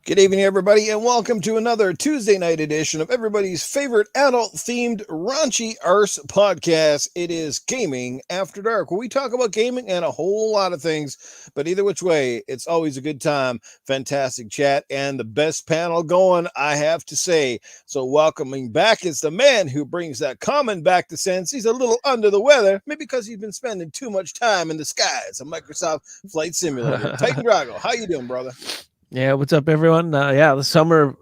Good evening, everybody, and welcome to another Tuesday night edition of everybody's favorite adult-themed raunchy arse podcast. It is Gaming After Dark, where we talk about gaming and a whole lot of things, but either which way, it's always a good time, fantastic chat, and the best panel going, I have to say. So welcoming back is the man who brings that comment back to sense. He's a little under the weather, maybe because he's been spending too much time in the skies of Microsoft Flight Simulator. Titan Drago, how you doing, brother? Yeah, what's up, everyone? The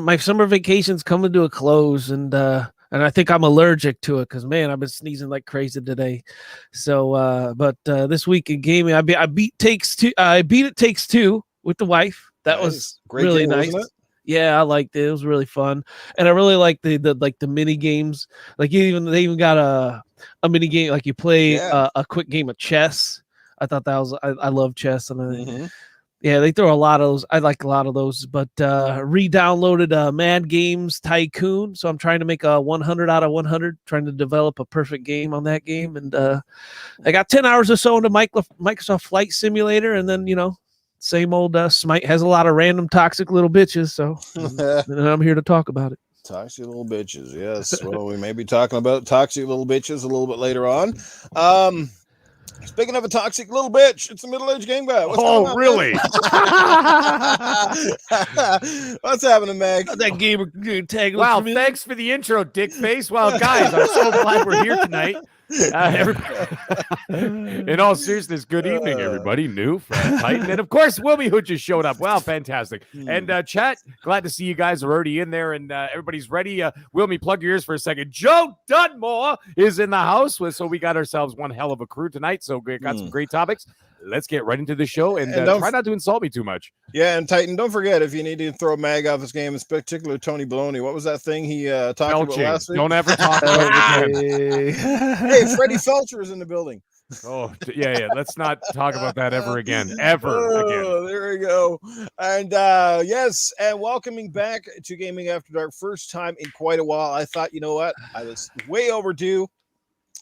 my summer vacation's coming to a close, and I think I'm allergic to it because man, I've been sneezing like crazy today. So, but this week in gaming, I beat It Takes Two with the wife. That was great really game, nice. wasn't it? Yeah, I liked it. It was really fun, and I really like the mini games. Like they even got a mini game, like you play a quick game of chess. I thought that was I love chess, and yeah, they throw a lot of those. I like a lot of those, but re-downloaded Mad Games Tycoon. So I'm trying to make a 100 out of 100, trying to develop a perfect game on that game. And I got 10 hours or so into Microsoft Flight Simulator, and then same old Smite has a lot of random toxic little bitches. So and I'm here to talk about it. Toxic little bitches, yes. Well, we may be talking about toxic little bitches a little bit later on. Speaking of a toxic little bitch, it's a middle-aged game guy. What's going on, really? What's happening, Meg? That gamer tag. Wow, thanks for the intro, dick face. Well, guys, I'm so glad we're here tonight. In all seriousness, good evening, everybody. New from Titan, and of course, Wilmy Hood just showed up. Wow, fantastic! And chat, glad to see you guys are already in there, and everybody's ready. Wilmy, plug your ears for a second. Joe Dunmore is in the house, so we got ourselves one hell of a crew tonight. So we got some great topics. Let's get right into the show, and try not to insult me too much. Yeah, and Titan, don't forget, if you need to throw Mag off his game, in particular Tony Baloney, what was that thing he talked about last week? Don't ever talk about it again. Hey, Freddie Felcher is in the building. Oh, yeah. Let's not talk about that ever again. Again. There we go. And yes, and welcoming back to Gaming After Dark, first time in quite a while. I thought, you know what? I was way overdue.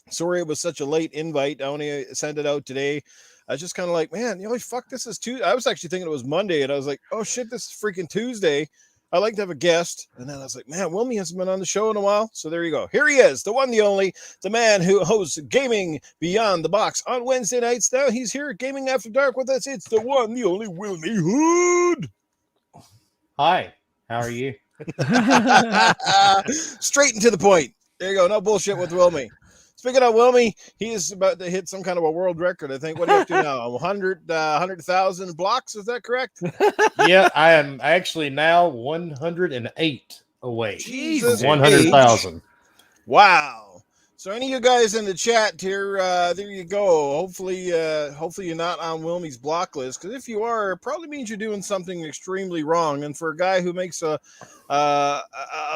Sorry it was such a late invite. I only sent it out today. I was just kind of like, man, fuck, this is Tuesday. I was actually thinking it was Monday, and I was like, oh shit, this is freaking Tuesday. I like to have a guest. And then I was like, man, Wilmy hasn't been on the show in a while. So there you go. Here he is, the one, the only, the man who hosts Gaming Beyond the Box on Wednesday nights. Now he's here at Gaming After Dark with us. It's the one, the only Wilmy Hood. Hi, how are you? Straight and to the point. There you go. No bullshit with Wilmy. Speaking of Wilmy, he is about to hit some kind of a world record, I think. What are you up to now? 100,000 blocks, is that correct? Yeah, I am actually now 108 away. Jesus, 100,000. Wow. So any of you guys in the chat here, there you go. Hopefully you're not on Wilmy's block list, because if you are, it probably means you're doing something extremely wrong. And for a guy who makes a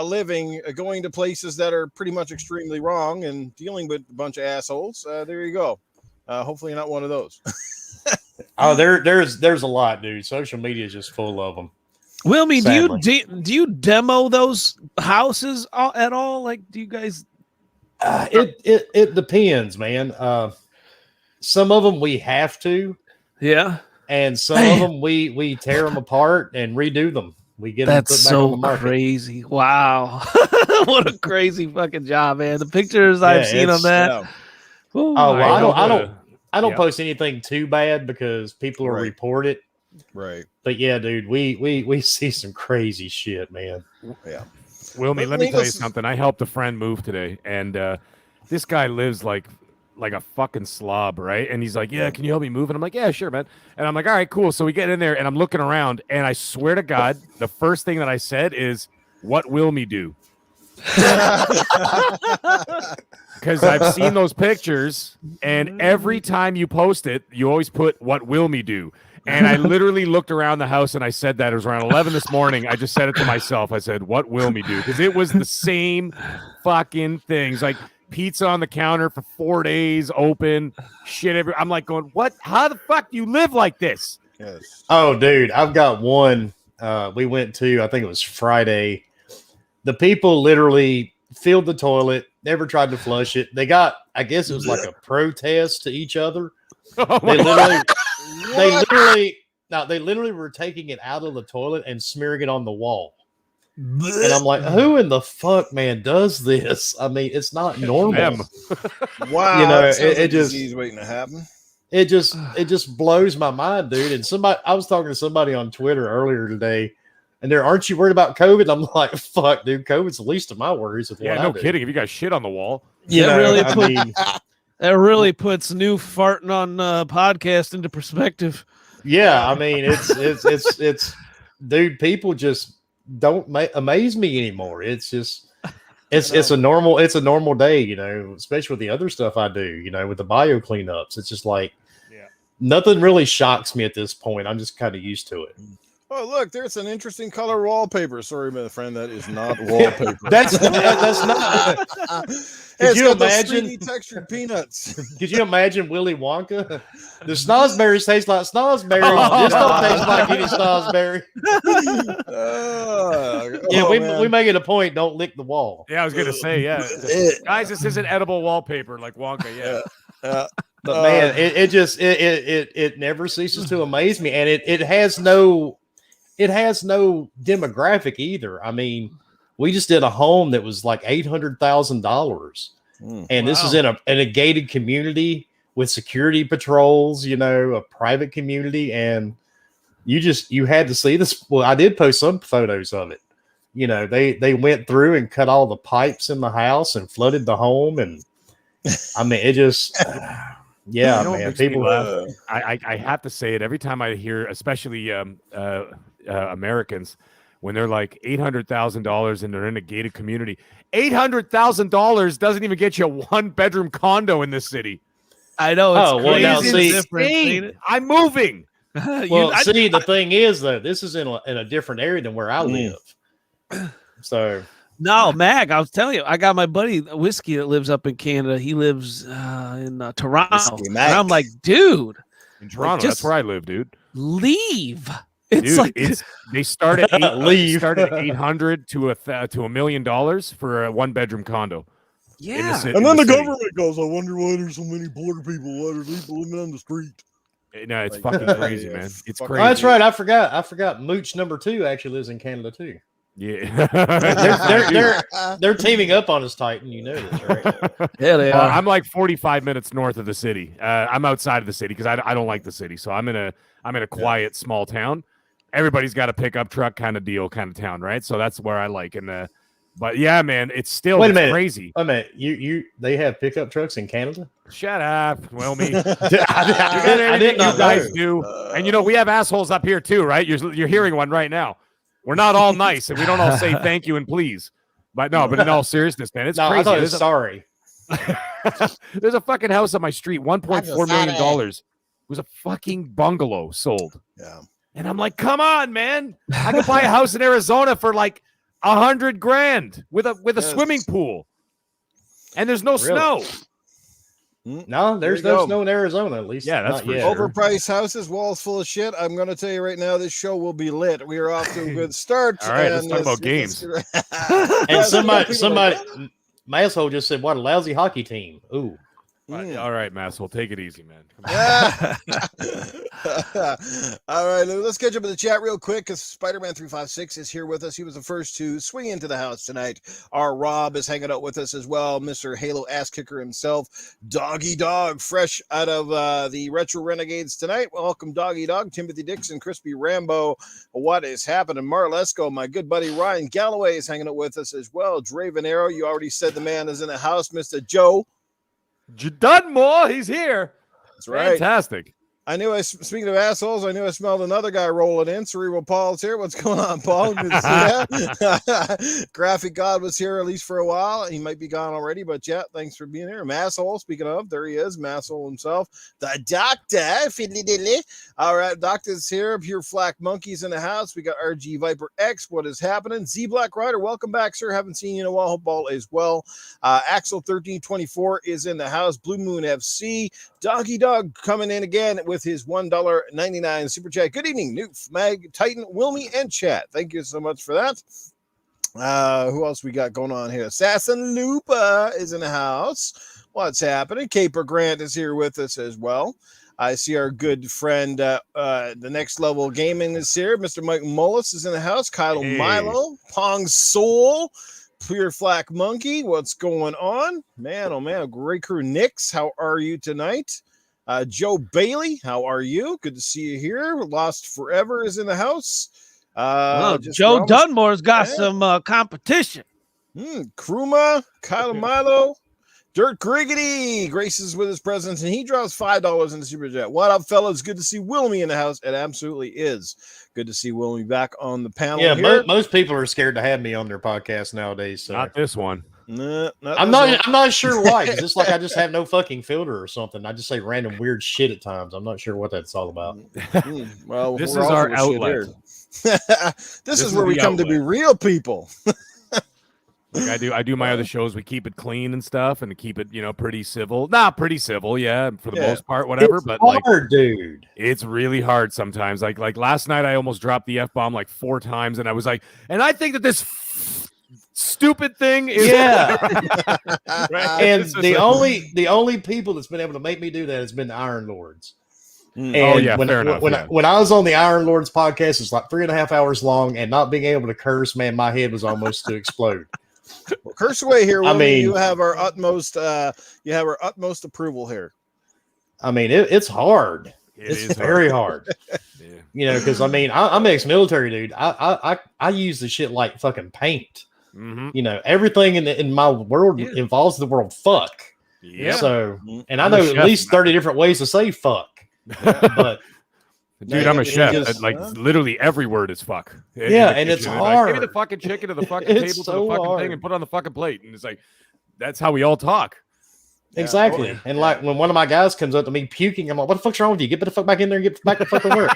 living going to places that are pretty much extremely wrong and dealing with a bunch of assholes, there you go. Hopefully you're not one of those. Oh, there's a lot, dude. Social media is just full of them. Wilmy, do you demo those houses at all? Like, do you guys? It depends, man. Some of them we have to, and some of them we tear them apart and redo them. We get them put back on the market. Crazy! Wow, what a crazy fucking job, man! The pictures I've seen on that. Ooh, I don't post anything too bad because people will report it. Right. But yeah, dude, we see some crazy shit, man. Yeah. Wilmy, let me tell you something. I helped a friend move today, and this guy lives like a fucking slob, right? And he's like, yeah, can you help me move? And I'm like, yeah, sure, man. And I'm like, all right, cool. So we get in there, and I'm looking around, and I swear to God, the first thing that I said is, what will me do? Because I've seen those pictures, and every time you post it, you always put, what will me do? And I literally looked around the house and I said that. It was around 11 this morning. I just said it to myself. I said, what will me do? Because it was the same fucking things. Like pizza on the counter for 4 days, open, shit. I'm like going, what? How the fuck do you live like this? Yes. Oh, dude, I've got one. We went to, I think it was Friday. The people literally filled the toilet, never tried to flush it. They got, I guess it was like a protest to each other. Oh They literally Now they literally were taking it out of the toilet and smearing it on the wall. And I'm like, who in the fuck, man, does this? I mean, it's not normal. Wow, you know, it just disease waiting to happen. It just blows my mind, dude. And I was talking to somebody on Twitter earlier today, and aren't you worried about COVID? I'm like, fuck, dude, COVID's the least of my worries. Yeah, no kidding. If you got shit on the wall, that really puts new farting on podcast into perspective. Yeah, I mean, it's dude, people just don't amaze me anymore. It's just it's a normal day, you know, especially with the other stuff I do, you know, with the bio cleanups. It's just like nothing really shocks me at this point. I'm just kind of used to it. Oh, look, there's an interesting color wallpaper. Sorry, my friend, that is not wallpaper. that's not. Could you imagine textured peanuts? Could you imagine Willy Wonka? The snozberries taste like snozberries. This don't taste like any snozberry. We make it a point. Don't lick the wall. Yeah, I was gonna say, guys, this isn't edible wallpaper like Wonka. But man, it never ceases to amaze me, and it has no demographic either. I mean, we just did a home that was like $800,000, and this is in a gated community with security patrols. You know, a private community, and you had to see this. Well, I did post some photos of it. You know, they went through and cut all the pipes in the house and flooded the home, and I mean, it just. Yeah, man. People, I have to say it every time I hear, especially Americans, when they're like $800,000 and they're in a gated community. $800,000 doesn't even get you a 1-bedroom condo in this city. I know. It's crazy. Well, now, see, I'm moving. Well, the thing is, though, this is in a different area than where I live. So. No, Mag, I was telling you, I got my buddy Whiskey that lives up in Canada. He lives in Toronto. And I'm like, dude. In Toronto, that's where I live, dude. Leave. They start at $800 to $1 million for a 1-bedroom condo. Yeah. And then the government goes, I wonder why there's so many poor people. Why are people living on the street? No, it's fucking crazy, man. It's crazy. Oh, that's right. I forgot. Mooch number 2 actually lives in Canada too. Yeah, they're teaming up on us, Titan. You know this, right? Yeah, they are. I'm like 45 minutes north of the city. I'm outside of the city because I don't like the city, so I'm in a quiet small town. Everybody's got a pickup truck kind of deal, kind of town, right? So that's where I like. But yeah, man, it's still crazy. Wait a minute, they have pickup trucks in Canada? Shut up, Wilmy. I didn't know you guys do, and you know we have assholes up here too, right? You're hearing one right now. We're not all nice, and we don't all say thank you and please. But in all seriousness, man, it's crazy. I thought it was sorry. There's a fucking house on my street, $1.4 million. It was a fucking bungalow sold. Yeah. And I'm like, come on, man. I could buy a house in Arizona for like $100,000 with a swimming pool. And there's no snow. No, there's no snow in Arizona, at least. Yeah, that's for sure. Overpriced houses, walls full of shit. I'm going to tell you right now, this show will be lit. We are off to a good start. All right, let's talk about games. And somebody, my asshole just said, what a lousy hockey team. Ooh. All right, Masswell, take it easy, man. All right, let's catch up in the chat real quick because Spider-Man 356 is here with us. He was the first to swing into the house tonight. Our Rob is hanging out with us as well. Mr. Halo ass kicker himself, Doggy Dog, fresh out of the Retro Renegades tonight. Welcome, Doggy Dog. Timothy Dixon, Crispy Rambo. What is happening? Marlesco, my good buddy Ryan Galloway is hanging out with us as well. Draven Arrow, you already said the man is in the house. Mr. Joe Dunmore, he's here. That's right. Fantastic. Speaking of assholes, I knew I smelled another guy rolling in. Cerebral Paul's here. What's going on, Paul? Good to see that. Graphic God was here at least for a while. He might be gone already, but yeah, thanks for being here. Masshole, speaking of, there he is, Masshole himself. The Doctor, fiddly diddly. All right, Doctor's here. Pure Flack Monkeys in the house. We got RG Viper X. What is happening? Z Black Rider, welcome back, sir. Haven't seen you in a while. Hope all is well. Axel 1324 is in the house. Blue Moon FC. Doggy Dog coming in again with his $1.99 super chat. Good evening, Noof, Mag, Titan, Wilmy, and chat. Thank you so much for that. Who else we got going on here? Assassin Lupa is in the house. What's happening? Caper Grant is here with us as well. I see our good friend, the Next Level Gaming is here. Mr. Mike Mullis is in the house. Kyle Milo, Pong Soul, Pure Flack Monkey. What's going on? Man, oh man, great crew. Nix, how are you tonight? Joe Bailey, how are you? Good to see you here. Lost Forever is in the house. Joe Dunmore's got some competition. Kruma, Kyle Milo, Dirt Griggity graces with his presence, and he draws $5 in the Super Chat. What up, fellas? Good to see Wilmy in the house. It absolutely is good to see Wilmy back on the panel. Yeah, most people are scared to have me on their podcast nowadays. So. Not this one. I'm not sure why. Because it's like I just have no fucking filter or something. I just say random weird shit at times. I'm not sure what that's all about. Well, this is our outlet. This is where we come to be real people. Like I do my other shows. We keep it clean and stuff, and keep it, pretty civil. Not pretty civil, yeah, for the most part, whatever. It's but hard, dude. It's really hard sometimes. Like last night, I almost dropped the F-bomb like 4 times, and I was like, and I think that this stupid thing is right? And the only people that's been able to make me do that has been the Iron Lords. And when I was on the Iron Lords podcast, it's like 3.5 hours long, and not being able to curse, man, my head was almost to explode. Well, curse away here. You have our utmost. You have our utmost approval here. I mean, it's hard. It's very hard. Yeah. Because I'm ex-military, dude. I use the shit like fucking paint. Mm-hmm. Everything in my world involves the word fuck. Yeah. So, and I know at least 30 different ways to say fuck. But dude, I'm a chef. Literally every word is fuck. And it's hard. Give me the fucking chicken to the fucking table to the fucking thing and put it on the fucking plate. And it's like, that's how we all talk. Exactly. And like when one of my guys comes up to me puking, I'm like, what the fuck's wrong with you? Get the fuck back in there and get back to fucking work.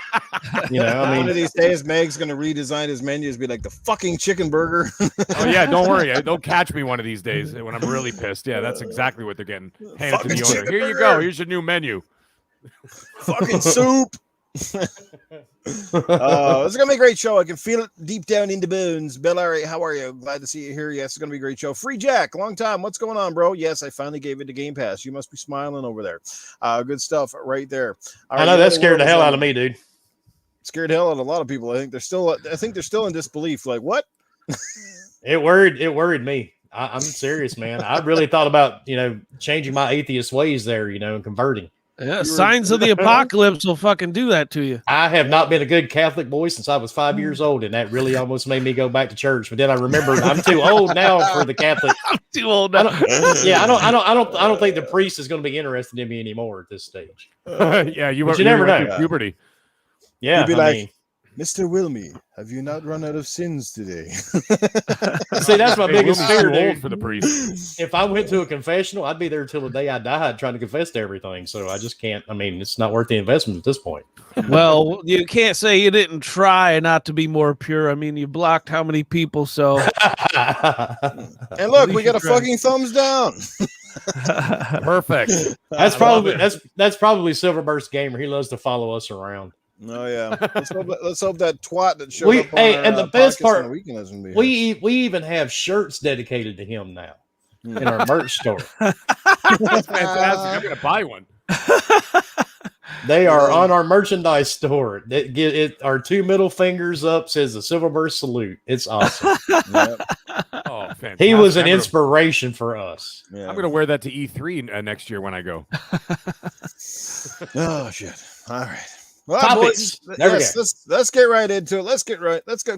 One of these days, Meg's going to redesign his menus, be like the fucking chicken burger. Oh, yeah. Don't worry. Don't catch me one of these days when I'm really pissed. Yeah, that's exactly what they're getting handed to the owner. Here you go. Here's your new menu. Fucking soup. This is gonna be a great show. I can feel it deep down in the bones. Bill Larry, how are you? Glad to see you here. Yes, it's gonna be a great show. Free Jack, long time. What's going on, bro? Yes, I finally gave it to Game Pass. You must be smiling over there. Good stuff right there. I know that scared the hell out of me, dude. Scared the hell out of a lot of people. I think they're still in disbelief. Like, what? It worried me. I'm serious, man. I really thought about changing my atheist ways there, and converting. Yeah, signs of the apocalypse will fucking do that to you. I have not been a good Catholic boy since I was 5 years old, and that really almost made me go back to church. But then I remembered I'm too old now for the Catholic. I'm too old now. I don't think the priest is going to be interested in me anymore at this stage. Yeah, you never know. Puberty. Yeah, you'd be like, Mr. Wilmy, have you not run out of sins today? See, that's my biggest fear, dude. For the priest. If I went to a confessional, I'd be there till the day I died trying to confess to everything. So I just can't. It's not worth the investment at this point. Well, you can't say you didn't try not to be more pure. You blocked how many people? So, and look, we got a fucking thumbs down. Perfect. That's probably Silverburst Gamer. He loves to follow us around. Oh yeah, let's hope that twat that showed up on and the best part, we even have shirts dedicated to him now in our merch store. That's fantastic. I'm gonna buy one. They are on our merchandise store. Our 2 middle fingers up says the Silverburst salute. It's awesome. Yep. Oh, fantastic. He was an inspiration for us. Yeah. I'm gonna wear that to E3 next year when I go. Oh shit! All right. Well, topics. Boys, let's get right into it. Let's get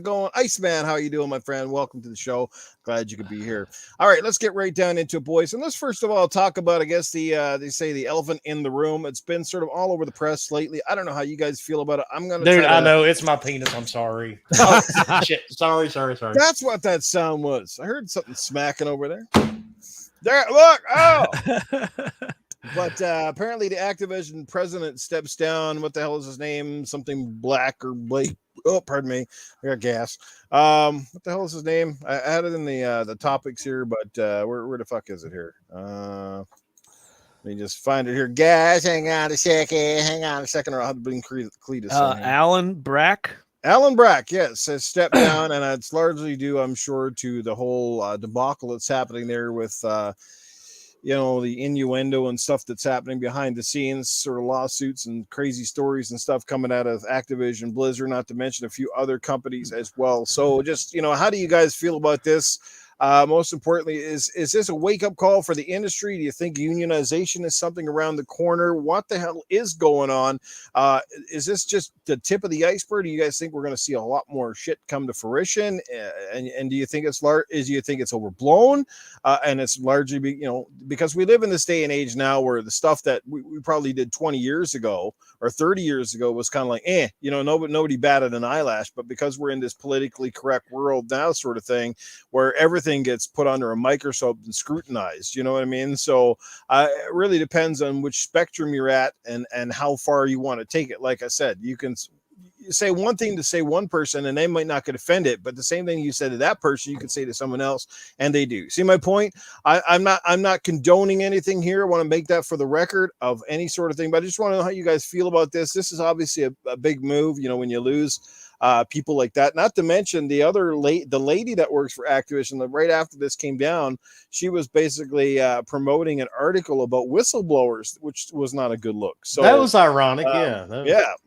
going. Iceman, how you doing, my friend? Welcome to the show. Glad you could be here. All right, let's get right down into it, boys. And let's first of all talk about, I guess, they say the elephant in the room. It's been sort of all over the press lately. I don't know how you guys feel about it. I know it's my penis. I'm sorry. Oh, shit. Sorry. That's what that sound was. I heard something smacking over there. There, look. Oh. But apparently the Activision president steps down. What the hell is his name? Something Black or Blake. Oh, pardon me. I got gas. What the hell is his name? I had it in the topics here, but where the fuck is it here? Let me just find it here. Guys, hang on a second, or I'll have to bring Cletus. Alan Brack. Alan Brack, yes, has stepped down, and it's largely due, I'm sure, to the whole debacle that's happening there with the innuendo and stuff that's happening behind the scenes, sort of lawsuits and crazy stories and stuff coming out of Activision, Blizzard, not to mention a few other companies as well. So just, how do you guys feel about this? Most importantly, is this a wake-up call for the industry? Do you think unionization is something around the corner? What the hell is going on? Is this just the tip of the iceberg? Do you guys think we're going to see a lot more shit come to fruition? And do you think it's overblown? And it's largely, because we live in this day and age now where the stuff that we probably did 20 years ago or 30 years ago was kind of like, nobody batted an eyelash. But because we're in this politically correct world now, sort of thing, where everything gets put under a microscope and scrutinized, you know what I mean? So it really depends on which spectrum you're at and how far you want to take it. Like I said, you can say one thing to say one person and they might not get offended, but the same thing you said to that person, you could say to someone else and they do. See my point? I'm not condoning anything here. I want to make that for the record of any sort of thing, but I just want to know how you guys feel about this. This is obviously a big move, when you lose people like that. Not to mention the lady that works for Activision, right after this came down, she was basically promoting an article about whistleblowers, which was not a good look. So that was ironic.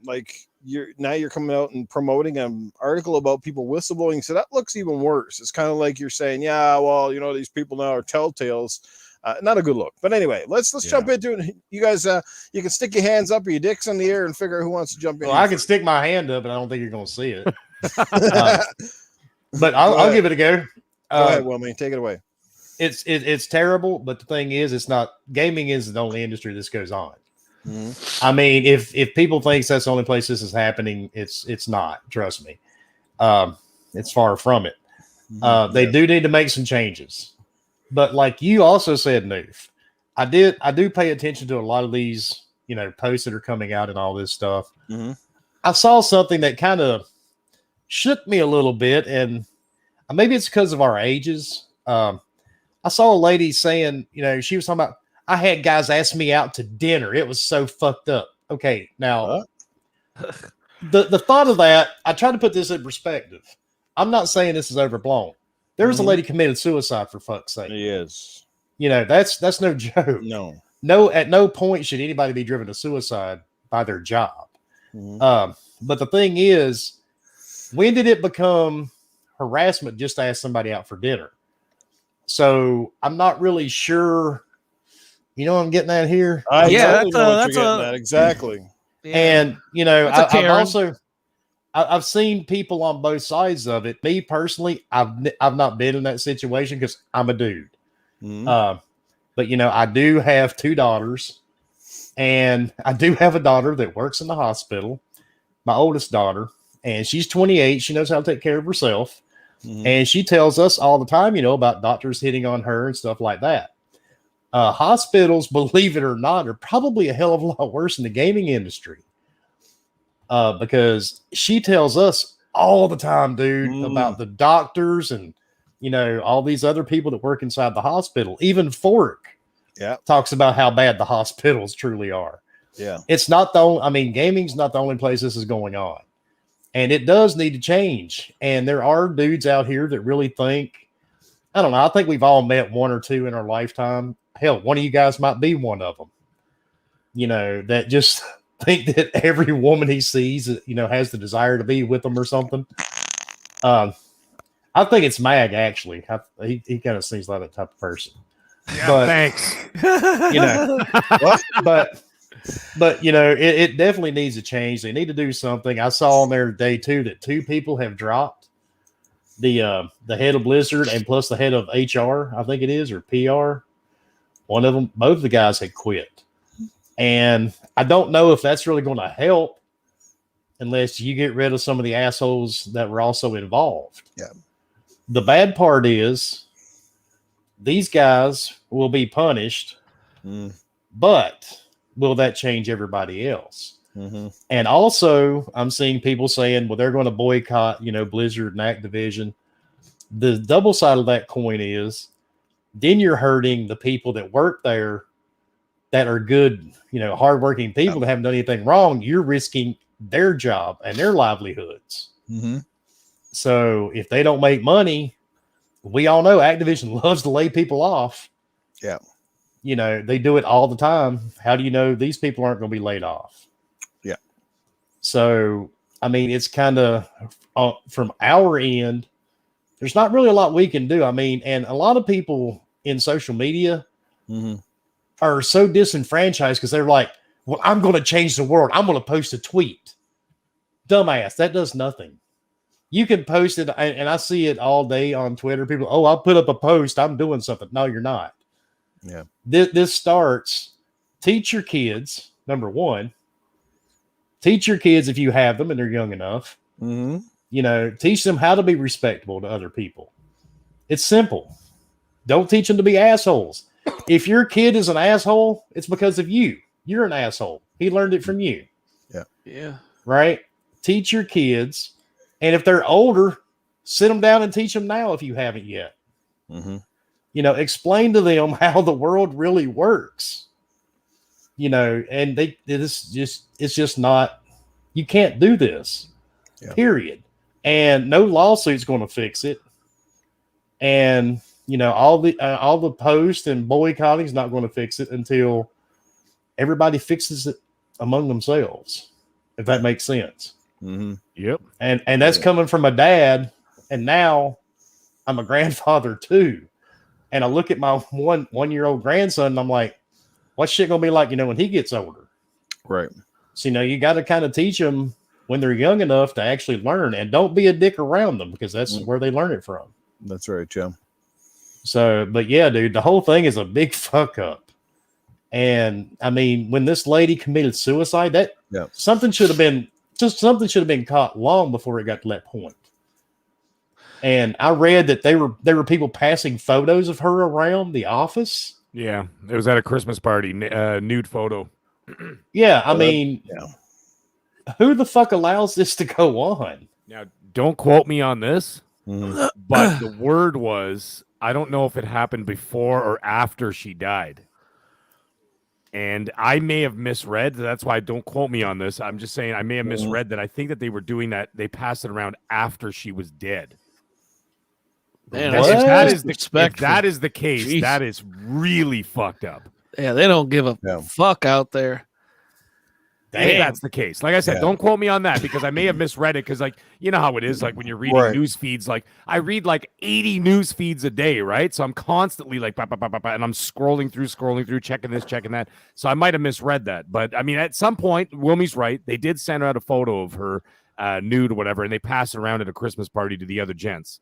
Like you're coming out and promoting an article about people whistleblowing. So that looks even worse. It's kind of like you're saying, these people now are telltales. Not a good look. But anyway, let's jump into it. You guys, you can stick your hands up or your dicks in the air and figure out who wants to jump in. Well, I can stick my hand up, but I don't think you're going to see it. But I'll give it a go. Go ahead, Wilmy. Take it away. It's terrible, but the thing is, it's not. Gaming is the only industry this goes on. Mm-hmm. I mean, if people think that's the only place this is happening, it's not. Trust me. It's far from it. They do need to make some changes. But like you also said, Noof, I do pay attention to a lot of these, posts that are coming out and all this stuff. Mm-hmm. I saw something that kind of shook me a little bit, and maybe it's because of our ages. I saw a lady saying, she was talking about, I had guys ask me out to dinner. It was so fucked up. Okay, now the thought of that, I try to put this in perspective. I'm not saying this is overblown. There was a lady committed suicide, for fuck's sake. Yes. That's no joke. No, at no point should anybody be driven to suicide by their job. Mm-hmm. But the thing is, when did it become harassment just to ask somebody out for dinner? So I'm not really sure. You know what I'm getting at here? Exactly. And I've seen people on both sides of it. Me personally, I've not been in that situation because I'm a dude. Mm-hmm. But I do have 2 daughters, and I do have a daughter that works in the hospital, my oldest daughter, and she's 28. She knows how to take care of herself. Mm-hmm. And she tells us all the time, about doctors hitting on her and stuff like that. Hospitals, believe it or not, are probably a hell of a lot worse in the gaming industry. Because she tells us all the time, dude, about the doctors and, all these other people that work inside the hospital. Even Fork talks about how bad the hospitals truly are. Yeah. It's not gaming's not the only place this is going on. And it does need to change. And there are dudes out here that really think, I don't know, I think we've all met 1 or 2 in our lifetime. Hell, one of you guys might be one of them. That just think that every woman he sees, has the desire to be with them or something. I think it's Mag, actually. He kind of seems like that type of person. Yeah, but thanks. But it definitely needs to change. They need to do something. I saw on there today too that 2 people have dropped. The head of Blizzard and plus the head of HR, I think it is, or PR. One of them, both of the guys had quit. And I don't know if that's really going to help unless you get rid of some of the assholes that were also involved. Yeah. The bad part is these guys will be punished, but will that change everybody else? Mm-hmm. And also, I'm seeing people saying, well, they're going to boycott, Blizzard and Activision. The double side of that coin is then you're hurting the people that work there that are good, hardworking people that haven't done anything wrong. You're risking their job and their livelihoods. Mm-hmm. So if they don't make money, we all know Activision loves to lay people off. Yeah. you know, they do it all the time. How do you know these people aren't going to be laid off? Yeah. So, I mean, it's kind of from our end, there's not really a lot we can do. I mean, and a lot of people in social media are so disenfranchised because they're like, well, I'm going to change the world. I'm going to post a tweet. Dumbass. That does nothing. You can post it, and I see it all day on Twitter. People, oh, I'll put up a post. I'm doing something. No, you're not. Yeah. This starts, teach your kids, number one. Teach your kids if you have them and they're young enough. Mm-hmm. You know, teach them how to be respectable to other people. It's simple. Don't teach them to be assholes. If your kid is an asshole, it's because of you. You're an asshole. He learned it from you. Yeah. Yeah. Right? Teach your kids. And if they're older, sit them down and teach them now if you haven't yet. Mm-hmm. You know, explain to them how the world really works. You know, and it's just not, you can't do this. Yeah. Period. And no lawsuit's going to fix it. And you know, all the posts and boycotting is not going to fix it until everybody fixes it among themselves. If that makes sense. Mm-hmm. Yep. And that's coming from a dad, and now I'm a grandfather too. And I look at my one-year-old grandson, and I'm like, what's shit gonna be like, you know, when he gets older? Right. So, you know, you got to kind of teach them when they're young enough to actually learn, and don't be a dick around them because that's where they learn it from. That's right, Joe. So, but yeah, dude, the whole thing is a big fuck up. And I mean, when this lady committed suicide, something should have been caught long before it got to that point. And I read that there were people passing photos of her around the office. Yeah, it was at a Christmas party, nude photo. Yeah, I mean, who the fuck allows this to go on? Now, don't quote me on this, but the word was, I don't know if it happened before or after she died. And I may have misread. That's why don't quote me on this. I'm just saying I may have misread that. I think that they were doing that. They passed it around after she was dead. Man, if that is the case, Jeez. that is really fucked up. Yeah, they don't give a fuck out there. If that's the case. Like I said, don't quote me on that because I may have misread it because, like, you know how it is, like when you're reading news feeds, like I read like 80 news feeds a day, right? So I'm constantly like, and I'm scrolling through, checking this, checking that. So I might have misread that. But I mean, at some point, Wilmy's right. They did send out a photo of her nude or whatever, and they passed it around at a Christmas party to the other gents.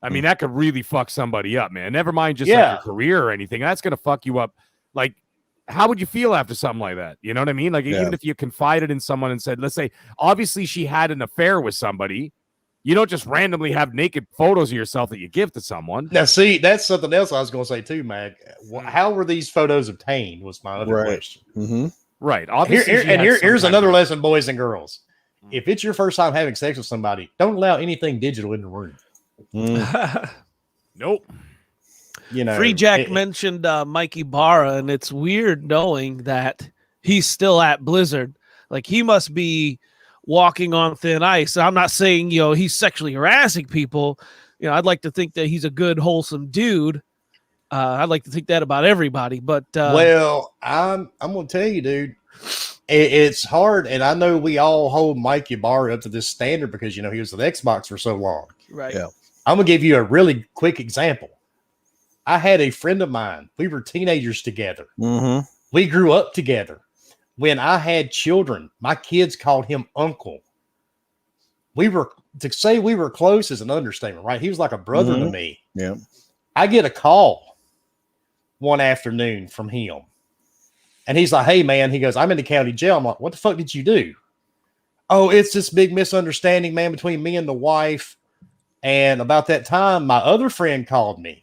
I mean, that could really fuck somebody up, man. Never mind just like your career or anything. That's going to fuck you up. Like, how would you feel after something like that? You know what I mean? Like, even if you confided in someone and said, let's say, obviously she had an affair with somebody. You don't just randomly have naked photos of yourself that you give to someone. Now, see, that's something else I was going to say too, Mag. How were these photos obtained was my other question. Mm-hmm. Right. Obviously, here's another lesson, boys and girls. If it's your first time having sex with somebody, don't allow anything digital in the room. Nope. You know, Free Jack mentioned Mikey Barra, and it's weird knowing that he's still at Blizzard. Like, he must be walking on thin ice. I'm not saying, you know, he's sexually harassing people. You know, I'd like to think that he's a good, wholesome dude. I'd like to think that about everybody. But well, I'm gonna tell you, dude, it's hard, and I know we all hold Mikey Barra up to this standard because, you know, he was with Xbox for so long. Right. Yeah. I'm gonna give you a really quick example. I had a friend of mine. We were teenagers together. Mm-hmm. We grew up together. When I had children, my kids called him uncle. To say we were close is an understatement, right? He was like a brother to me. Yeah. I get a call one afternoon from him. And he's like, hey, man, he goes, I'm in the county jail. I'm like, what the fuck did you do? Oh, it's this big misunderstanding, man, between me and the wife. And about that time, my other friend called me.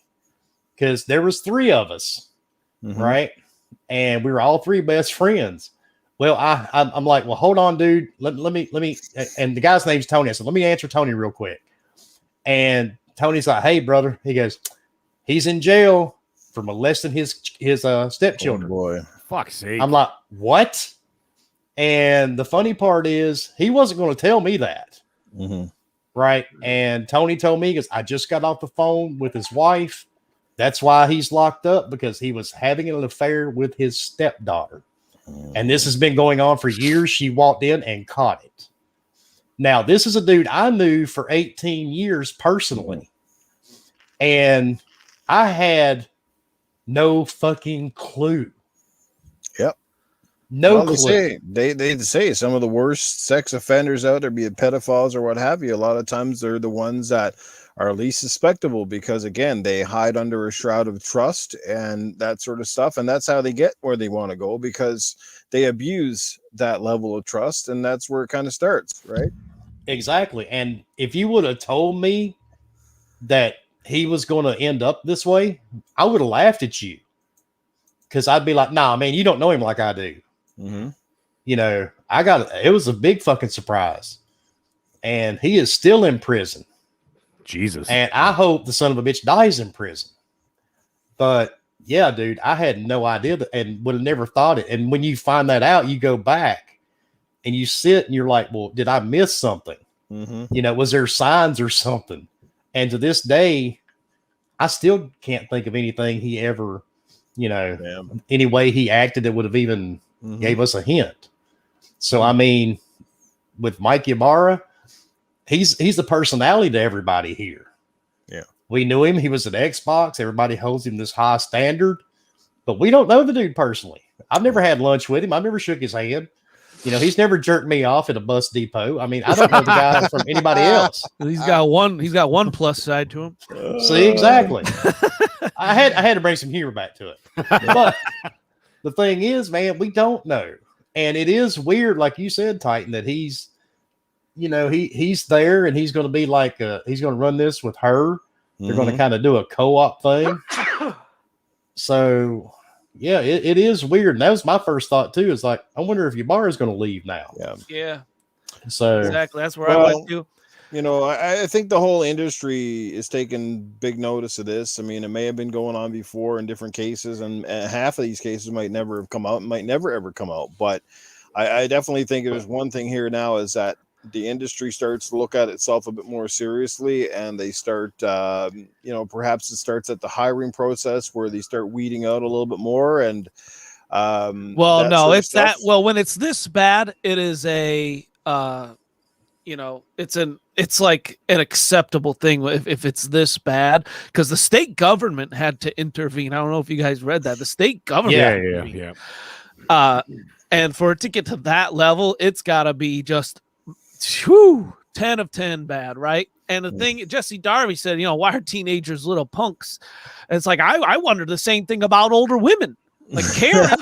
Because there was 3 of us, right? And we were all 3 best friends. Well, I'm like, well, hold on, dude. Let me. And the guy's name's Tony. I said, let me answer Tony real quick. And Tony's like, hey, brother. He goes, he's in jail for molesting his stepchildren. Oh, boy. Fuck's sake. I'm like, what? And the funny part is, he wasn't going to tell me that. Mm-hmm. Right. And Tony told me, because I just got off the phone with his wife. That's why he's locked up, because he was having an affair with his stepdaughter. And this has been going on for years. She walked in and caught it. Now, this is a dude I knew for 18 years personally. And I had no fucking clue. Yep. No clue. They say some of the worst sex offenders out there, be it pedophiles or what have you, a lot of times they're the ones that are least suspectable, because again, they hide under a shroud of trust and that sort of stuff. And that's how they get where they want to go, because they abuse that level of trust. And that's where it kind of starts, right? Exactly. And if you would have told me that he was going to end up this way, I would have laughed at you, because I'd be like, nah, man, you don't know him like I do. Mm-hmm. You know, it was a big fucking surprise. And he is still in prison. Jesus. And I hope the son of a bitch dies in prison. But yeah, dude, I had no idea and would have never thought it. And when you find that out, you go back and you sit and you're like, well, did I miss something? Mm-hmm. You know, was there signs or something? And to this day, I still can't think of anything he ever, you know, any way he acted that would have even gave us a hint. So, I mean, with Mike Ybarra, he's the personality to everybody here. Yeah. We knew him. He was at Xbox. Everybody holds him this high standard, but we don't know the dude personally. I've never had lunch with him. I've never shook his hand. You know, he's never jerked me off at a bus depot. I mean, I don't know the guy from anybody else. He's got one plus side to him. See, exactly. I had to bring some humor back to it. But the thing is, man, we don't know. And it is weird, like you said, Titan, that he's, you know, he's there and he's going to be like, he's going to run this with her. They're going to kind of do a co-op thing. So, yeah, it is weird. And that was my first thought, too. Is like, I wonder if Ybarra is going to leave now. Yeah. So, exactly. That's where I went to. You know, I think the whole industry is taking big notice of this. I mean, it may have been going on before in different cases, and half of these cases might never have come out, might never ever come out. But I definitely think there's one thing here now is that the industry starts to look at itself a bit more seriously, and they start, you know, perhaps it starts at the hiring process where they start weeding out a little bit more. And well, no, it's that. Well, when it's this bad, it is a, you know, it's like an acceptable thing if it's this bad, because the state government had to intervene. I don't know if you guys read that. The state government, yeah. And for it to get to that level, it's got to be just 10 of 10 bad, right? And the thing, Jesse Darby said, you know, why are teenagers little punks? And it's like I wonder the same thing about older women. Like Karens,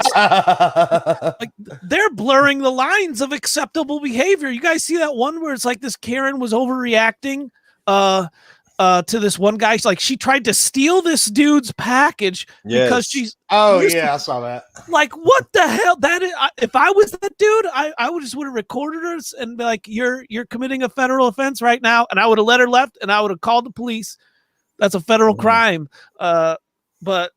like they're blurring the lines of acceptable behavior. You guys see that one where it's like this Karen was overreacting to this one guy. She's like, she tried to steal this dude's package because she's. Oh yeah, I saw that. Like, what the hell? That is, if I was that dude, I would have recorded her and be like, you're committing a federal offense right now, and I would have let her left, and I would have called the police. That's a federal crime. But.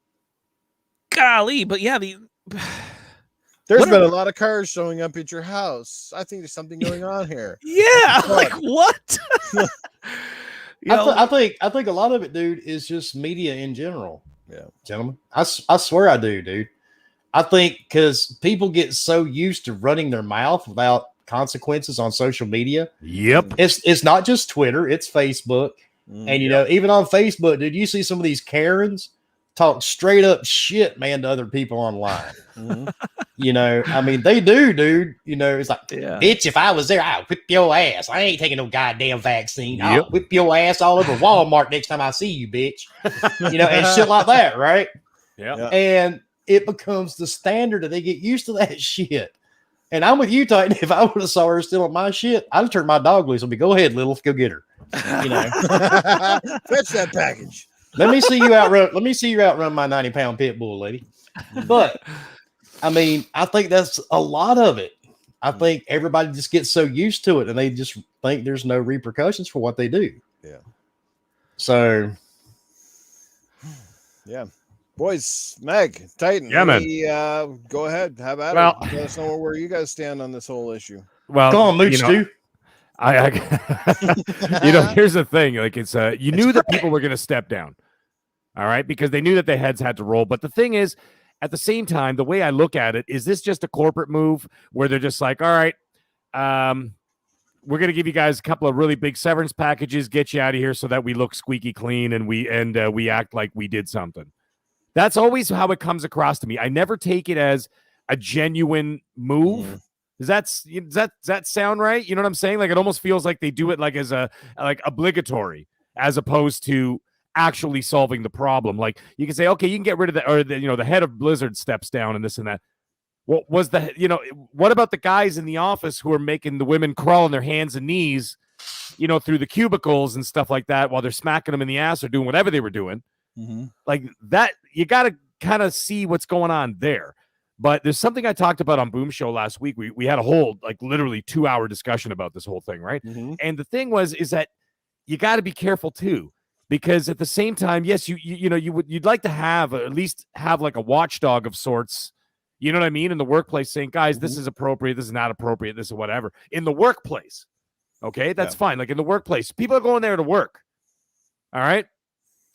Golly, but yeah, there's been a lot of cars showing up at your house. I think there's something going on here. Yeah, like what? I think a lot of it, dude, is just media in general. Yeah, gentlemen, I swear I do, dude. I think because people get so used to running their mouth without consequences on social media. Yep, it's not just Twitter; it's Facebook, and you know, even on Facebook, dude, you see some of these Karens talk straight up shit, man, to other people online. You know, I mean, they do, dude. You know, it's like, bitch, if I was there, I'll whip your ass. I ain't taking no goddamn vaccine. I'll whip your ass all over Walmart next time I see you, bitch. You know, and shit like that, right? Yeah. And it becomes the standard that they get used to that shit. And I'm with you, Titan. If I would have saw her still on my shit, I'd have turned my dog loose and be, go ahead, little, go get her. You know, fetch that package. Let me see you outrun my 90-pound pit bull, lady. But I mean, I think that's a lot of it. I think everybody just gets so used to it and they just think there's no repercussions for what they do. Yeah. So yeah. Boys, Meg, Titan, man. Go ahead. Have at it. Let us know where you guys stand on this whole issue. Well, come on, Mooch, dude. You know, here's the thing. Like, you knew that people were going to step down. All right, because they knew that the heads had to roll. But the thing is, at the same time, the way I look at it, is this just a corporate move where they're just like, all right, we're going to give you guys a couple of really big severance packages, get you out of here so that we look squeaky clean and we act like we did something. That's always how it comes across to me. I never take it as a genuine move. Does that sound right? You know what I'm saying? Like, it almost feels like they do it like as obligatory, as opposed to actually solving the problem. Like, you can say, okay, you can get rid of the head of Blizzard steps down and this and that. What about the guys in the office who are making the women crawl on their hands and knees, through the cubicles and stuff like that while they're smacking them in the ass or doing whatever they were doing? Like that, you got to kind of see what's going on there. But there's something I talked about on Boom Show last week. We had a whole, literally 2-hour discussion about this whole thing, right? And the thing is that you got to be careful too, because at the same time, yes, you'd like to at least have like a watchdog of sorts. You know what I mean? In the workplace, saying, guys, this is appropriate, this is not appropriate, this is whatever. In the workplace, okay, that's fine. Like in the workplace, people are going there to work. All right.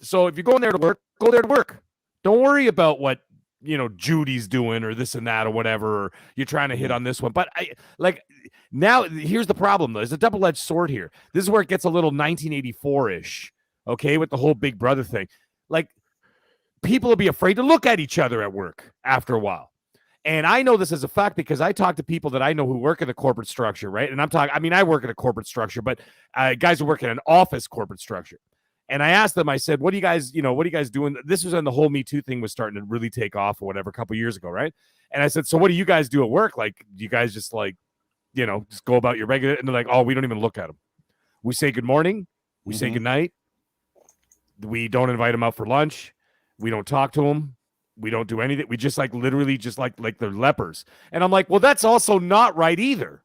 So if you're going there to work, go there to work. Don't worry about what Judy's doing or this and that or whatever, or you're trying to hit on this one. But now here's the problem though. There's a double-edged sword here. This is where it gets a little 1984-ish, okay, with the whole Big Brother thing. Like, people will be afraid to look at each other at work after a while. And I know this as a fact because I talk to people that I know who work in the corporate structure, right? And I work in a corporate structure, but guys who work in an office corporate structure. And I asked them, I said, what are you guys doing? This was when the whole Me Too thing was starting to really take off or whatever, a couple of years ago, right? And I said, so what do you guys do at work? Like, do you guys just just go about your regular? And they're like, oh, we don't even look at them. We say good morning. We say good night. We don't invite them out for lunch. We don't talk to them. We don't do anything. We just literally like they're lepers. And I'm like, well, that's also not right either.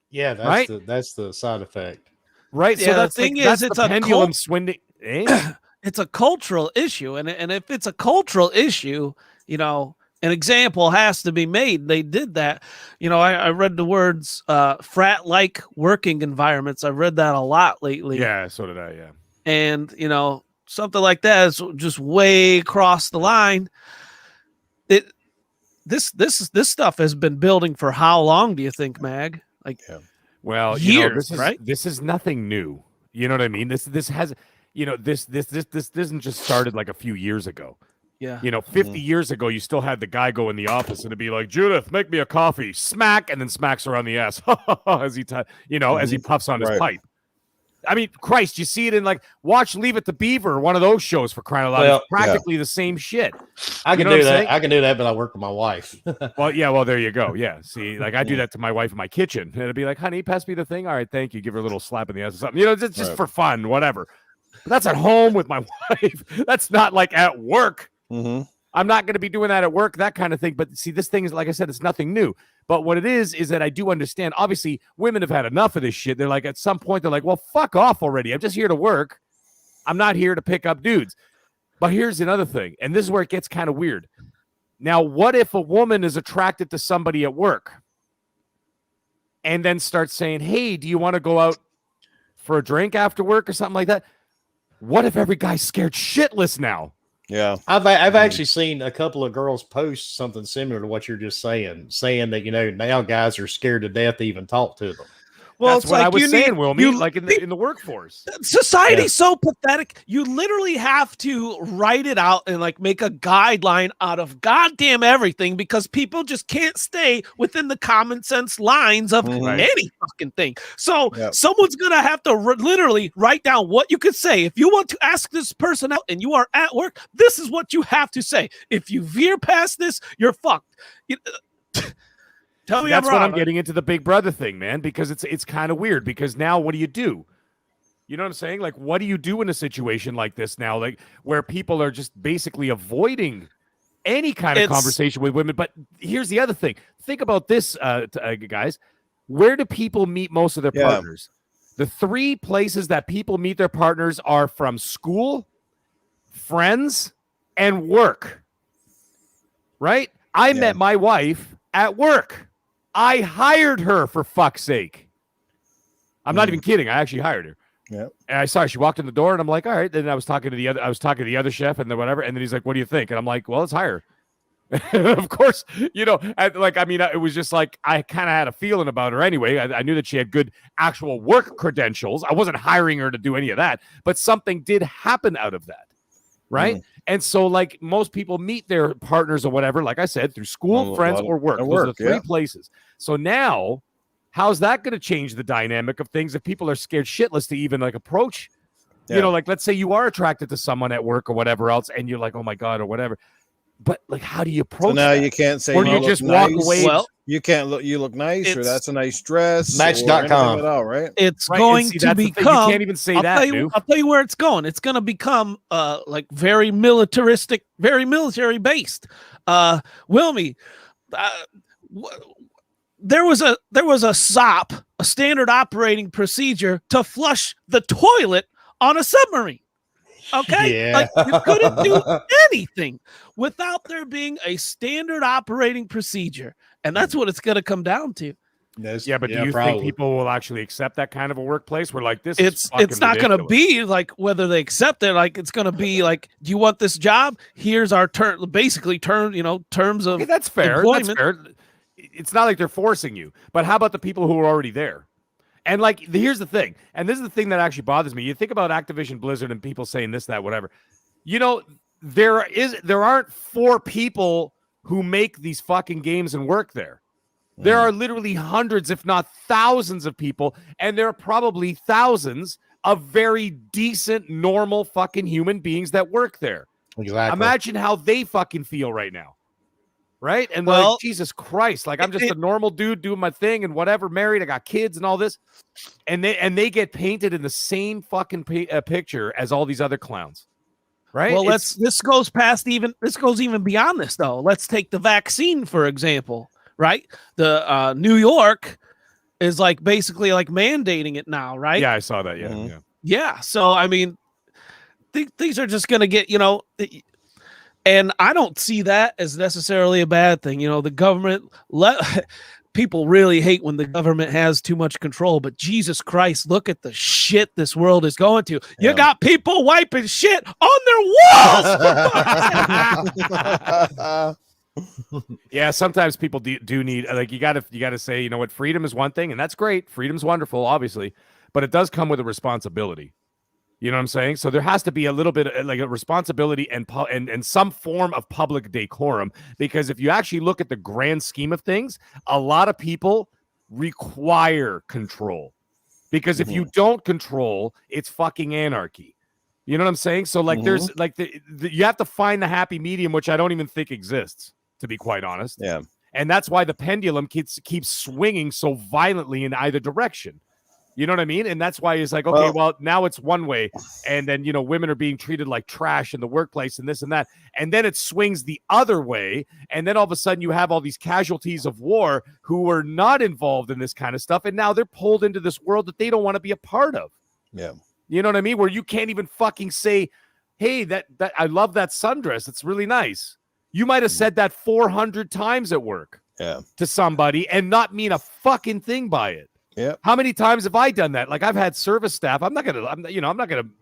Yeah, that's the side effect. Right. Yeah, so the thing is, it's a pendulum swinging. It's a cultural issue, and if it's a cultural issue, an example has to be made. They did that. I read the words frat-like working environments. I've read that a lot lately. Yeah, so did I. Yeah, and something like that is just way across the line. This stuff has been building for how long? Do you think, Mag? Well, years, right? This is nothing new. You know what I mean? This has, this isn't just started like a few years ago. Yeah. 50 years ago, you still had the guy go in the office and it'd be like, Judith, make me a coffee, smack, and then smacks her on the ass as he puffs on his pipe. I mean, Christ, you see it in watch Leave It to Beaver, one of those shows, for crying out loud. It's practically the same shit. I can do that. I can do that, but I work with my wife. Well, there you go. Yeah. See, I do that to my wife in my kitchen. And it'd be like, honey, pass me the thing. All right, thank you. Give her a little slap in the ass or something. It's just for fun, whatever. But that's at home with my wife. That's not like at work. I'm not going to be doing that at work, that kind of thing. But see, this thing is, like I said, it's nothing new. But what it is that I do understand. Obviously, women have had enough of this shit. They're like, at some point, they're like, well, fuck off already. I'm just here to work. I'm not here to pick up dudes. But here's another thing. And this is where it gets kind of weird. Now, what if a woman is attracted to somebody at work and then starts saying, hey, do you want to go out for a drink after work or something like that? What if every guy's scared shitless now? Yeah, I've actually seen a couple of girls post something similar to what you're just saying that now guys are scared to death to even talk to them. Well, that's what I was saying, Wilmy, in the workforce. Society's so pathetic. You literally have to write it out and make a guideline out of goddamn everything because people just can't stay within the common sense lines of any fucking thing. So someone's gonna have to literally write down what you could say. If you want to ask this person out and you are at work, this is what you have to say. If you veer past this, you're fucked. Tell me that's I'm wrong. What I'm getting into the Big Brother thing, man, because it's kind of weird. Because now, what do you do? You know what I'm saying? What do you do in a situation like this now, where people are just basically avoiding any kind of conversation with women? But here's the other thing: think about this, guys. Where do people meet most of their partners? The 3 places that people meet their partners are from school, friends, and work. Right? I met my wife at work. I hired her, for fuck's sake. I'm not even kidding. I actually hired her. Yeah. And I saw her. She walked in the door, and I'm like, all right. Then I was talking to the other chef, and then whatever. And then he's like, what do you think? And I'm like, well, let's hire her. Of course, it was just like I kind of had a feeling about her anyway. I knew that she had good actual work credentials. I wasn't hiring her to do any of that, but something did happen out of that, right? And so, like most people meet their partners or whatever, like I said, through school, friends, or work. Those are the three places. So now, how's that going to change the dynamic of things if people are scared shitless to even like approach? You know, like let's say you are attracted to someone at work or whatever else, and you're like, oh my God, or whatever. But like, how do you approach? So now that? You can't say, or you just walk away. Well, you can't look. You look nice, or that's a nice dress. Match.com. At all, right? It's going to become. You can't even say that. I'll tell you where it's going. It's going to become like very militaristic, very military based. Wilmy, there was a SOP, a standard operating procedure, to flush the toilet on a submarine. Okay, like you couldn't do anything without there being a standard operating procedure, and that's what it's going to come down to. But do you think people will actually accept that kind of a workplace where like this? It's not going to be like whether they accept it. Like it's going to be like, do you want this job? Here's our terms of that's fair. employment. That's fair. It's not like they're forcing you, but how about the people who are already there? And like, here's the thing, and this is the thing that actually bothers me. You think about Activision Blizzard and people saying this, that, whatever. You know, there aren't 4 people who make these fucking games and work there. There are literally hundreds, if not thousands of people, and there are probably thousands of very decent, normal fucking human beings that work there. Exactly. Imagine how they fucking feel right now. Right? And like, Jesus Christ, like I'm just a normal dude doing my thing and whatever, married, I got kids and all this. And they get painted in the same fucking picture as all these other clowns. Right? Well, this goes even beyond this though. Let's take the vaccine, for example, right? The New York is like basically like mandating it now, right? Yeah, I saw that. Yeah. Mm-hmm. Yeah. So I mean, things are just gonna get, and I don't see that as necessarily a bad thing. The government, people really hate when the government has too much control, but Jesus Christ, look at the shit this world is going to. You got people wiping shit on their walls. Yeah, sometimes people do need, like, you gotta say, you know what, freedom is one thing, and that's great. Freedom's wonderful, obviously, but it does come with a responsibility. You know what I'm saying? So there has to be a little bit like a responsibility and some form of public decorum, because if you actually look at the grand scheme of things, a lot of people require control, because if you don't control, it's fucking anarchy. You know what I'm saying? So like there's like you have to find the happy medium, which I don't even think exists, to be quite honest. Yeah. And that's why the pendulum keeps swinging so violently in either direction. You know what I mean? And that's why it's like, okay, well, now it's one way. And then, women are being treated like trash in the workplace and this and that. And then it swings the other way. And then all of a sudden you have all these casualties of war who were not involved in this kind of stuff. And now they're pulled into this world that they don't want to be a part of. Yeah. You know what I mean? Where you can't even fucking say, hey, that I love that sundress. It's really nice. You might have said that 400 times at work to somebody and not mean a fucking thing by it. Yeah. How many times have I done that? Like, I've had service staff. I'm not gonna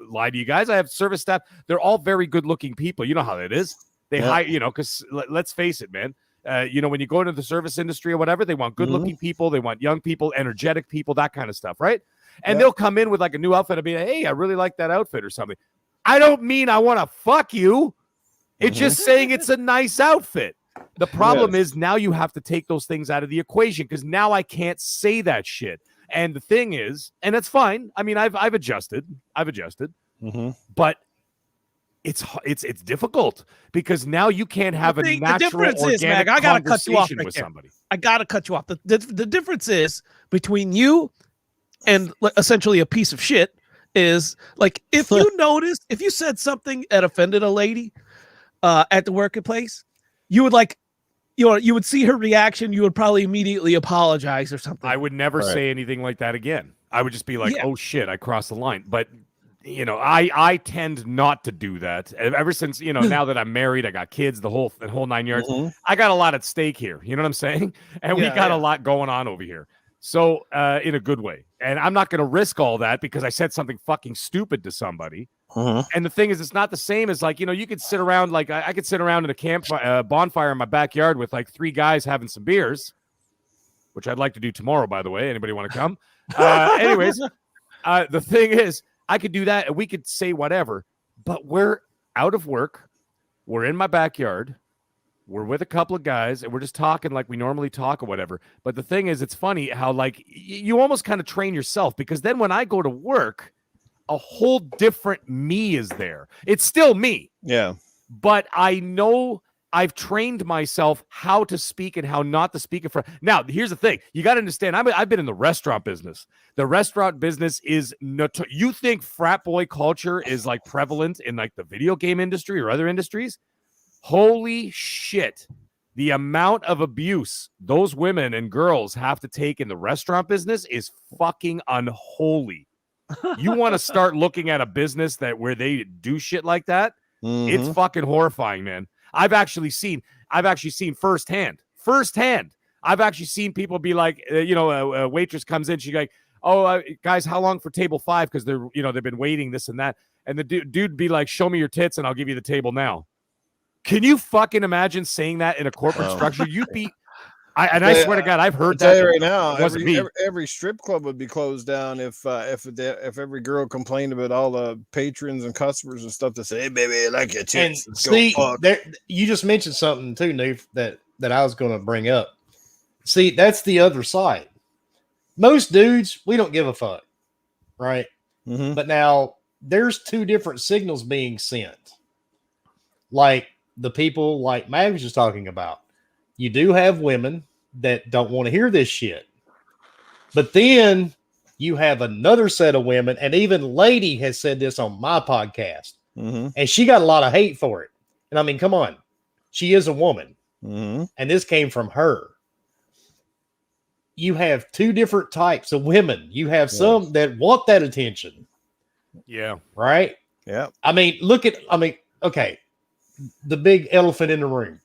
lie to you guys. I have service staff. They're all very good looking people. You know how that is. They hire, because let's face it, man. When you go into the service industry or whatever, they want good looking people. They want young people, energetic people, that kind of stuff, right? And they'll come in with like a new outfit and be like, hey, I really like that outfit or something. I don't mean I want to fuck you. It's just saying it's a nice outfit. The problem is now you have to take those things out of the equation, because now I can't say that shit. And the thing is, and that's fine. I mean, I've adjusted, but it's difficult, because now you can't have a natural organic I gotta cut you off with somebody. I gotta cut you off. The difference is between you and essentially a piece of shit is like, if you said something that offended a lady at the workplace, you would you would see her reaction. You would probably immediately apologize or something. I would never say anything like that again. I would just be like, oh shit, I crossed the line. But I tend not to do that. Ever since, now that I'm married, I got kids, the whole 9 yards. I got a lot at stake here. You know what I'm saying? And we got a lot going on over here. So in a good way. And I'm not going to risk all that because I said something fucking stupid to somebody. And the thing is, it's not the same as like, you could sit around, like I could sit around in a bonfire in my backyard with like 3 guys having some beers, which I'd like to do tomorrow, by the way. Anybody want to come? Anyways, the thing is, I could do that and we could say whatever, but we're out of work. We're in my backyard. We're with a couple of guys and we're just talking like we normally talk or whatever. But the thing is, it's funny how like you almost kind of train yourself, because then when I go to work, a whole different me is there. It's still me. Yeah. But I know I've trained myself how to speak and how not to speak in front. Now, here's the thing. You got to understand, I've been in the restaurant business. The restaurant business is you think frat boy culture is like prevalent in like the video game industry or other industries? Holy shit. The amount of abuse those women and girls have to take in the restaurant business is fucking unholy. You want to start looking at a business where they do shit like that? It's fucking horrifying, man. I've actually seen firsthand. I've actually seen people be like, a waitress comes in, she's like, "Oh, guys, how long for table 5? Because they've been waiting this and that." And the dude be like, "Show me your tits and I'll give you the table now." Can you fucking imagine saying that in a corporate structure? You'd be, I swear to God, I've heard that right now. Every strip club would be closed down if every girl complained about all the patrons and customers and stuff to say, "Hey, baby, I like your tits." And see, you just mentioned something too, Noof, that I was going to bring up. See, that's the other side. Most dudes, we don't give a fuck, right? But now there's 2 different signals being sent. Like the people like Mag was just talking about. You do have women that don't want to hear this shit. But then you have another set of women, and even Lady has said this on my podcast, and she got a lot of hate for it. And I mean, come on. She is a woman, and this came from her. You have 2 different types of women. You have some that want that attention. Yeah. Right? Yeah. I mean, okay. The big elephant in the room.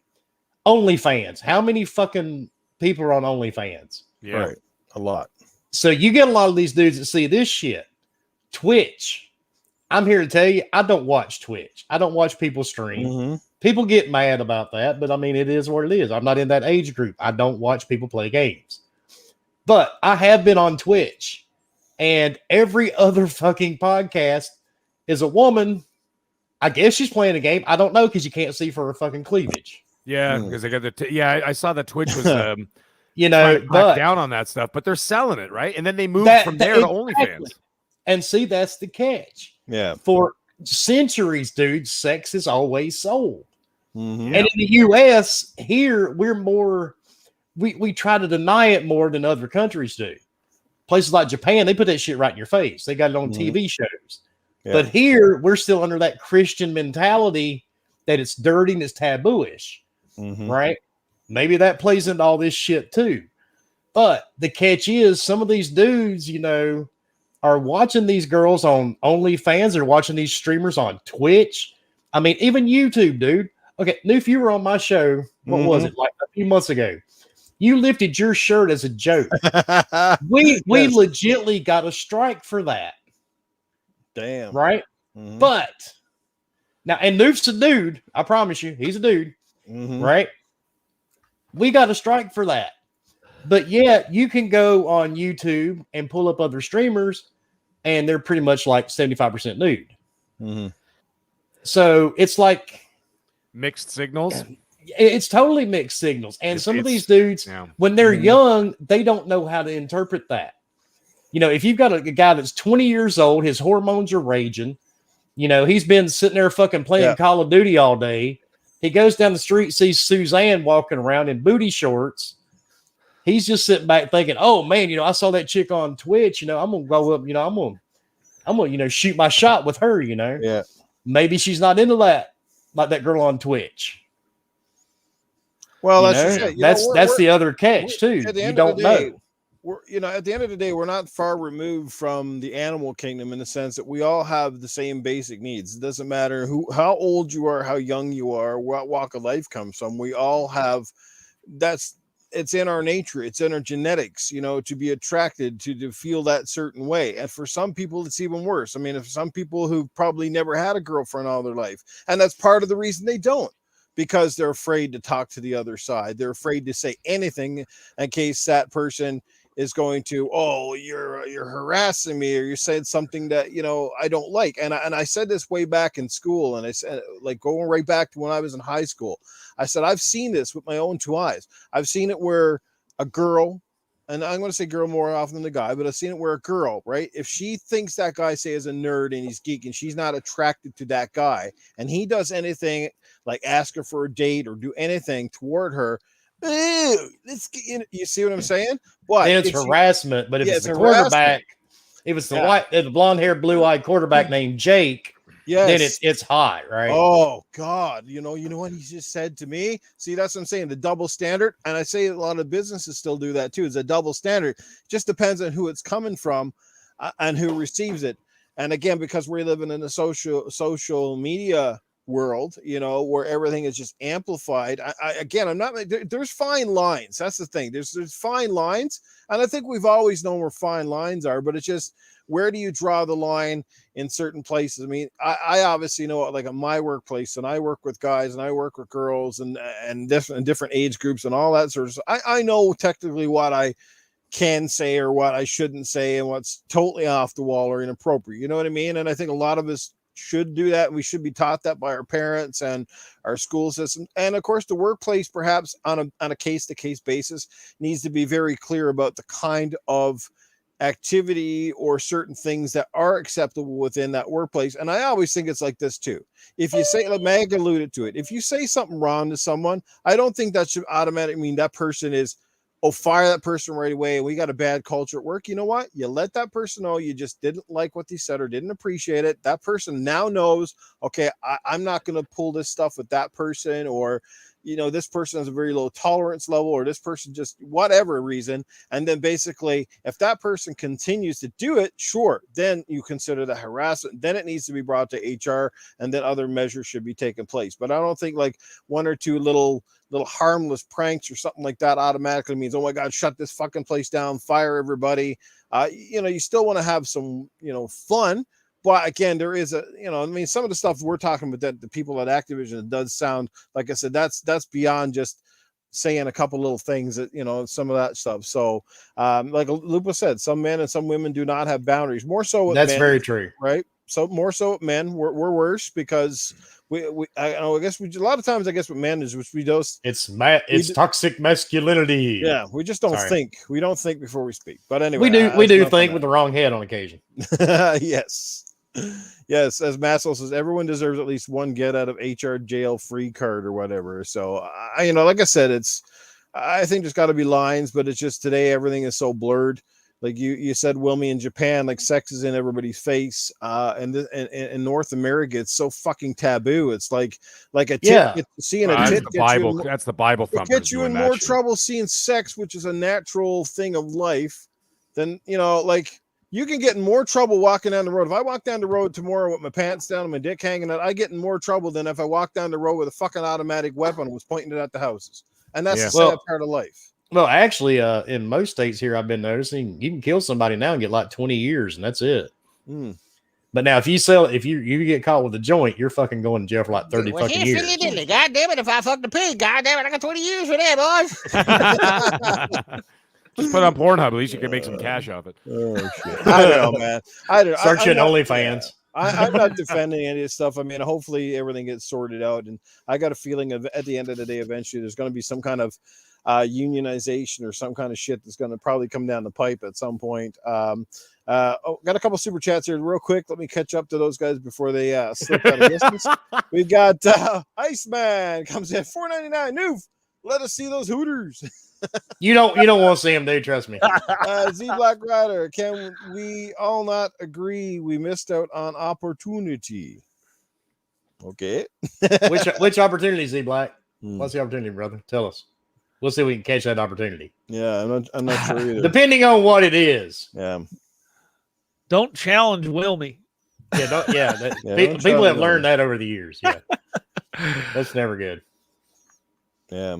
OnlyFans. How many fucking people are on OnlyFans? Yeah. Right. A lot. So you get a lot of these dudes that see this shit. Twitch. I'm here to tell you, I don't watch Twitch. I don't watch people stream. People get mad about that, but I mean, it is what it is. I'm not in that age group. I don't watch people play games. But I have been on Twitch, and every other fucking podcast is a woman. I guess she's playing a game. I don't know, because you can't see for her fucking cleavage. Yeah, because they got I saw that Twitch was but down on that stuff, but they're selling it, right? And then they moved from there to OnlyFans. And see, that's the catch. Yeah. For centuries, dude, sex is always sold. And in the US, here we're more we try to deny it more than other countries do. Places like Japan, they put that shit right in your face. They got it on TV shows. Yeah. But here, we're still under that Christian mentality that it's dirty and it's tabooish, right? Maybe that plays into all this shit too. But the catch is, some of these dudes, are watching these girls on OnlyFans. They're watching these streamers on Twitch. I mean, even YouTube, dude. Okay, Noof, you were on my show. What was it, like a few months ago? You lifted your shirt as a joke. We legitimately got a strike for that. Damn. Right? But now, and Noof's a dude. I promise you, he's a dude. Right? We got a strike for that. But yet, you can go on YouTube and pull up other streamers, and they're pretty much like 75% nude. So it's like mixed signals. It's totally mixed signals. And some of these dudes, when they're young, they don't know how to interpret that. If you've got a guy that's 20 years old, his hormones are raging, he's been sitting there fucking playing Call of Duty all day. He goes down the street, sees Suzanne walking around in booty shorts. He's just sitting back thinking, "Oh man, I saw that chick on Twitch. I'm gonna go up. I'm gonna shoot my shot with her. Yeah. Maybe she's not into that, like that girl on Twitch. Well, that's the other catch too. You don't know. At the end of the day, we're not far removed from the animal kingdom in the sense that we all have the same basic needs. It doesn't matter how old you are, how young you are, what walk of life comes from. We all have. That's it's in our nature, it's in our genetics, you know, to be attracted to feel that certain way. And for some people, it's even worse. I mean, if some people who've probably never had a girlfriend all their life, and that's part of the reason they don't, because they're afraid to talk to the other side. They're afraid to say anything in case that person is going to, oh, you're harassing me, or you said something that, you know, I don't like. And I said this way back in school, and I said, like, going right back to when I was in high school, I said, I've seen this with my own two eyes. I've seen it where a girl, and I'm going to say girl more often than the guy, but I've seen it where a girl, right, if she thinks that guy, say, is a nerd and he's geek, and she's not attracted to that guy, and he does anything like ask her for a date or do anything toward her, you see what I'm saying? But then it's harassment. But if it's the quarterback, if it's the blonde-haired, blue-eyed quarterback named Jake, then it's hot, right? Oh God, you know what he just said to me? See, that's what I'm saying, the double standard. And I say a lot of businesses still do that too. It's a double standard. It just depends on who it's coming from and who receives it. And again, because we're living in a social media world, you know, where everything is just amplified. I'm not, there's fine lines. That's the thing. There's fine lines. And I think we've always known where fine lines are, but it's just, where do you draw the line in certain places? I mean, I obviously know, like, in my workplace, and I work with guys and I work with girls and different age groups and all that sort of stuff. I know technically what I can say or what I shouldn't say and what's totally off the wall or inappropriate. You know what I mean? And I think a lot of us should do that. We should be taught that by our parents and our school system. And of course, the workplace, perhaps on a case-to-case basis, needs to be very clear about the kind of activity or certain things that are acceptable within that workplace. And I always think it's like this too. If you say, like Meg alluded to it, if you say something wrong to someone, I don't think that should automatically mean that person is, oh, fire that person right away, and we got a bad culture at work. You know what? You let that person know you just didn't like what they said or didn't appreciate it. That person now knows, okay, I'm not going to pull this stuff with that person, or, you know, this person has a very low tolerance level, or this person just whatever reason. And then basically, if that person continues to do it, sure, then you consider the harassment. Then it needs to be brought to HR, and then other measures should be taken place. But I don't think like one or two little harmless pranks or something like that automatically means, oh my God, shut this fucking place down, fire everybody. You know, you still want to have some, you know, fun. But again, there is a, you know, I mean, some of the stuff we're talking about, that the people at Activision, it does sound, like I said, that's beyond just saying a couple little things, that, you know, some of that stuff. So like Lupa said, some men and some women do not have boundaries. More so with that's men, very true, right? So more so with men, we're worse, because I guess a lot of times, I guess with men is, which we just, it's toxic masculinity. Yeah, we just don't think. We don't think before we speak. But anyway, we do think with the wrong head on occasion. Yes. Yes, as Massel says, everyone deserves at least one get out of HR jail free card or whatever. So you know, like I said, I think there's got to be lines, but it's just today everything is so blurred. Like you said, Wilmy, in Japan, like sex is in everybody's face. And in North America, it's so fucking taboo. It's like a tit, seeing a tit. That's the Bible thumpers. It gets you in more trouble seeing sex, which is a natural thing of life, than, you know, like, you can get in more trouble walking down the road. If I walk down the road tomorrow with my pants down and my dick hanging out, I get in more trouble than if I walk down the road with a fucking automatic weapon and was pointing it at the houses. And that's the sad part of life. Well, actually, in most states here, I've been noticing you can kill somebody now and get like 20 years, and that's it. But now, if you get caught with a joint, you're fucking going to jail for like 30 fucking years. God damn it! If I fucked a pig, god damn it, I got 20 years for that, boys. Just put on Pornhub. At least you can make some cash off it. Oh shit! I don't know, man. Searching OnlyFans. I'm not defending any of this stuff. I mean, hopefully everything gets sorted out, and I got a feeling at the end of the day, eventually there's going to be some kind of unionization or some kind of shit that's going to probably come down the pipe at some point. Got a couple super chats here real quick. Let me catch up to those guys before they slip out of distance. We got Iceman comes in $4.99. Noof, let us see those Hooters. You don't want to see them, dude. Trust me. Z Black Rider, can we all not agree we missed out on opportunity? Okay. which opportunity, Z Black? What's the opportunity, brother? Tell us. We'll see if we can catch that opportunity. Yeah, I'm not sure either. Depending on what it is. Yeah. Don't challenge Wilmy. People have learned that over the years. Yeah. That's never good. Yeah.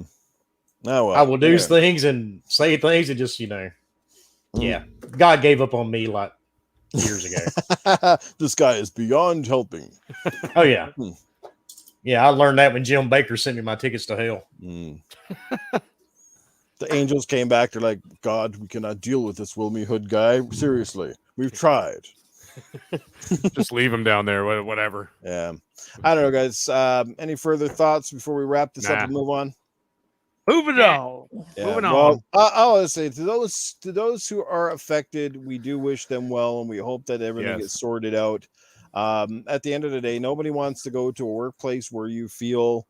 Oh, well, I will do things and say things and just, yeah. God gave up on me like years ago. This guy is beyond helping. Oh, yeah. Yeah, I learned that when Jim Baker sent me my tickets to hell. The angels came back. They're like, God, we cannot deal with this Wilmy Hood guy. Seriously, we've tried. Just leave him down there, whatever. Yeah. I don't know, guys. Any further thoughts before we wrap this up and move on? Moving on. Yeah. Moving on. I want to say to those who are affected, we do wish them well, and we hope that everything gets sorted out. At the end of the day, nobody wants to go to a workplace where you feel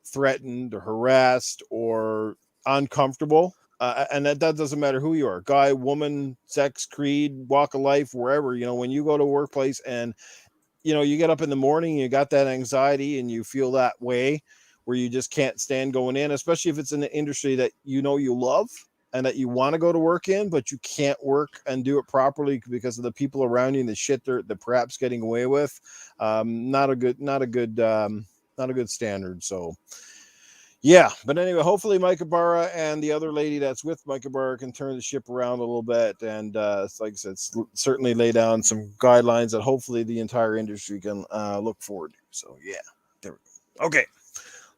threatened or harassed or uncomfortable. And that doesn't matter who you are, guy, woman, sex, creed, walk of life, wherever. When you go to a workplace and you get up in the morning, you got that anxiety and you feel that way where you just can't stand going in, especially if it's in an industry that you love and that you want to go to work in, but you can't work and do it properly because of the people around you and the shit they're perhaps getting away with. Not a good standard. So yeah, but anyway, hopefully Mike Ibarra and the other lady that's with Mike Ibarra can turn the ship around a little bit, and like I said, certainly lay down some guidelines that hopefully the entire industry can look forward to. So yeah, there we go. Okay,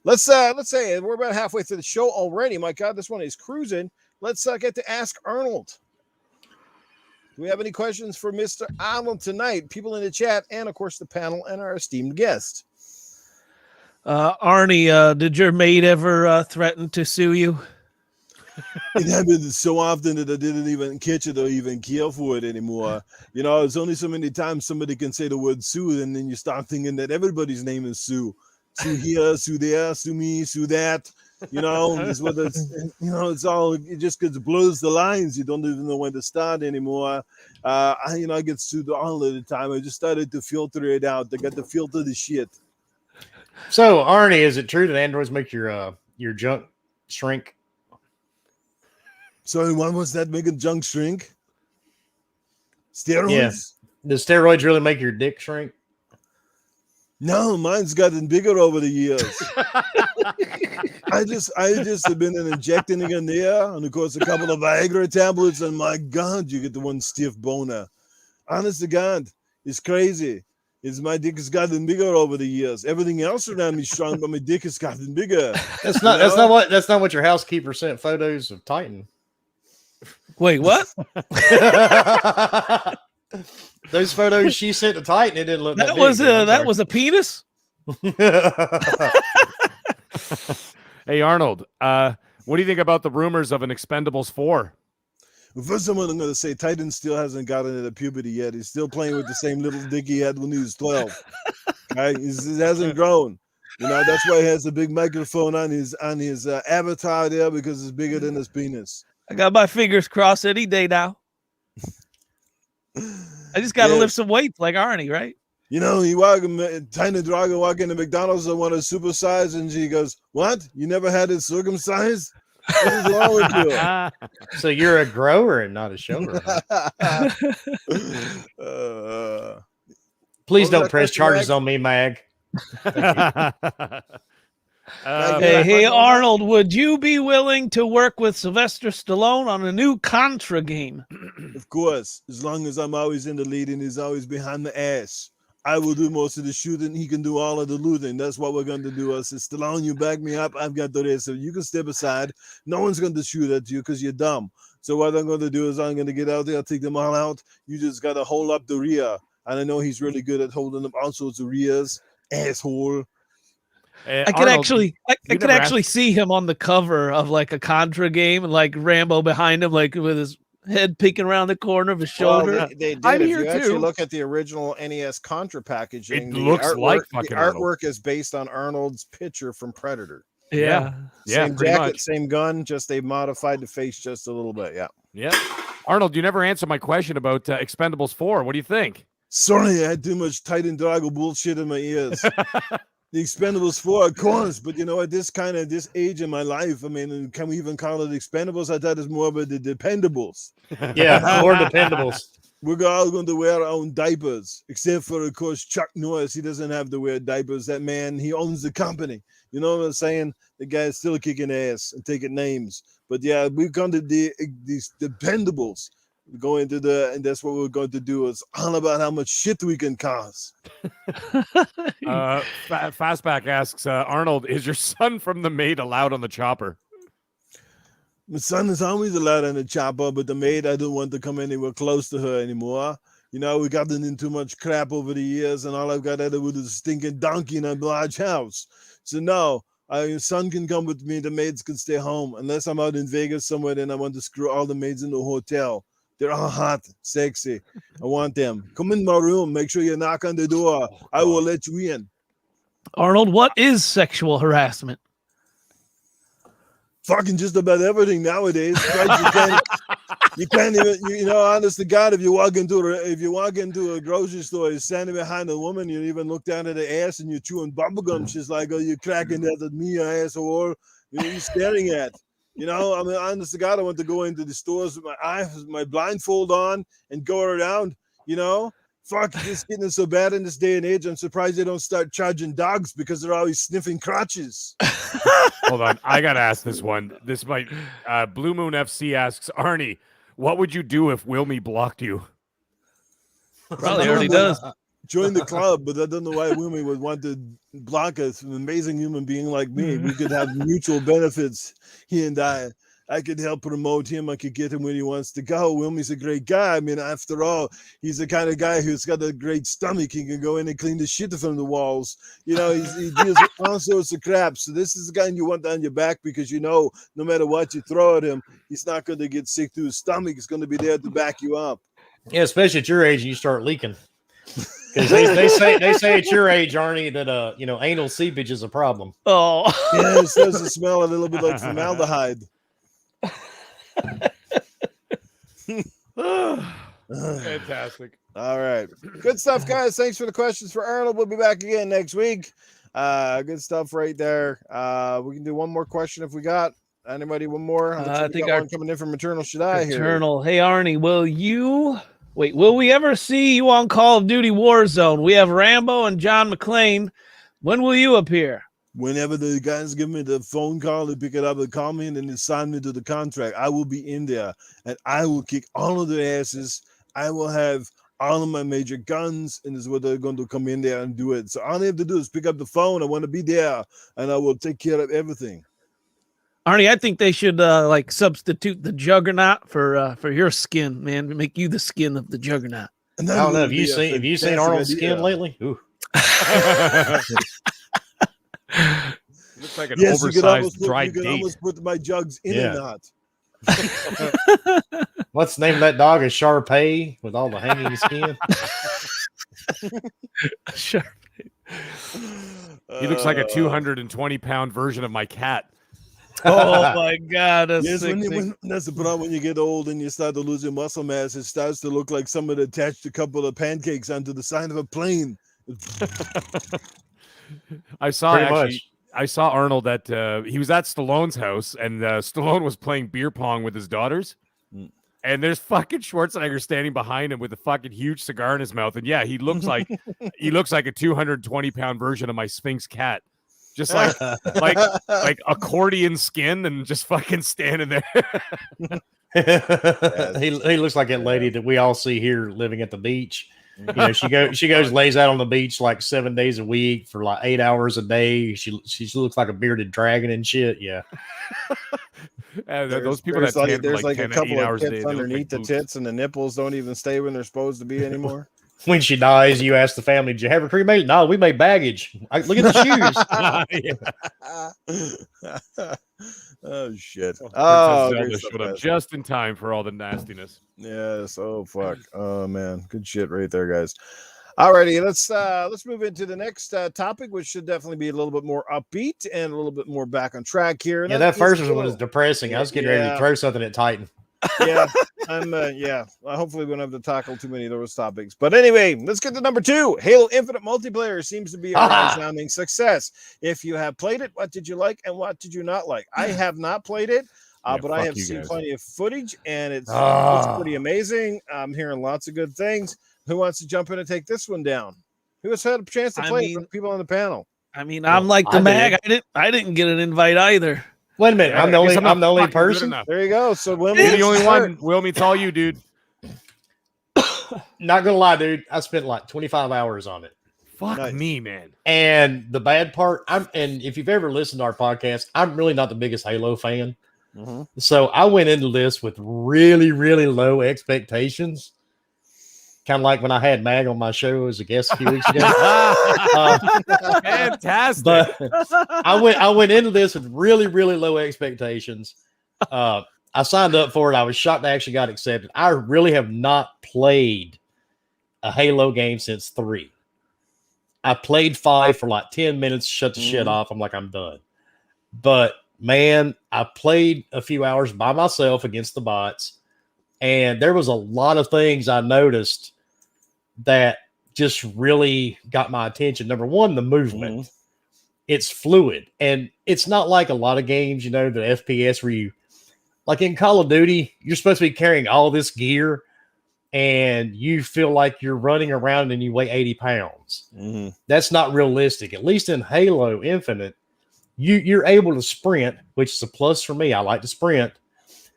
let's say we're about halfway through the show already. My God, this one is cruising. Let's get to Ask Arnold. Do we have any questions for Mr. Arnold tonight? People in the chat, and of course the panel and our esteemed guest. Arnie, did your maid ever threaten to sue you? It happened so often that I didn't even catch it or even care for it anymore. It's only so many times somebody can say the word sue, and then you start thinking that everybody's name is Sue. Sue here, sue there, sue me, sue that. It's what it's all. It just blurs the lines. You don't even know when to start anymore. I get sued all of the time. I just started to filter it out. I got to filter the shit. So, Arnie, is it true that androids make your junk shrink? Sorry, what was that? Making junk shrink? Steroids? Yeah. Does steroids really make your dick shrink? No, mine's gotten bigger over the years. I just have been injecting it in there, and of course a couple of Viagra tablets, and my God, you get the one stiff boner. Honest to God, it's crazy. My dick has gotten bigger over the years. Everything else around me shrunk, but my dick has gotten bigger. That's not what your housekeeper sent photos of Titan. Wait, what? Those photos she sent to Titan, it didn't look that was a penis. Hey Arnold, what do you think about the rumors of an Expendables 4? First of all, I'm going to say Titan still hasn't gotten into puberty yet. He's still playing with the same little dick he had when he was 12. Right? It hasn't grown. That's why he has a big microphone on his avatar there, because it's bigger than his penis. I got my fingers crossed any day now. I just got to lift some weights like Arnie, right? You walk Titan Drago walk into McDonald's and want to supersize, and she goes, "What? You never had it circumcised? What is wrong with you?" So you're a grower and not a shower. Please don't press charges on me, Mag. Hey, Arnold, would you be willing to work with Sylvester Stallone on a new Contra game? Of course, as long as I'm always in the lead and he's always behind the ass. I will do most of the shooting. He can do all of the looting. That's what we're going to do. I said, Stallone, you back me up. I've got the rest. So you can step aside. No one's going to shoot at you because you're dumb. So what I'm going to do is I'm going to get out there, take them all out. You just got to hold up the rear. And I know he's really good at holding up all sorts of rears. Asshole. I could actually see him on the cover of like a Contra game and like Rambo behind him, like with his head peeking around the corner of his shoulder. Well, they did. If you actually look at the original NES Contra packaging, it looks like fucking artwork is based on Arnold's picture from Predator. Yeah. Same jacket, much. Same gun, just they modified the face just a little bit. Yeah. Arnold, you never answered my question about Expendables 4. What do you think? Sorry, I had too much Titan Drago bullshit in my ears. The Expendables 4, of course, but at this age in my life, I mean, can we even call it Expendables? I thought it's more about the Dependables. Yeah, more Dependables. We're all going to wear our own diapers, except for, of course, Chuck Norris. He doesn't have to wear diapers. That man, he owns the company. You know what I'm saying? The guy's still kicking ass and taking names. But yeah, we're going to these dependables. We're going to and that's what we're going to do. It's all about how much shit we can cause. Fastback asks, Arnold, is your son from the maid allowed on the chopper? My son is always allowed on the chopper, but the maid, I don't want to come anywhere close to her anymore. You know, we gotten in too much crap over the years, and all I've got to do is a stinking donkey in a large house. So no, your son can come with me. The maids can stay home. Unless I'm out in Vegas somewhere, then I want to screw all the maids in the hotel. They're all hot, sexy. I want them. Come in my room. Make sure you knock on the door. I will let you in. Arnold, what is sexual harassment? Fucking just about everything nowadays. You can't even, you know, honest to God, if you walk into a grocery store, you're standing behind a woman, you even look down at her ass and you're chewing bubblegum. She's like, "Oh, you're cracking that at me, you asshole." You know, you're staring at. You know, I mean, honest to God, I want to go into the stores with my blindfold on and go around, you know. Fuck, it's getting so bad in this day and age. I'm surprised they don't start charging dogs because they're always sniffing crotches. Hold on, I gotta ask this one. This might Blue Moon FC asks, Arnie, what would you do if Wilmy blocked you? Probably already does. Join the club, but I don't know why Wilmy would want to block us. An amazing human being like me. We could have mutual benefits, he and I. I could help promote him. I could get him where he wants to go. Wilmy's a great guy. I mean, after all, he's the kind of guy who's got a great stomach. He can go in and clean the shit from the walls. You know, he deals with all sorts of crap. So this is the guy you want on your back because you know, no matter what you throw at him, he's not going to get sick to his stomach. He's going to be there to back you up. Yeah, especially at your age, you start leaking. Because they say at your age, Arnie, that you know, anal seepage is a problem. Oh, yeah, it starts to smell a little bit like formaldehyde. Fantastic. All right, good stuff, guys. Thanks for the questions for Arnold. We'll be back again next week. Good stuff right there. We can do one more question if we got anybody. One more. I think one coming in from Eternal Shaddai here. Eternal. Hey Arnie, will we ever see you on Call of Duty Warzone? We have Rambo and John McClane. When will you appear? Whenever the guys give me the phone call, they pick it up and call me, and then they sign me to the contract. I will be in there, and I will kick all of their asses. I will have all of my major guns, and this is what they're going to come in there and do it. So all they have to do is pick up the phone. I want to be there, and I will take care of everything. Arnie, I think they should like substitute the Juggernaut for your skin, man. Make you the skin of the Juggernaut. I don't know. Have you seen Arnold's skin lately? Ooh. Looks like an oversized dried date. You can almost put my jugs in a knot. What's the name of that dog? A Shar-Pei with all the hanging skin. Shar-Pei. He looks like a 220-pound version of my cat. Oh my God! That's that's the problem when you get old and you start to lose your muscle mass. It starts to look like somebody attached a couple of pancakes onto the side of a plane. I saw Arnold at he was at Stallone's house, and Stallone was playing beer pong with his daughters. And there's fucking Schwarzenegger standing behind him with a fucking huge cigar in his mouth. And yeah, he looks like a 220-pound version of my Sphinx cat. Just like accordion skin and just fucking standing there. He looks like that lady that we all see here living at the beach. You know, she goes lays out on the beach like 7 days a week for like 8 hours a day. She looks like a bearded dragon and shit. Yeah. Those people there's that there's like 10 a couple 8 of hours a day, tits underneath the tits, and the nipples don't even stay when they're supposed to be anymore. When she dies, you ask the family, "Did you have her cremated?" No, we made baggage. Look at the shoes. Oh shit! Zelda showed up just in time for all the nastiness. Yes. Oh fuck. Oh man, good shit right there, guys. Alrighty, let's move into the next topic, which should definitely be a little bit more upbeat and a little bit more back on track here. Yeah, that first one was depressing. I was getting ready to throw something at Titan. Yeah, hopefully we don't have to tackle too many of those topics. But anyway, let's get to number 2. Halo Infinite multiplayer seems to be a resounding success. If you have played it, what did you like and what did you not like? I have not played it. but I have seen plenty of footage, and it's pretty amazing. I'm hearing lots of good things. Who wants to jump in and take this one down? Who has had a chance to play from people on the panel? I mean, I'm like the mag. I didn't get an invite either. Wait a minute. I'm the only person. There you go. So Wilmy, you're the only one. Wilmy, it's all you, dude. Not gonna lie, dude. I spent like 25 hours on it. Fuck me, man. And the bad part, and if you've ever listened to our podcast, I'm really not the biggest Halo fan. Mm-hmm. So I went into this with really, really low expectations. Kind of like when I had Mag on my show as a guest a few weeks ago. Fantastic. But I went into this with really, really low expectations. I signed up for it. I was shocked I actually got accepted. I really have not played a Halo game since 3. I played 5 for like 10 minutes, shut the shit off. I'm like, I'm done. But man, I played a few hours by myself against the bots, and there was a lot of things I noticed that just really got my attention. Number one, the movement. It's fluid, and it's not like a lot of games, the FPS where you, like in Call of Duty, you're supposed to be carrying all this gear and you feel like you're running around and you weigh 80 pounds. That's not realistic. At least in Halo Infinite, you're able to sprint, which is a plus for me. I like to sprint,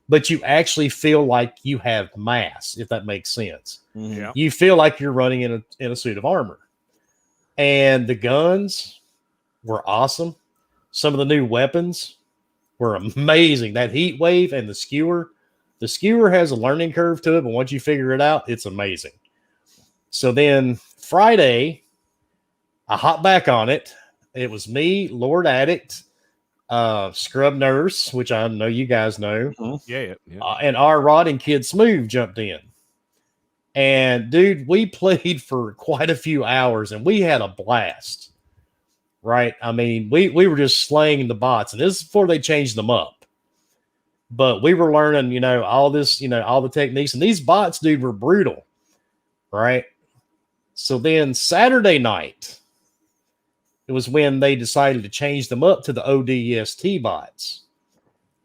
but you actually feel like you have mass, if that makes sense. Yeah. You feel like you're running in a suit of armor. And the guns were awesome. Some of the new weapons were amazing. That heat wave and the skewer. The skewer has a learning curve to it, but once you figure it out, it's amazing. So then Friday, I hopped back on it. It was me, Lord Addict, Scrub Nurse, which I know you guys know. Yeah. And R Rod and Kid Smooth jumped in. And dude, we played for quite a few hours and we had a blast. Right? I mean, we were just slaying the bots, and this is before they changed them up. But we were learning, all this, all the techniques, and these bots, dude, were brutal. Right? So then Saturday night, it was when they decided to change them up to the ODST bots.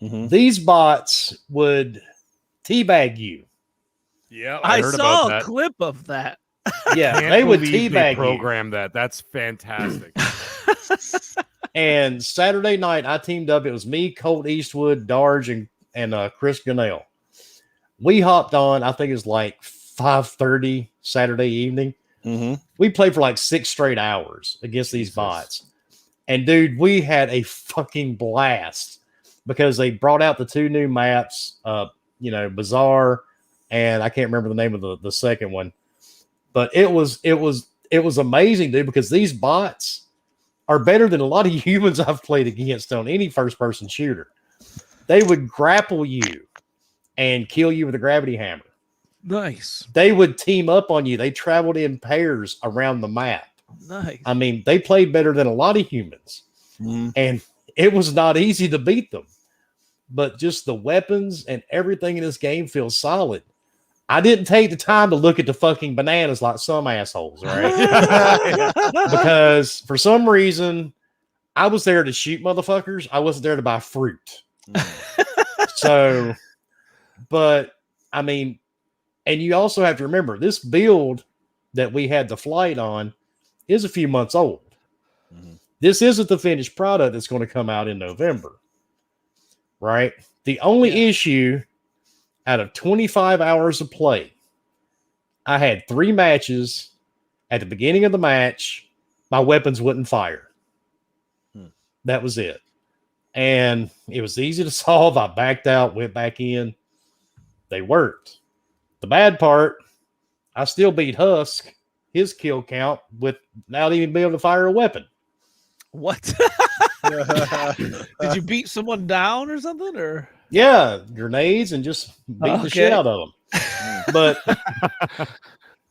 These bots would teabag you. Yeah, I saw a clip of that. Yeah, they would teabag program that. That's fantastic. And Saturday night, I teamed up. It was me, Colt Eastwood, Darge, and Chris Gunnell. We hopped on. I think it was like 5:30 Saturday evening. We played for like 6 straight hours against these bots. And dude, we had a fucking blast because they brought out the 2 new maps, Bazaar, and I can't remember the name of the second one. But it was amazing, dude, because these bots are better than a lot of humans I've played against on any first-person shooter. They would grapple you and kill you with a gravity hammer. Nice. They would team up on you. They traveled in pairs around the map. Nice. I mean, they played better than a lot of humans. And it was not easy to beat them. But just the weapons and everything in this game feels solid. I didn't take the time to look at the fucking bananas like some assholes, right? Because for some reason, I was there to shoot motherfuckers. I wasn't there to buy fruit. So, but I mean, and you also have to remember this build that we had the flight on is a few months old. This isn't the finished product that's going to come out in November, right? The only issue out of 25 hours of play, I had 3 matches. At the beginning of the match, my weapons wouldn't fire. That was it. And it was easy to solve. I backed out, went back in. They worked. The bad part, I still beat Husk, his kill count, without even being able to fire a weapon. What? Did you beat someone down or something? Or yeah, grenades and just beat the shit out of them. But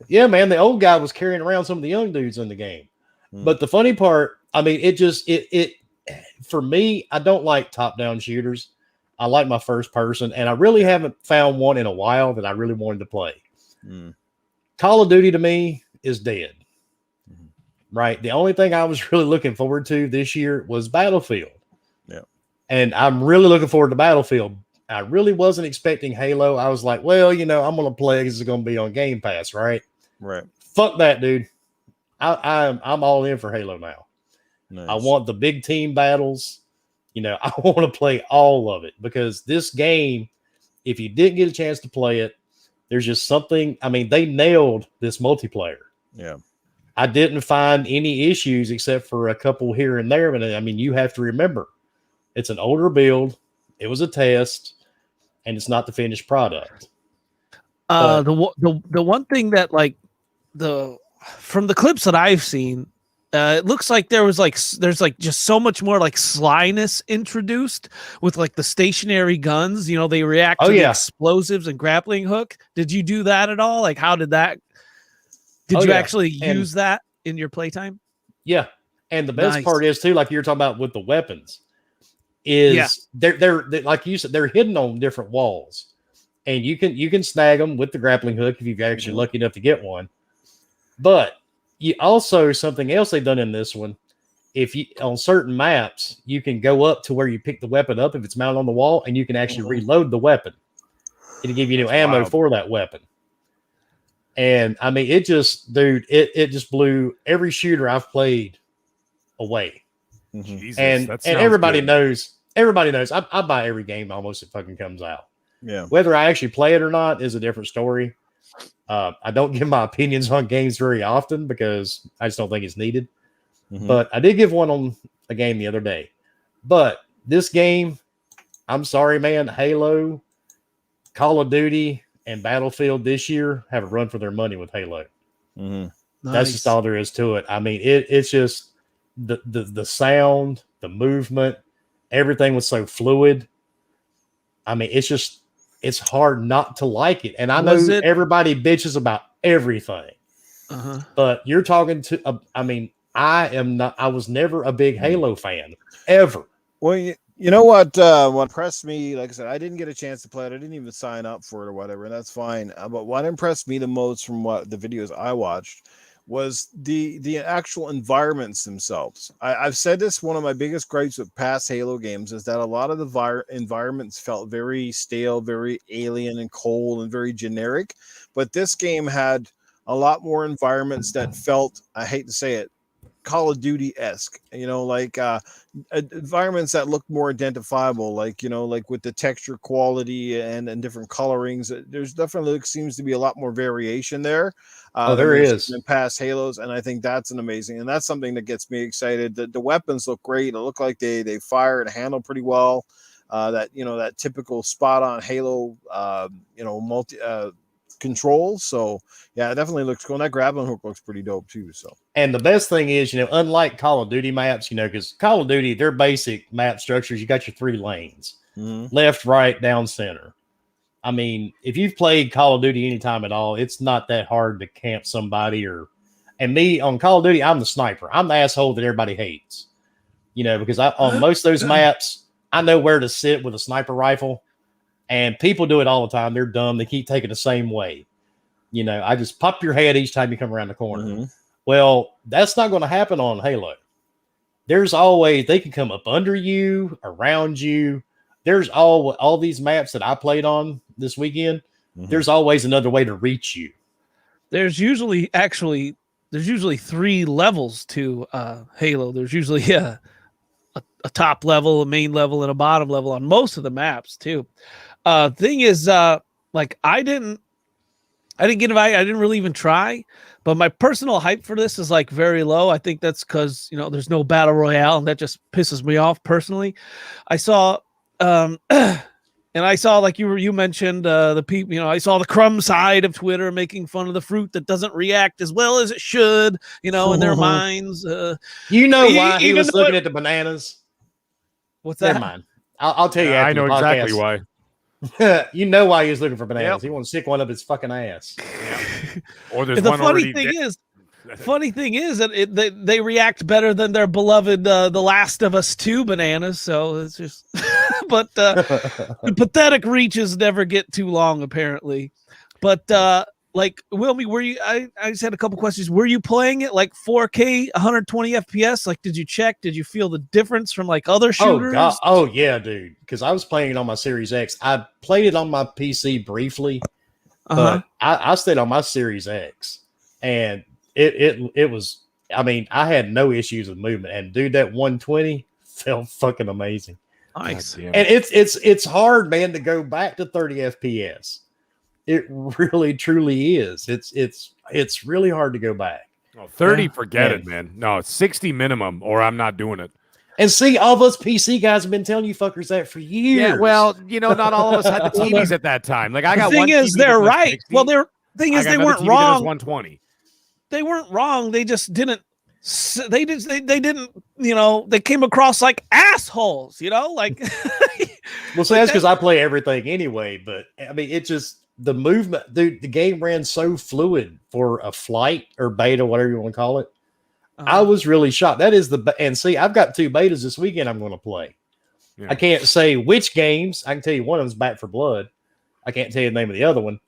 yeah, man, the old guy was carrying around some of the young dudes in the game. But the funny part, I mean, it for me, I don't like top-down shooters. I like my first person, and I really haven't found one in a while that I really wanted to play. Call of Duty to me is dead. Right? The only thing I was really looking forward to this year was Battlefield. Yeah. And I'm really looking forward to Battlefield. I really wasn't expecting Halo. I was like, well, I'm going to play because it's going to be on Game Pass, right? Right. Fuck that, dude. I'm all in for Halo now. Nice. I want the big team battles. I want to play all of it because this game, if you didn't get a chance to play it, there's just something. I mean, they nailed this multiplayer. Yeah. I didn't find any issues except for a couple here and there. But I mean, you have to remember, it's an older build. It was a test, and it's not the finished product. The one thing that from the clips that I've seen, it looks like there's just so much more like slyness introduced with like the stationary guns. They react to the explosives and grappling hook. Did you do that at all? Like, how did that? Did you actually use that in your playtime? Yeah, and the best part is too, like you're talking about with the weapons, is they're like you said, they're hidden on different walls, and you can snag them with the grappling hook if you're actually lucky enough to get one. But you also, something else they've done in this one, if you on certain maps, you can go up to where you pick the weapon up if it's mounted on the wall, and you can actually reload the weapon. It'll give you new ammo for that weapon. And I mean, it just blew every shooter I've played away. Jesus, and everybody knows. I buy every game almost that fucking comes out. Yeah. Whether I actually play it or not is a different story. I don't give my opinions on games very often because I just don't think it's needed. But I did give one on a game the other day. But this game, I'm sorry, man, Halo, Call of Duty, and Battlefield this year have a run for their money with Halo. That's just all there is to it. I mean, it's just the sound, the movement, everything was so fluid. I mean, it's hard not to like it. And I know everybody bitches about everything. But you're talking to, I was never a big Halo fan, ever. Well, you know what impressed me, like I said, I didn't get a chance to play it. I didn't even sign up for it or whatever, and that's fine. But what impressed me the most from what the videos I watched was the actual environments themselves. I've said this, one of my biggest gripes with past Halo games is that a lot of the environments felt very stale, very alien and cold and very generic. But this game had a lot more environments that felt, I hate to say it, Call of Duty-esque, like environments that look more identifiable, like with the texture quality and different colorings. There's definitely seems to be a lot more variation there. There is in past Halos, and I think that's and that's something that gets me excited. The weapons look great. It look like they fire and handle pretty well. That typical spot on Halo, multi controls. So yeah, it definitely looks cool. And that grappling hook looks pretty dope too. So, and the best thing is, unlike Call of Duty maps, because Call of Duty, their basic map structures, you got your 3 lanes, left, right, down, center. I mean, if you've played Call of Duty anytime at all, it's not that hard to camp somebody and me on Call of Duty, I'm the sniper. I'm the asshole that everybody hates, because on most of those maps, I know where to sit with a sniper rifle. And people do it all the time. They're dumb. They keep taking the same way. I just pop your head each time you come around the corner. Well, that's not going to happen on Halo. There's always, they can come up under you, around you. There's all these maps that I played on this weekend. There's always another way to reach you. There's usually 3 levels to Halo. There's usually a top level, a main level, and a bottom level on most of the maps too. Thing is, like I didn't get invited. I didn't really even try, but my personal hype for this is like very low. I think that's because there's no battle royale, and that just pisses me off personally. I saw, and I saw like you mentioned the people. I saw the crumb side of Twitter making fun of the fruit that doesn't react as well as it should. In their minds. Why he was looking at the bananas? What's that? Never mind. I'll tell you. I know exactly why. You know why he was looking for bananas. Yep. He wants to stick one up his fucking ass. Yep. Or there's the one funny thing is that they react better than their beloved The Last of Us 2 bananas. So it's just, but the pathetic reaches never get too long apparently. But like Wilmy, were you? I just had a couple questions. Were you playing it like 4K, 120 FPS? Like, did you check? Did you feel the difference from like other shooters? Oh God, oh yeah, dude. Because I was playing it on my Series X. I played it on my PC briefly, but I stayed on my Series X, and it was. I mean, I had no issues with movement, and dude, that 120 felt fucking amazing. Nice. And it's hard, man, to go back to 30 FPS. It really, truly is. It's really hard to go back. Oh, 30, forget it, man. No, it's 60 minimum, or I'm not doing it. And see, all of us PC guys have been telling you fuckers that for years. Yeah, well, not all of us had the TVs at that time. Like I got. The thing is, they're right. 60. Well, they weren't wrong. 120. They weren't wrong. They just didn't. They didn't. They came across like assholes. Like. Well, so that's because I play everything anyway. But I mean, it just. The movement, dude, the game ran so fluid for a flight or beta, whatever you want to call it. I was really shocked. That is and see, I've got 2 betas this weekend I'm going to play. Yeah. I can't say which games. I can tell you one of them's Back for Blood. I can't tell you the name of the other one,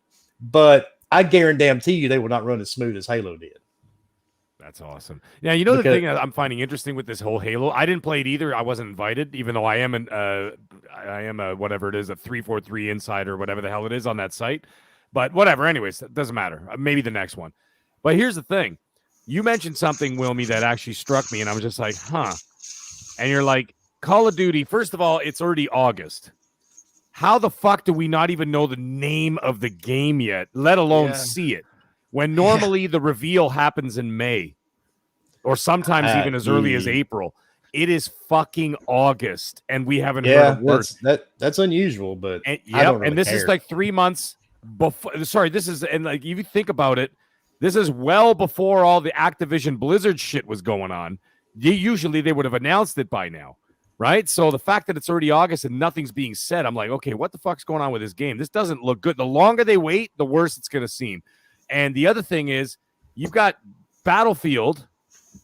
but I guarantee you they will not run as smooth as Halo did. That's awesome. Yeah, the thing I'm finding interesting with this whole Halo, I didn't play it either. I wasn't invited, even though I am a whatever it is, a 343 insider, whatever the hell it is on that site. But whatever, anyways, it doesn't matter. Maybe the next one. But here's the thing. You mentioned something, Wilmy, that actually struck me, and I was just like, huh. And you're like, Call of Duty, first of all, it's already August. How the fuck do we not even know the name of the game yet, let alone see it? When normally the reveal happens in May or sometimes even as early as April. It is fucking August, and we haven't heard a word. That's unusual, but and, I don't really this care. is like 3 months before. Sorry, this is, and like if you think about it, this is well before all the Activision Blizzard shit was going on. Usually they would have announced it by now, right? So the fact that it's already August and nothing's being said, I'm like, okay, what the fuck's going on with this game? This doesn't look good. The longer they wait, the worse it's going to seem. And the other thing is, you've got Battlefield,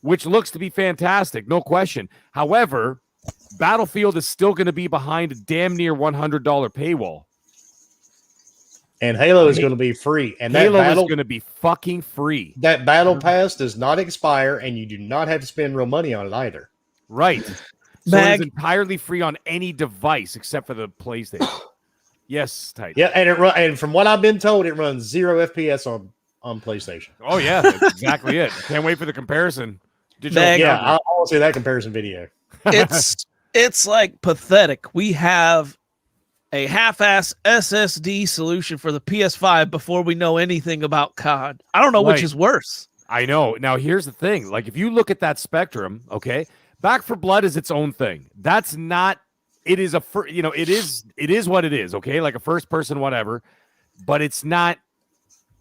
which looks to be fantastic, no question. However, Battlefield is still going to be behind a damn near $100 paywall. And Halo is going to be free. And Halo is going to be fucking free. That battle pass does not expire, and you do not have to spend real money on it either. Right. So it's entirely free on any device except for the PlayStation. Yes, Titan. Yeah, and from what I've been told, it runs 0 FPS on PlayStation. Oh yeah, that's exactly it. Can't wait for the comparison. I want to see that comparison video. It's like pathetic. We have a half-ass SSD solution for the PS5 before we know anything about COD. I don't know which is worse. I know. Now here's the thing. Like if you look at that spectrum, okay, Back for Blood is its own thing. That's not. It is it is what it is, okay? Like a first person, whatever, but it's not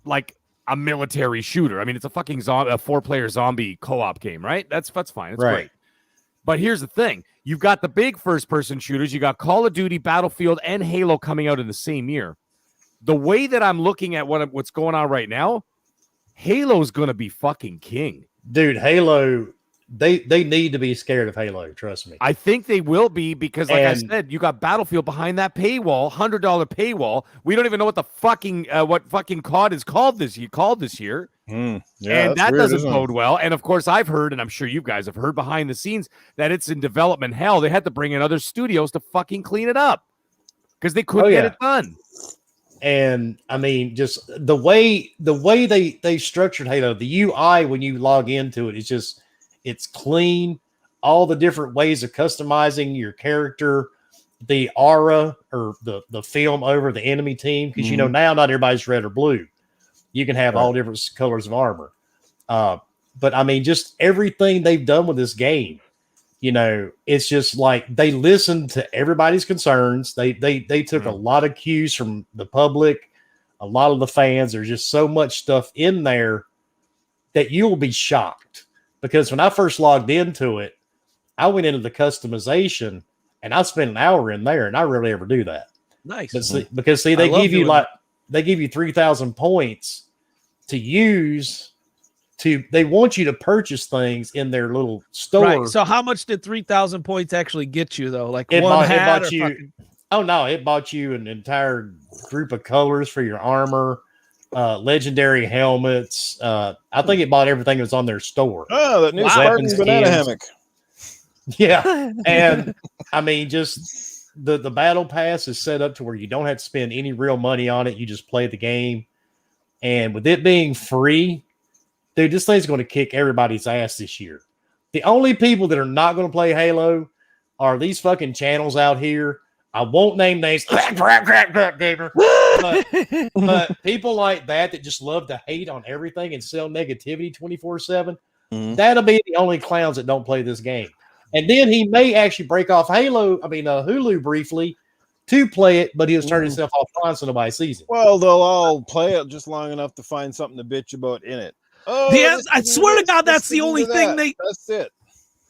like a military shooter. I mean, it's a fucking a 4-player zombie co-op game, right? That's fine. It's great. But here's the thing. You've got the big first person shooters. You got Call of Duty, Battlefield, and Halo coming out in the same year. The way that I'm looking at what's going on right now, Halo's going to be fucking king. Dude, Halo... They need to be scared of Halo, trust me. I think they will be because, like I said, you got Battlefield behind that paywall, $100 paywall. We don't even know what the fucking COD is called this year. Yeah, and that doesn't bode well. And of course, I've heard, and I'm sure you guys have heard behind the scenes that it's in development hell. They had to bring in other studios to fucking clean it up because they couldn't get it done. And I mean, just the way they structured Halo, the UI when you log into it, it's clean. All the different ways of customizing your character, the aura or the film over the enemy team, because now not everybody's red or blue. You can have all different colors of armor. But I mean, just everything they've done with this game, it's just like they listened to everybody's concerns. They took a lot of cues from the public, a lot of the fans. There's just so much stuff in there that you will be shocked. Because when I first logged into it, I went into the customization and I spent an hour in there, and I rarely ever do that. Nice. Because they give you 3,000 points to use they want you to purchase things in their little store. Right. So how much did 3,000 points actually get you though? Like it bought you an entire group of colors for your armor. legendary helmets. I think it bought everything that was on their store. Oh, that new Spartan banana hammock. Yeah, and I mean, just the battle pass is set up to where you don't have to spend any real money on it. You just play the game, and with it being free, dude, this thing's going to kick everybody's ass this year. The only people that are not going to play Halo are these fucking channels out here. I won't name names, but people like that just love to hate on everything and sell negativity 24/7. That'll be the only clowns that don't play this game. And then he may actually break off Hulu briefly to play it, but he'll turn himself off once so nobody sees it. Well, they'll all play it just long enough to find something to bitch about in it. Oh, yeah, I swear to God, that's the only thing That's it.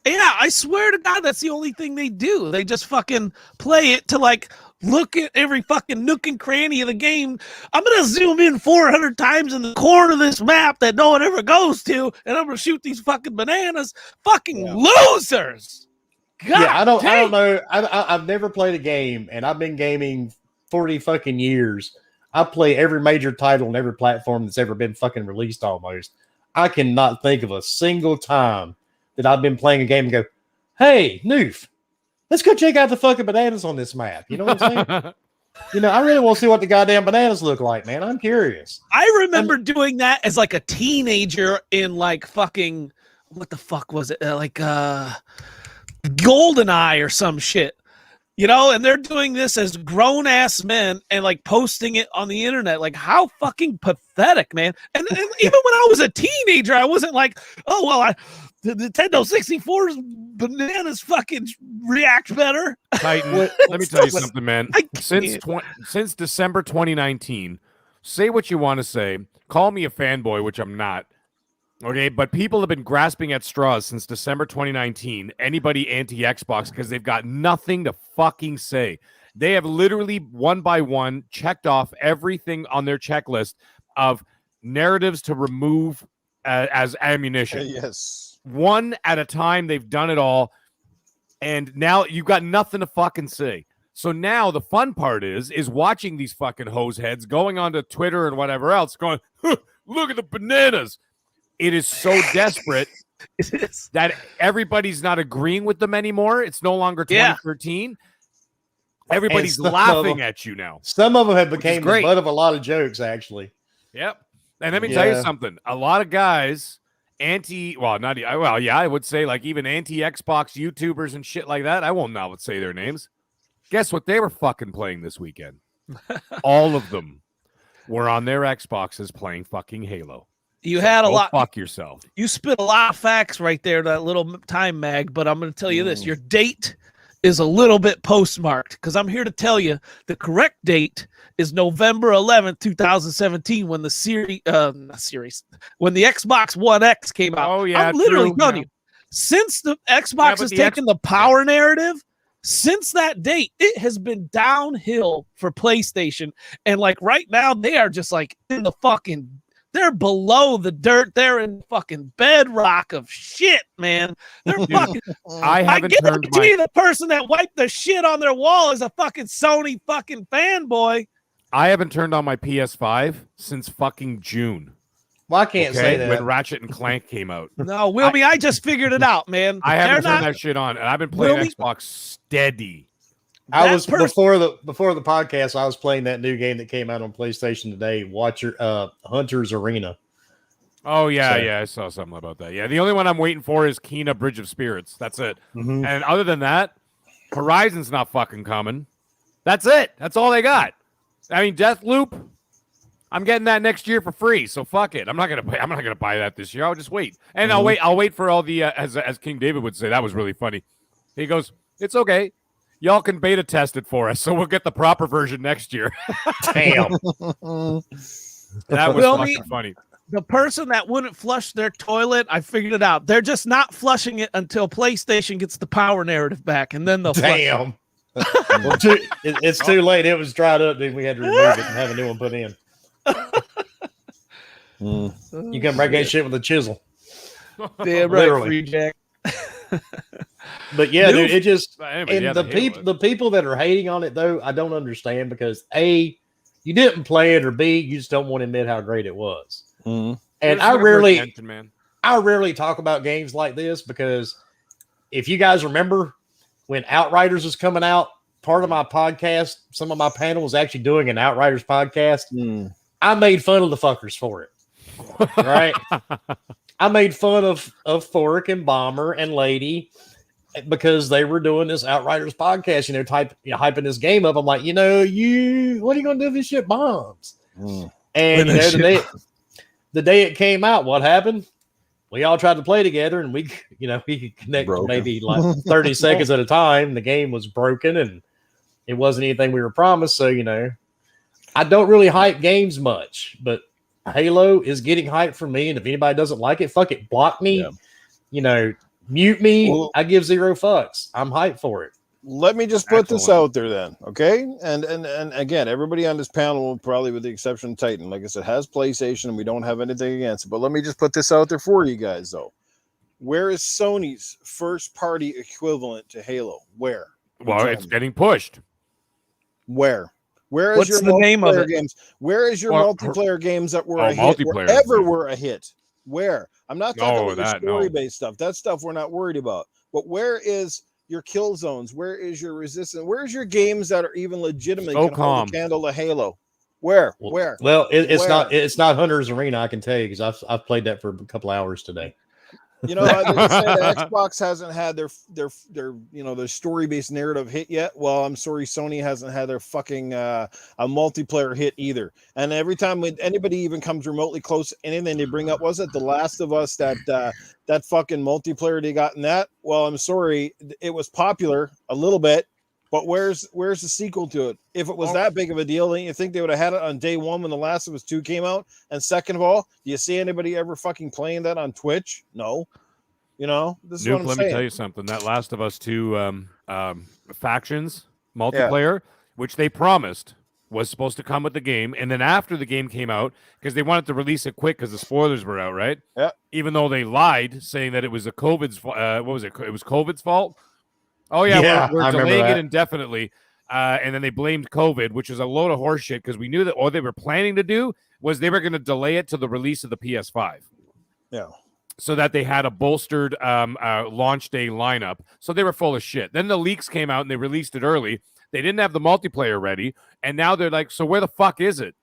Yeah, I swear to God, that's the only thing they do. They just fucking play it to like look at every fucking nook and cranny of the game. I'm gonna zoom in 400 times in the corner of this map that no one ever goes to, and I'm gonna shoot these fucking bananas. Fucking losers. God I don't know. I've never played a game, and I've been gaming 40 fucking years. I play every major title on every platform that's ever been fucking released almost. I cannot think of a single time that I've been playing a game and go, hey, Noof, let's go check out the fucking bananas on this map. You know what I'm saying? I really want to see what the goddamn bananas look like, man. I'm curious. I remember doing that as like a teenager in like fucking, what the fuck was it? GoldenEye or some shit. And they're doing this as grown ass men and like posting it on the internet. Like, how fucking pathetic, man. And even when I was a teenager, I wasn't like, oh, well, the Nintendo 64's bananas fucking react better. Titan, let me tell you something, man. Since December 2019, say what you want to say. Call me a fanboy, which I'm not. Okay, but people have been grasping at straws since December 2019. Anybody anti-Xbox because they've got nothing to fucking say. They have literally one by one checked off everything on their checklist of narratives to remove as ammunition. Yes. One at a time, they've done it all, and now you've got nothing to fucking say. So now the fun part is watching these fucking hose heads going onto Twitter and whatever else, going, look at the bananas. It is so desperate that everybody's not agreeing with them anymore. It's no longer 2013. Everybody's laughing at you now. Some of them have become the butt of a lot of jokes, actually. Yep. And let me tell you something. A lot of guys, I would say like even anti-Xbox YouTubers and shit like that. I won't now say their names. Guess what they were fucking playing this weekend? All of them were on their Xboxes playing fucking Halo. You had a lot. Fuck yourself. You spit a lot of facts right there, that little time mag, but I'm going to tell you this. Your date is a little bit postmarked because I'm here to tell you the correct date is November 11th, 2017 when the when the Xbox One X came out. Oh, yeah. I'm literally telling you, since the Xbox has taken the power narrative, since that date, it has been downhill for PlayStation. And like right now, they are just like in the fucking... They're below the dirt. They're in fucking bedrock of shit, man. They're fucking. I guarantee the person that wiped the shit on their wall is a fucking Sony fucking fanboy. I haven't turned on my PS5 since fucking June. Well, I can't say that. When Ratchet and Clank came out. No, Wilmy, I just figured it out, man. I haven't turned that shit on, and I've been playing Xbox steady. Before the podcast, I was playing that new game that came out on PlayStation today, Hunter's Arena. Oh yeah, I saw something about that. Yeah, the only one I'm waiting for is Kena Bridge of Spirits. That's it. Mm-hmm. And other than that, Horizon's not fucking coming. That's it. That's all they got. I mean, Deathloop, I'm getting that next year for free. So fuck it. I'm not gonna buy that this year. I'll just wait. And I'll wait for all the as King David would say. That was really funny. He goes, "It's okay. Y'all can beta test it for us, so we'll get the proper version next year." Damn. That was fucking funny. The person that wouldn't flush their toilet, I figured it out. They're just not flushing it until PlayStation gets the power narrative back, and then they'll flush it. Well, it's too late. It was dried up, dude. We had to remove it and have a new one put in. You can break that shit with a chisel. Damn right, free Jack. But yeah, dude, it just the people that are hating on it though, I don't understand because you didn't play it, or B, you just don't want to admit how great it was. Mm-hmm. And I rarely talk about games like this because if you guys remember when Outriders was coming out, part of my podcast, some of my panel was actually doing an Outriders podcast. I made fun of the fuckers for it. Right? I made fun of Fork and Bomber and Lady because they were doing this Outriders podcast, hyping this game up. I'm like, what are you gonna do if this shit bombs? And the day it came out, what happened? We all tried to play together, and we could connect maybe like 30 seconds at a time. The game was broken, and it wasn't anything we were promised. So, I don't really hype games much, but Halo is getting hyped for me. And if anybody doesn't like it, fuck it, block me, mute me. Well, I give zero fucks. I'm hyped for it. Let me just put this out there then, okay? And again, everybody on this panel, probably with the exception of Titan, like I said, has PlayStation, and we don't have anything against it. But let me just put this out there for you guys, though. Where is Sony's first-party equivalent to Halo? Where? Well, it's getting pushed. Where? Where is What's the name of it? Games? Where is your multiplayer games that were a hit? Were a hit? Where? I'm not talking about story-based stuff. That stuff we're not worried about. But where is your kill zones? Where is your resistance? Where's your games that are even legitimately can hold a candle to Halo? Where? Well, it's not Hunter's Arena, I can tell you, because I've played that for a couple hours today. They say that Xbox hasn't had their story-based narrative hit yet. Well, I'm sorry, Sony hasn't had their fucking a multiplayer hit either. And every time anybody even comes remotely close to anything they bring up, was it The Last of Us, that fucking multiplayer they got in that? Well, I'm sorry, it was popular a little bit, but where's the sequel to it? If it was that big of a deal, then you think they would have had it on day one when The Last of Us 2 came out? And second of all, do you see anybody ever fucking playing that on Twitch? No. This is what I'm saying. Let me tell you something. That Last of Us 2 factions multiplayer, which they promised was supposed to come with the game, and then after the game came out, because they wanted to release it quick because the spoilers were out, right? Yeah. Even though they lied, saying that it was COVID's what was it? It was COVID's fault. Oh yeah, we're delaying it indefinitely, and then they blamed COVID, which is a load of horse shit because we knew that all they were planning to do was they were going to delay it to the release of the PS5. Yeah. So that they had a bolstered launch day lineup. So they were full of shit. Then the leaks came out and they released it early. They didn't have the multiplayer ready, and now they're like, so where the fuck is it?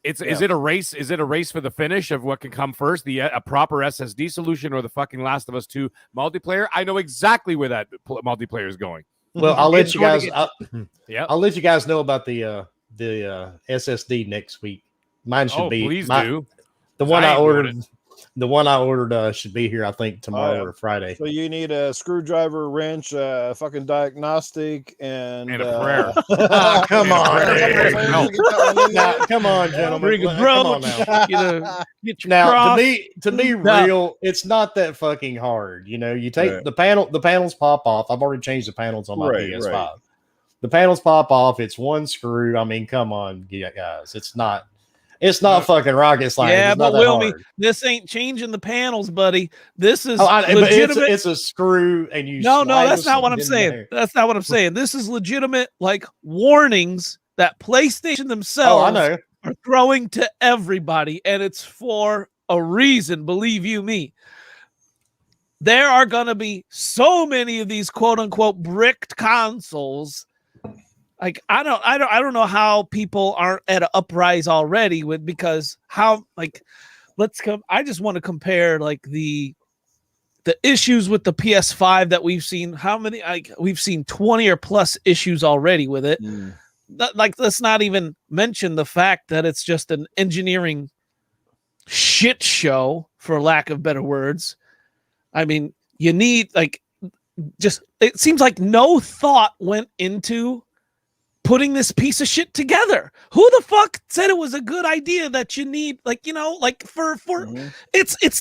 Is it a race? Is it a race for the finish of what can come first, a proper SSD solution or the fucking Last of Us 2 multiplayer? I know exactly where that multiplayer is going. Well, I'll let you guys. I'll let you guys know about the SSD next week. Mine should be. Please do. The one I ordered. The one I ordered should be here, I think, tomorrow or Friday. So you need a screwdriver, wrench, fucking diagnostic, and a prayer. Come on, come on, gentlemen. Bring a come on now. Get your now, to me, real, it's not that fucking hard. You take the panels pop off. I've already changed the panels on my PS5. Right. The panels pop off. It's one screw. I mean, come on, guys. It's not fucking rocket science. Yeah, but Wilmy, this ain't changing the panels, buddy. This is legitimate. It's a screw, and you. No, that's not what I'm saying. That's not what I'm saying. This is legitimate, like warnings that PlayStation themselves are throwing to everybody, and it's for a reason. Believe you me. There are going to be so many of these quote unquote bricked consoles. Like I don't know how people aren't at an uprise already because how I just want to compare like the issues with the PS5 that we've seen. How many we've seen 20 or plus issues already with it. Let's not even mention the fact that it's just an engineering shit show, for lack of better words. I mean, you need it seems like no thought went into putting this piece of shit together. Who the fuck said it was a good idea that you need it's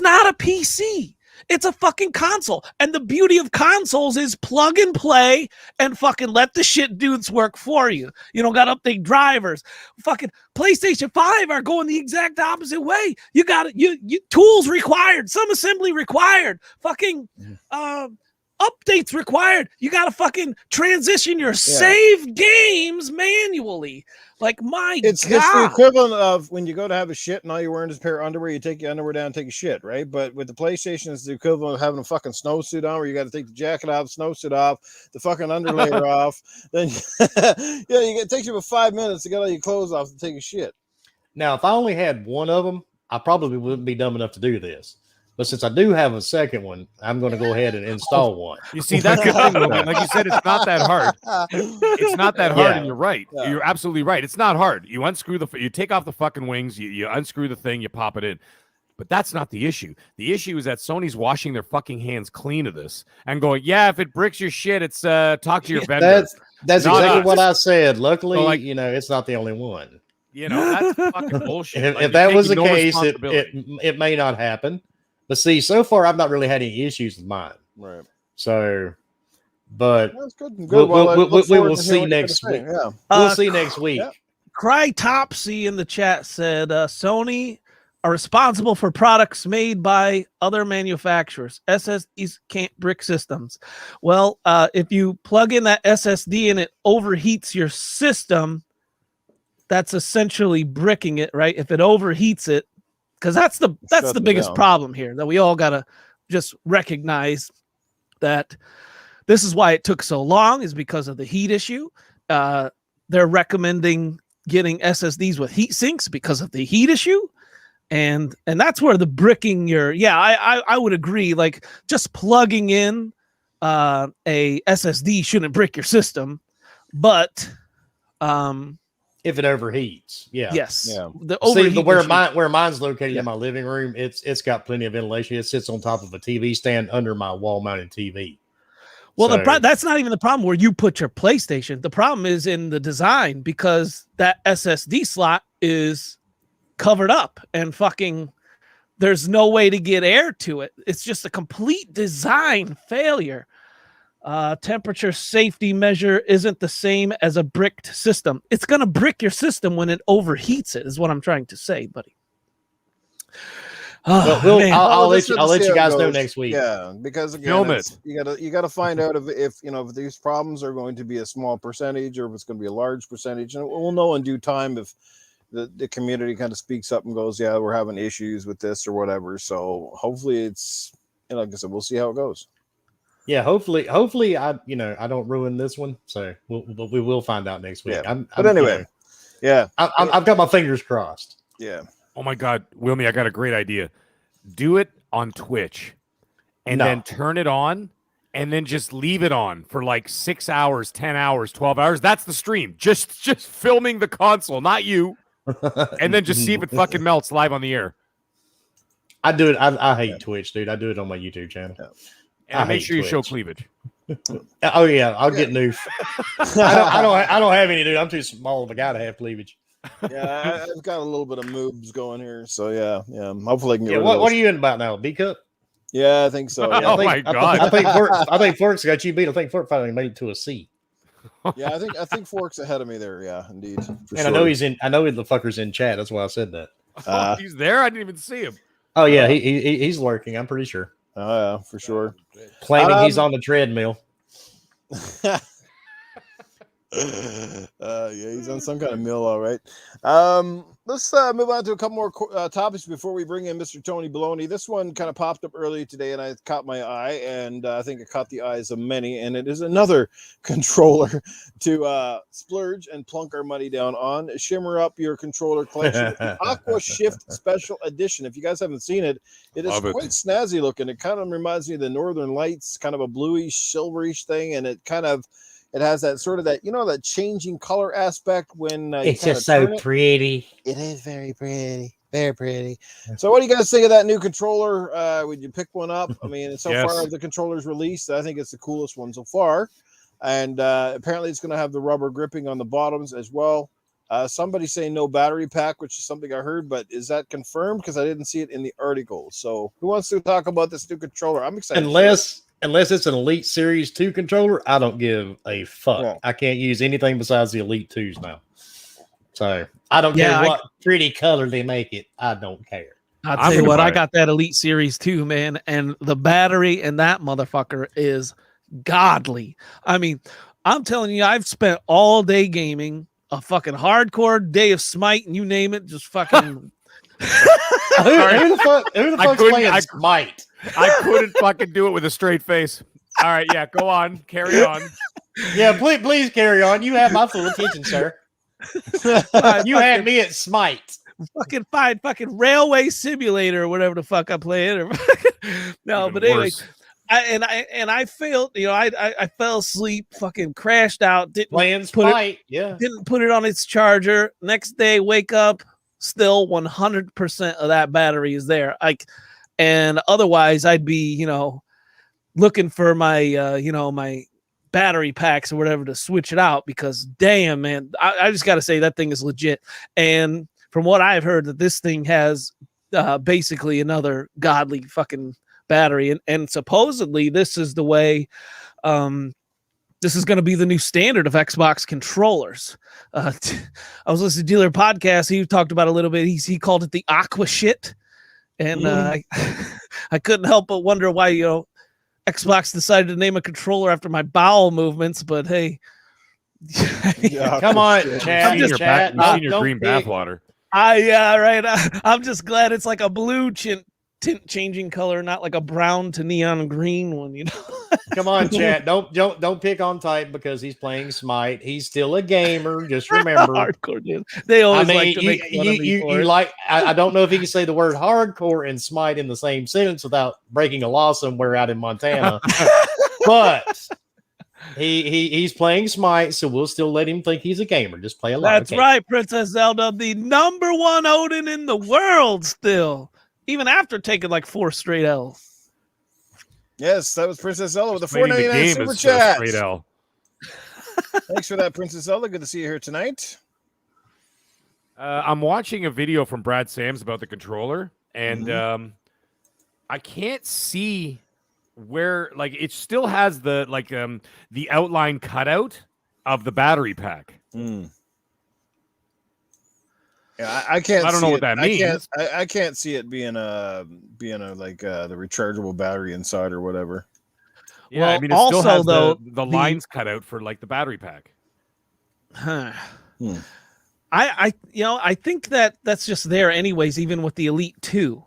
not a PC. It's a fucking console. And the beauty of consoles is plug and play and fucking let the shit dudes work for you. You don't got to update drivers. Fucking PlayStation 5 are going the exact opposite way. You got it. You tools required, some assembly required. Fucking updates required. You got to fucking transition your save games manually. Like, it's the equivalent of when you go to have a shit and all you're wearing is a pair of underwear, you take your underwear down and take a shit, right? But with the PlayStation, it's the equivalent of having a fucking snowsuit on where you got to take the jacket off, snowsuit off, the fucking underlayer off. Then it takes you about 5 minutes to get all your clothes off and take a shit. Now, if I only had one of them, I probably wouldn't be dumb enough to do this. But since I do have a second one, I'm going to go ahead and install one. You see, that's the thing, Logan. Like you said, it's not that hard. It's not that hard, and you're right. Yeah. You're absolutely right. It's not hard. You unscrew you take off the fucking wings, you unscrew the thing, you pop it in. But that's not the issue. The issue is that Sony's washing their fucking hands clean of this and going, yeah, if it bricks your shit, it's talk to your vendor. That's exactly what I said. Luckily, it's not the only one. That's fucking bullshit. If that was the case, it may not happen. But see, so far I've not really had any issues with mine. Right. So, but that's good. We will see next week. Yeah. We'll see next week. Yeah. Cry Topsy in the chat said Sony are responsible for products made by other manufacturers. SSDs can't brick systems. Well, if you plug in that SSD and it overheats your system, that's essentially bricking it, right? If it overheats it, because that's the biggest problem here, that we all gotta just recognize that this is why it took so long, is because of the heat issue. They're recommending getting SSDs with heat sinks because of the heat issue. And that's where the bricking I would agree. Like, just plugging in a SSD shouldn't brick your system, but if it overheats, yes, where mine's located in my living room, it's got plenty of ventilation. It sits on top of a TV stand under my wall-mounted TV. Well, that's not even the problem where you put your PlayStation. The problem is in the design, because that SSD slot is covered up and fucking there's no way to get air to it. It's just a complete design failure. Temperature safety measure isn't the same as a bricked system. It's going to brick your system when it overheats it, is what I'm trying to say, buddy. I'll let you guys know next week. Yeah, because again, you gotta find out if these problems are going to be a small percentage or if it's going to be a large percentage, and we'll know in due time if the community kind of speaks up and goes, yeah, we're having issues with this or whatever. So hopefully it's, like I said, we'll see how it goes. Yeah, hopefully I don't ruin this one. So we will find out next week. Yeah. I've got my fingers crossed. Yeah. Oh my God, Wilmy, I got a great idea. Do it on Twitch and then turn it on and then just leave it on for like 6 hours, 10 hours, 12 hours. That's the stream. Just filming the console, not you. And then just see if it fucking melts live on the air. I do it. I hate Twitch, dude. I do it on my YouTube channel. Yeah. And make sure you show cleavage. Oh yeah, I'll get new. I don't have any, dude. I'm too small of a guy to have cleavage. Yeah, I've got a little bit of moves going here, so yeah. Hopefully, I can get what are you in about now? B cup? Yeah, I think so. Yeah. My God! I think Forks got you beat. I think Fork finally made it to a C. Yeah, I think Fork's ahead of me there. Yeah, indeed. I know I know the fucker's in chat. That's why I said that. He's there. I didn't even see him. Oh yeah, he's lurking. I'm pretty sure. Oh yeah, for sure. Claiming he's on the treadmill. Yeah, he's on some kind of mill, all right. Let's move on to a couple more topics before we bring in Mr. Tony Baloney. This one kind of popped up earlier today, and I caught my eye, and I think it caught the eyes of many. And it is another controller to splurge and plunk our money down on. Shimmer up your controller collection. Aqua Shift Special Edition. If you guys haven't seen it, it is quite snazzy looking. It kind of reminds me of the Northern Lights, kind of a bluish, silverish thing, and it has that sort of that changing color aspect when it's just so pretty. It is very pretty, very pretty. So, what do you guys think of that new controller? Would you pick one up? I mean, so far the controller's released, I think it's the coolest one so far, and apparently it's going to have the rubber gripping on the bottoms as well. Somebody saying no battery pack, which is something I heard, but is that confirmed? Because I didn't see it in the article. So, who wants to talk about this new controller? I'm excited. Unless it's an Elite Series 2 controller, I don't give a fuck. Yeah. I can't use anything besides the Elite 2s now. So I don't care what pretty color they make it. I don't care. I'll tell you what, I got that Elite Series 2, man, and the battery in that motherfucker is godly. I mean, I'm telling you, I've spent all day gaming, a fucking hardcore day of Smite, and you name it, just fucking. who the fuck's playing Smite? I couldn't fucking do it with a straight face. All right, yeah, go on, carry on. Yeah, please carry on. You have my full attention, sir. You had me at Smite. Fucking Railway Simulator or whatever the fuck I play it. No, Even but anyway, worse. I failed. You know, I fell asleep, fucking crashed out. Didn't put it on its charger. Next day, wake up, still 100% of that battery is there. And otherwise, I'd be, you know, looking for my, my battery packs or whatever to switch it out because damn, man, I just got to say that thing is legit. And from what I've heard, that this thing has basically another godly fucking battery, and supposedly this is the way. This is going to be the new standard of Xbox controllers. I was listening to Dealer podcast. He talked about it a little bit. He called it the aqua shit, and I couldn't help but wonder why Xbox decided to name a controller after my bowel movements. But hey, come on, Chad. You've seen your green bathwater. Right. I'm just glad it's like a blue tint changing color, not like a brown to neon green one. You know. Come on, Chad. Don't pick on Titan because he's playing Smite. He's still a gamer. Just remember, hardcore dude. They always like to make fun of me for it. I don't know if you can say the word hardcore and Smite in the same sentence without breaking a law somewhere out in Montana, but. He's playing Smite, so we'll still let him think he's a gamer. Just play a lot. That's right, Princess Zelda, the number one Odin in the world still, even after taking like 4 straight L's. Yes, that was Princess Zelda with a $4.99 super chat. Straight L. Thanks for that, Princess Zelda. Good to see you here tonight. I'm watching a video from Brad Sams about the controller, and I can't see where it still has the outline cutout of the battery pack. Yeah, I can't. I don't know what that means. I can't see it being the rechargeable battery inside or whatever. Yeah, well, I mean, it still has the lines cut out for the battery pack. I think that's just there anyways, even with the Elite 2.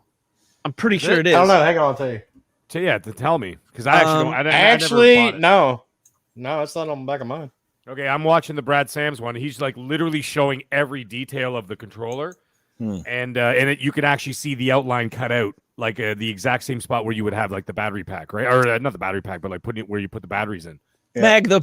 I'm pretty sure it is. I don't know. Hang on, I'll tell you. To tell me, because I no, it's not on the back of mine. Okay, I'm watching the Brad Sams one. He's literally showing every detail of the controller, and you can actually see the outline cut out, the exact same spot where you would have the battery pack, right? Or not the battery pack, but putting it where you put the batteries in. Yeah. Mag, the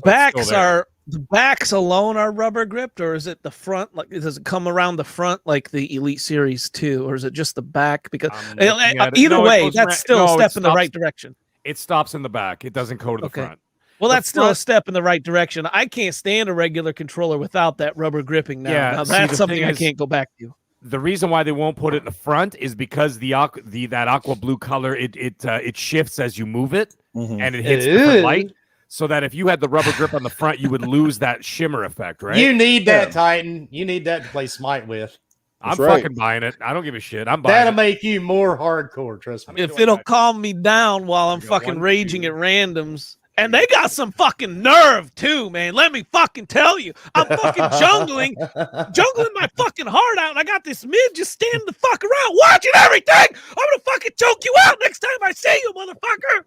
backs alone are rubber gripped, or is it the front? Does it come around the front like the Elite Series 2, or is it just the back? Because either way, that's still a step in the right direction. It stops in the back. It doesn't go to the front. Well, that's still a step in the right direction. I can't stand a regular controller without that rubber gripping now. Yeah, now that's something I can't go back to. The reason why they won't put it in the front is because that aqua blue color it shifts as you move it, and it hits different light. So that if you had the rubber grip on the front, you would lose that shimmer effect, right? You need that, Titan. You need that to play Smite with. I'm fucking buying it. I don't give a shit. I'm buying That'll make you more hardcore, trust me. If it'll calm me down while I'm fucking raging at randoms. And they got some fucking nerve too, man. Let me fucking tell you. I'm fucking jungling my fucking heart out. And I got this mid just standing the fuck around watching everything. I'm gonna fucking choke you out next time I see you, motherfucker.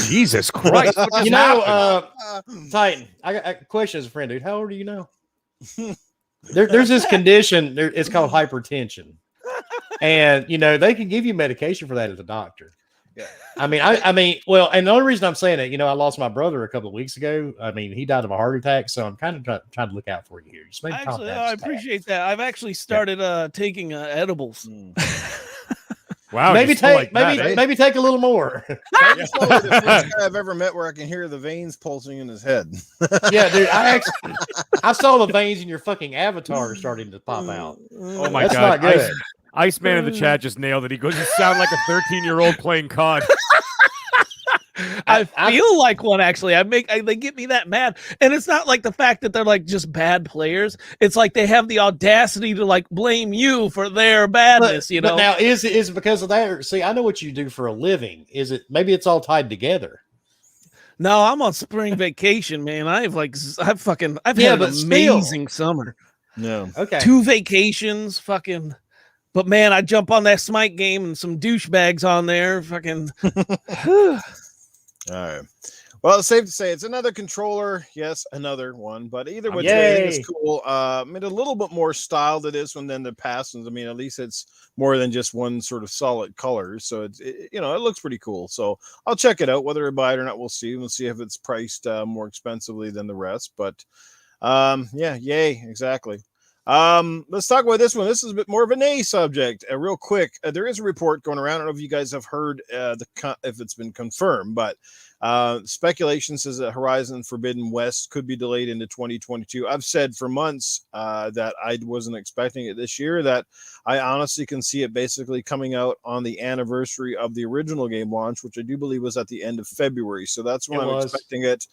Jesus Christ. Titan, I got a question as a friend, dude. How old are you now? There's this condition, it's called hypertension. And, they can give you medication for that as a doctor. Yeah. I mean, well, and the only reason I'm saying it, I lost my brother a couple of weeks ago. I mean, he died of a heart attack, so I'm kind of trying to look out for you here. Just maybe actually, I appreciate that. I've actually started taking edibles. Wow, maybe take a little more. That's the first guy I've ever met where I can hear the veins pulsing in his head. Yeah, dude, I saw the veins in your fucking avatar starting to pop out. Oh my God. Not good. Iceman in the chat just nailed it. He goes, "You sound like a 13-year-old playing COD." I feel like one, actually. They get me that mad, and it's not like the fact that they're just bad players. It's like they have the audacity to blame you for their badness. But now is it because of that? See, I know what you do for a living. Is it maybe it's all tied together? No, I'm on spring vacation, man. I've had an amazing summer. No. Okay. 2 vacations, fucking. But man, I jump on that Smite game and some douchebags on there, fucking. All right. Well, it's safe to say it's another controller. Yes, another one. But either way, I think it's cool. Made a little bit more style to this one than the past ones. I mean, at least it's more than just one sort of solid color. So it looks pretty cool. So I'll check it out. Whether I buy it or not, we'll see. We'll see if it's priced more expensively than the rest. But yay, exactly. Let's talk about this one. This is a bit more of an A subject. Real quick, there is a report going around. I don't know if you guys have heard if it's been confirmed, but speculation says that Horizon Forbidden West could be delayed into 2022. I've said for months that I wasn't expecting it this year, that I honestly can see it basically coming out on the anniversary of the original game launch, which I do believe was at the end of February. So that's when I'm expecting it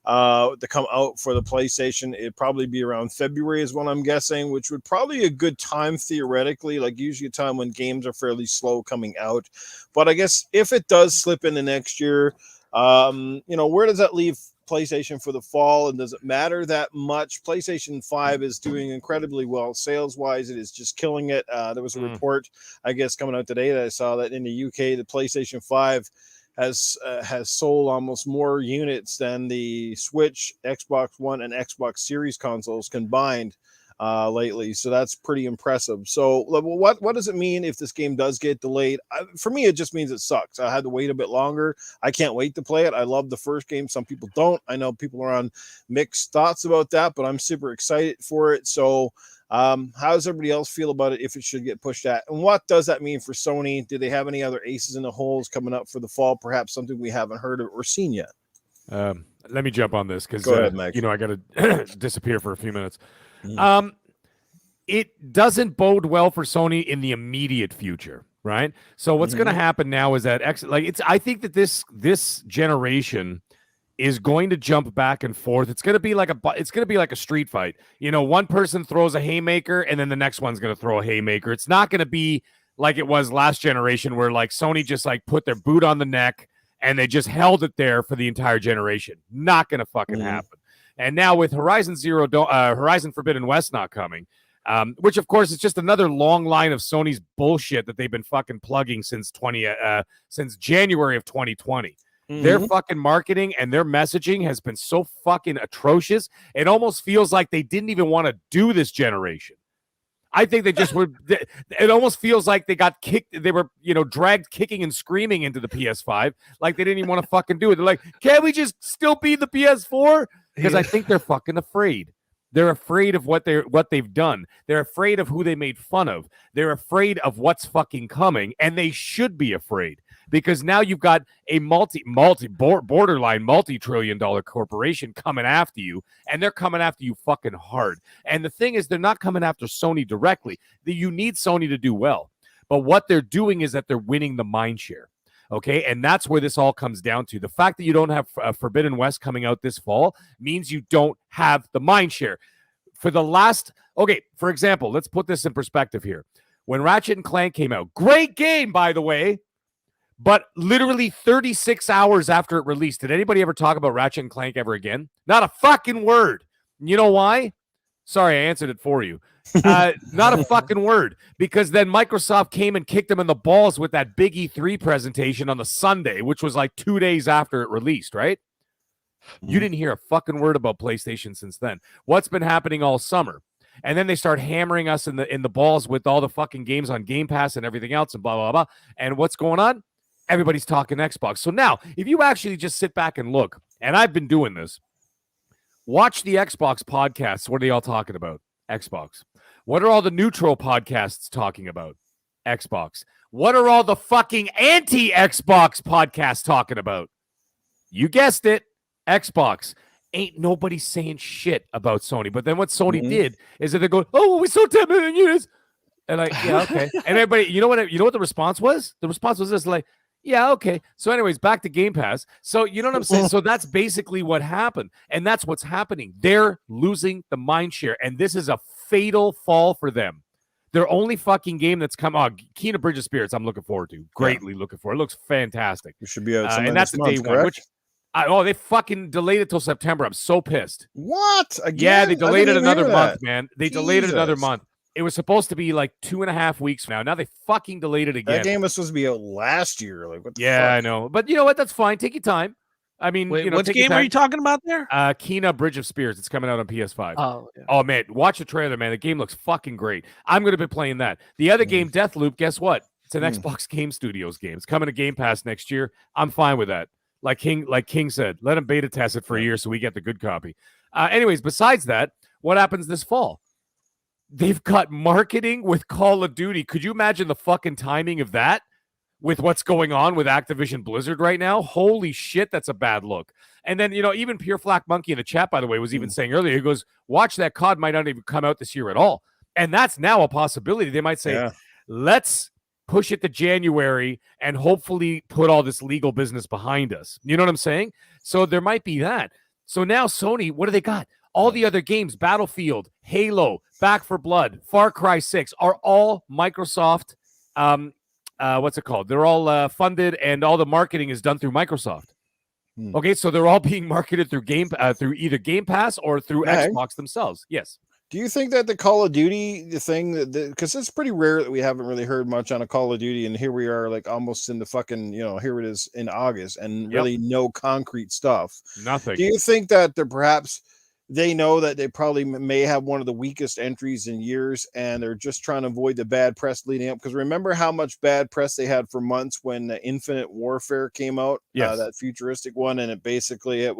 to come out for the PlayStation. It'd probably be around February is what I'm guessing, which would probably be a good time theoretically, like usually a time when games are fairly slow coming out. But I guess if it does slip into next year, where does that leave PlayStation for the fall, and does it matter that much? PlayStation 5 is doing incredibly well sales wise. It is just killing it. There was a report, I guess, coming out today that I saw that in the UK, the PlayStation 5 has sold almost more units than the Switch, Xbox One, and Xbox Series consoles combined lately. So that's pretty impressive. So what does it mean if this game does get delayed? For me, it just means it sucks. I had to wait a bit longer. I can't wait to play it. I love the first game. Some people don't. I know people are on mixed thoughts about that, but I'm super excited for it. So how does everybody else feel about it if it should get pushed at? And what does that mean for Sony? Do they have any other aces in the holes coming up for the fall? Perhaps something we haven't heard of or seen yet? Let me jump on this because go ahead, Mike. I got to disappear for a few minutes. It doesn't bode well for Sony in the immediate future, right? So what's going to happen now is that I think that this generation is going to jump back and forth. It's going to be like a street fight. One person throws a haymaker and then the next one's going to throw a haymaker. It's not going to be like it was last generation where like Sony just like put their boot on the neck and they just held it there for the entire generation. Not going to fucking happen. And now with Horizon Forbidden West not coming, which of course is just another long line of Sony's bullshit that they've been fucking plugging since January of 2020. Their fucking marketing and their messaging has been so fucking atrocious. It almost feels like they didn't even want to do this generation. I think they just were. It almost feels like they got kicked. They were, dragged kicking and screaming into the PS5. Like they didn't even want to fucking do it. They're like, can't we just still be the PS4? Because I think they're fucking afraid. They're afraid of what they've done. They're afraid of who they made fun of. They're afraid of what's fucking coming, and they should be afraid because now you've got a borderline multi-trillion-dollar corporation coming after you, and they're coming after you fucking hard. And the thing is, they're not coming after Sony directly. You need Sony to do well, but what they're doing is that they're winning the mind share. Okay, and that's where this all comes down to. The fact that you don't have Forbidden West coming out this fall means you don't have the mind share. For example, let's put this in perspective here. When Ratchet & Clank came out, great game, by the way, but literally 36 hours after it released, did anybody ever talk about Ratchet & Clank ever again? Not a fucking word. You know why? Sorry, I answered it for you. Not a fucking word, because then Microsoft came and kicked them in the balls with that big E3 presentation on the Sunday, which was like 2 days after it released, right? You didn't hear a fucking word about PlayStation since then. What's been happening all summer? And then they start hammering us in the balls with all the fucking games on Game Pass and everything else and blah, blah, blah. And what's going on? Everybody's talking Xbox. So now, if you actually just sit back and look, and I've been doing this, watch the Xbox podcasts. What are they all talking about? Xbox. What are all the neutral podcasts talking about? Xbox. What are all the fucking anti-Xbox podcasts talking about? You guessed it, Xbox. Ain't nobody saying shit about Sony. But then what Sony did is that they go, oh, we sold 10 million units. And like, yeah, okay. And everybody, you know what the response was? The response was this, like, yeah, okay. So anyways, back to Game Pass. So you know what I'm saying? So that's basically what happened. And that's what's happening. They're losing the mind share. And this is a fatal fall for them. Their only fucking game that's come on, Kena Bridge of Spirits, I'm looking forward to. Greatly looking forward. It looks fantastic. It should be out and that's the day one. They fucking delayed it till September. I'm so pissed. What? Again? Yeah, they delayed it another month, man. They delayed it another month. It was supposed to be like 2.5 weeks now. Now they fucking delayed it again. That game was supposed to be out last year. Like, what the fuck? I know. But you know what? That's fine. Take your time. I mean, wait, what game are you talking about there? Kena Bridge of Spears. It's coming out on PS5. Oh, yeah. Oh, man. Watch the trailer, man. The game looks fucking great. I'm going to be playing that. The other game, Deathloop, guess what? It's an Xbox Game Studios game. It's coming to Game Pass next year. I'm fine with that. Like King said, let him beta test it for a year so we get the good copy. Anyways, besides that, what happens this fall? They've got marketing with Call of Duty. Could you imagine the fucking timing of that with what's going on with Activision Blizzard right now? Holy shit, that's a bad look. And then, even Pure Flack Monkey in the chat, by the way, was even saying earlier, he goes, watch that COD might not even come out this year at all. And that's now a possibility. They might say, let's push it to January and hopefully put all this legal business behind us. You know what I'm saying? So there might be that. So now Sony, what do they got? All the other games, Battlefield, Halo, Back 4 Blood, Far Cry 6 are all Microsoft. What's it called? They're all funded, and all the marketing is done through Microsoft. Okay, so they're all being marketed through through either Game Pass or through Xbox themselves. Yes. Do you think that the Call of Duty thing, because it's pretty rare that we haven't really heard much on a Call of Duty, and here we are, like almost in the fucking, here it is in August, and really no concrete stuff. Nothing. Do you think that they know that they probably may have one of the weakest entries in years, and they're just trying to avoid the bad press leading up? Because remember how much bad press they had for months when Infinite Warfare came out, that futuristic one, and it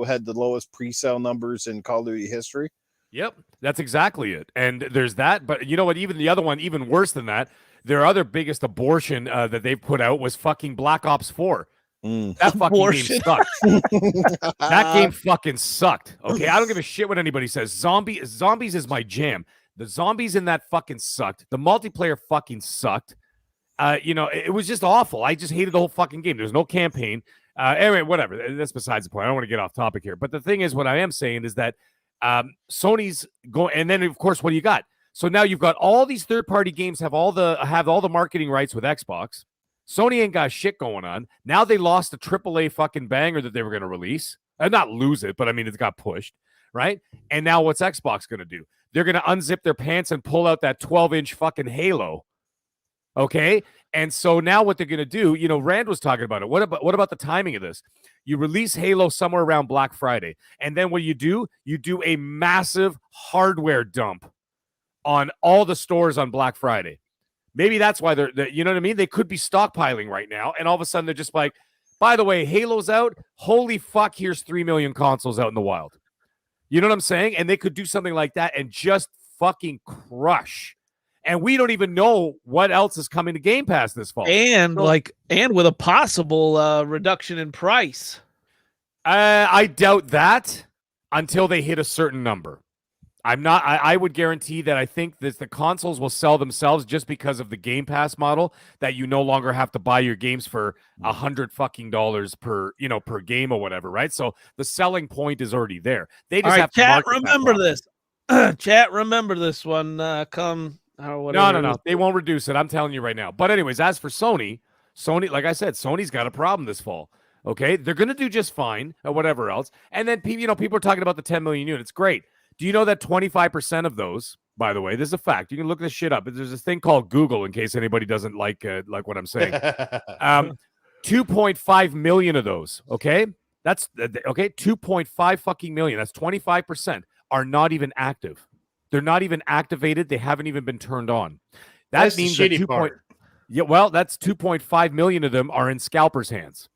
had the lowest pre-sale numbers in Call of Duty history. Yep, that's exactly it. And there's that, but you know what? Even the other one, even worse than that, their other biggest abortion that they put out was fucking Black Ops 4. That fucking game sucked. That game fucking sucked. Okay, I don't give a shit what anybody says. Zombies is my jam. The zombies in that fucking sucked. The multiplayer fucking sucked. It was just awful. I just hated the whole fucking game. There's no campaign. Anyway, whatever. That's besides the point. I don't want to get off topic here. But the thing is, what I am saying is that Sony's going, and then of course, what do you got? So now you've got all these third-party games have all the marketing rights with Xbox. Sony ain't got shit going on. Now they lost a AAA fucking banger that they were going to release. Not lose it, but I mean, it got pushed, right? And now what's Xbox going to do? They're going to unzip their pants and pull out that 12-inch fucking Halo. Okay? And so now what they're going to do, Rand was talking about it. What about the timing of this? You release Halo somewhere around Black Friday. And then what do? You do a massive hardware dump on all the stores on Black Friday. Maybe that's why they're, you know what I mean? They could be stockpiling right now. And all of a sudden they're just like, by the way, Halo's out. Holy fuck, here's 3 million consoles out in the wild. You know what I'm saying? And they could do something like that and just fucking crush. And we don't even know what else is coming to Game Pass this fall. And with a possible reduction in price. I doubt that until they hit a certain number. I would guarantee that I think that the consoles will sell themselves just because of the Game Pass model, that you no longer have to buy your games for $100 per game or whatever, right? So the selling point is already there. They just have to chat. Remember this. Chat. Remember this one. Come or whatever. No. They won't reduce it. I'm telling you right now. But anyways, as for Sony, like I said, Sony's got a problem this fall. Okay, they're gonna do just fine or whatever else. And then people are talking about the 10 million units. Great. Do you know that 25% of those, by the way, this is a fact. You can look this shit up. There's this thing called Google in case anybody doesn't like what I'm saying. 2.5 million of those, okay? That's okay, 2.5 fucking million. That's 25% are not even active. They're not even activated. They haven't even been turned on. That means that that's 2.5 million of them are in scalpers' hands.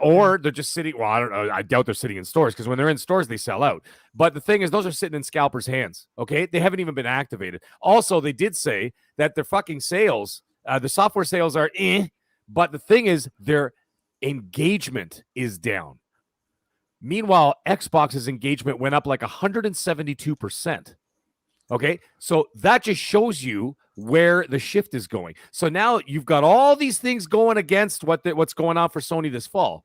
Or they're just sitting. Well, I don't know. I doubt they're sitting in stores, because when they're in stores, they sell out. But the thing is, those are sitting in scalpers' hands. Okay, they haven't even been activated. Also, they did say that their fucking sales, the software sales are but the thing is, their engagement is down. Meanwhile, Xbox's engagement went up like 172%. Okay, so that just shows you where the shift is going. So now you've got all these things going against what's going on for Sony this fall.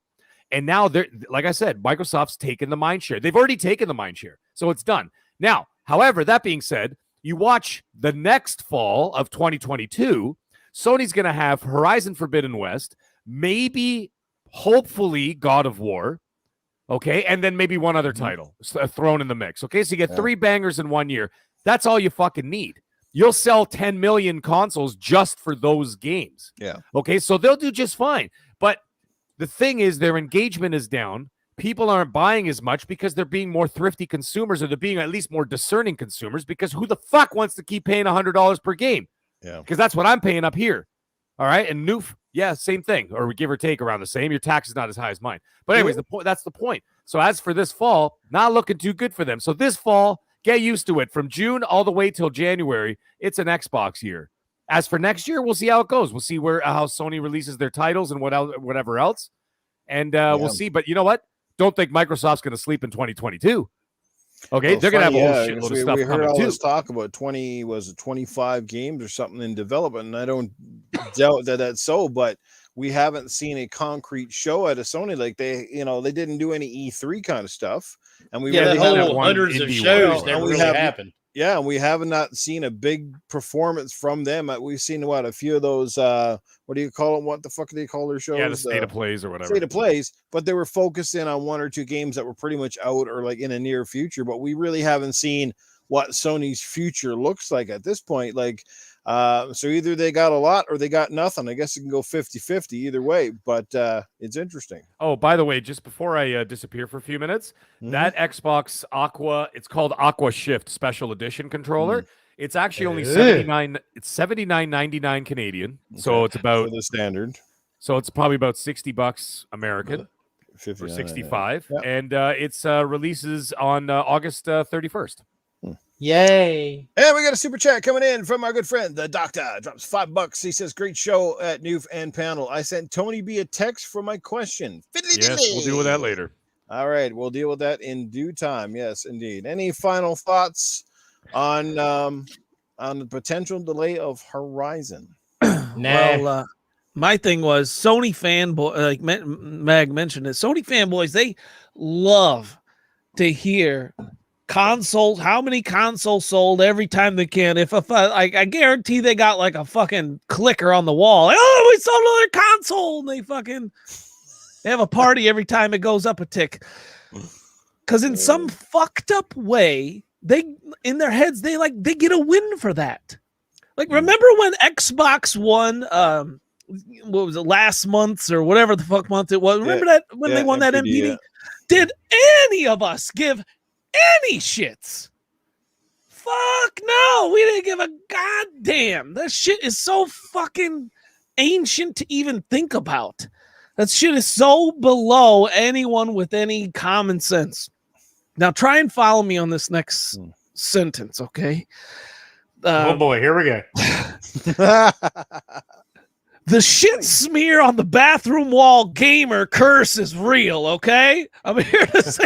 And now they're, like I said, Microsoft's taken the mind share. They've already taken the mind share. So it's done. Now, however, that being said, you watch the next fall of 2022, Sony's going to have Horizon Forbidden West, maybe, hopefully, God of War, Okay, and then maybe one other title thrown in the mix. Okay, so you get 3 bangers in 1 year. That's all you fucking need. You'll sell 10 million consoles just for those games. Yeah. Okay, so they'll do just fine. But the thing is, their engagement is down. People aren't buying as much because they're being more thrifty consumers, or they're being at least more discerning consumers, because who the fuck wants to keep paying $100 per game? Yeah. Because that's what I'm paying up here. All right, and Noof, yeah, same thing, or give or take around the same. Your tax is not as high as mine. But anyways, that's the point. So as for this fall, not looking too good for them. So this fall, get used to it. From June all the way till January, it's an Xbox year. As for next year, we'll see how it goes. We'll see how Sony releases their titles and whatever else, and we'll see. But you know what? Don't think Microsoft's going to sleep in 2022. Okay, they're going to have a whole shitload of stuff we heard coming all too. this talk about 25 games or something in development, and I don't doubt that that's so, but we haven't seen a concrete show at a Sony. Like they didn't do any E3 kind of stuff, and we really haven't hundreds of shows never really happened. Yeah, and we have not seen a big performance from them. We've seen a few of those. What do you call them? What the fuck do they call their shows? Yeah, the state of plays or whatever. State of plays, but they were focusing on 1 or 2 games that were pretty much out or like in a near future. But we really haven't seen what Sony's future looks like at this point. Like, so either they got a lot or they got nothing. I guess it can go 50-50 either way, but it's interesting. Oh, by the way, just before I disappear for a few minutes, that Xbox Aqua, it's called Aqua Shift Special Edition controller. It's actually only $79.99 Canadian. Okay. So it's about the standard. So it's probably about $60 American. 50 or 65. Yeah. And it's releases on August 31st. Yay. And we got a super chat coming in from our good friend, the Doctor. Drops $5. He says, great show at Noof and Panel. I sent Tony B a text for my question. Yes, we'll deal with that later. All right, we'll deal with that in due time. Yes, indeed. Any final thoughts on the potential delay of Horizon? Well, my thing was Sony fanboy, like Mag mentioned it. Sony fanboys, they love to hear consoles, how many consoles sold every time they can. I guarantee they got like a fucking clicker on the wall. Like, oh, we sold another console, and they have a party every time it goes up a tick. Because in some fucked up way, in their heads they get a win for that. Like, remember when Xbox won what was it, last month or whatever the fuck month it was? Remember that when they won that MPD? Yeah. Did any of us give any shits? Fuck no, we didn't give a goddamn. That shit is so fucking ancient to even think about. That shit is so below anyone with any common sense. Now try and follow me on this next sentence, okay? Oh boy, here we go. The shit smear on the bathroom wall gamer curse is real, okay? I'm here to say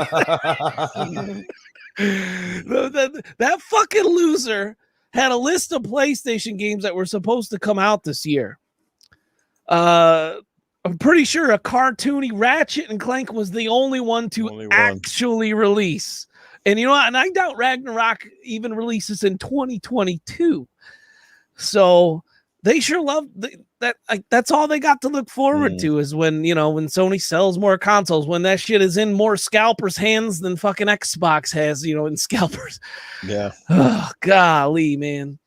that fucking loser had a list of PlayStation games that were supposed to come out this year. I'm pretty sure a cartoony Ratchet and Clank was the only one to actually release. And you know what? And I doubt Ragnarok even releases in 2022. So they sure love that. That's all they got to look forward to is when Sony sells more consoles, when that shit is in more scalpers' hands than fucking Xbox has, in scalpers. Yeah. Oh, golly, man.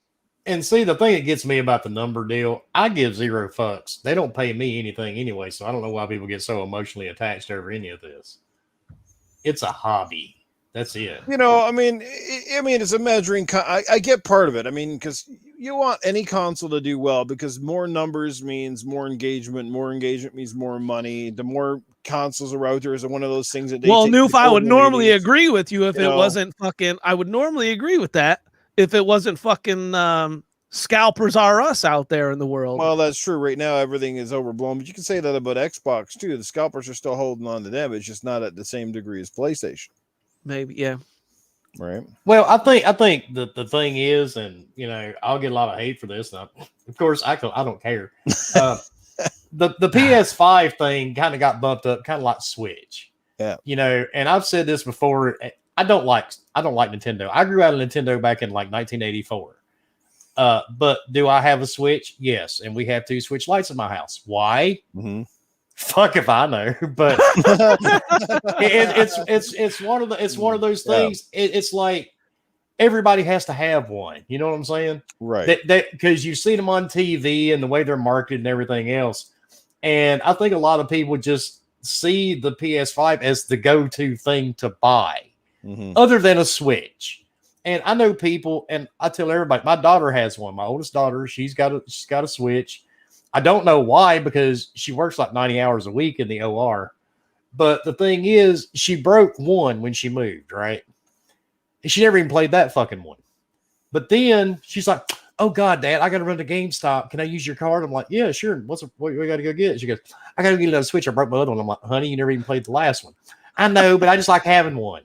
And see, the thing that gets me about the number deal, I give 0 fucks. They don't pay me anything anyway, so I don't know why people get so emotionally attached over any of this. It's a hobby. That's it. It's a measuring. I get part of it. I mean, because you want any console to do well, because more numbers means more engagement. More engagement means more money. The more consoles are out there is one of those things that they. Well, Noof, I would normally agree with you if it wasn't fucking. I would normally agree with that if it wasn't fucking scalpers are us out there in the world. Well, that's true. Right now, everything is overblown, but you can say that about Xbox too. The scalpers are still holding on to them. It's just not at the same degree as PlayStation. Maybe, yeah. Right. Well, I think the thing is, and I'll get a lot of hate for this. And of course, I don't care. The PS5 thing kind of got bumped up, kind of like Switch. Yeah. And I've said this before. I don't like Nintendo. I grew out of Nintendo back in like 1984. But do I have a Switch? Yes, and we have 2 Switch lights in my house. Why? Mm-hmm. Fuck if I know, but it's one of those things. It's like everybody has to have one. You know what I'm saying? Right. Because you see them on TV and the way they're marketed and everything else. And I think a lot of people just see the PS5 as the go-to thing to buy, other than a Switch. And I know people, and I tell everybody, my daughter has one. My oldest daughter, she's got a Switch. I don't know why, because she works like 90 hours a week in the OR. But the thing is, she broke one when she moved, right? And she never even played that fucking one. But then she's like, "Oh God, Dad, I got to run to GameStop. Can I use your card?" I'm like, "Yeah, sure. What we got to go get?" She goes, "I got to get another Switch. I broke my other one." I'm like, "Honey, you never even played the last one." I know, but I just like having one.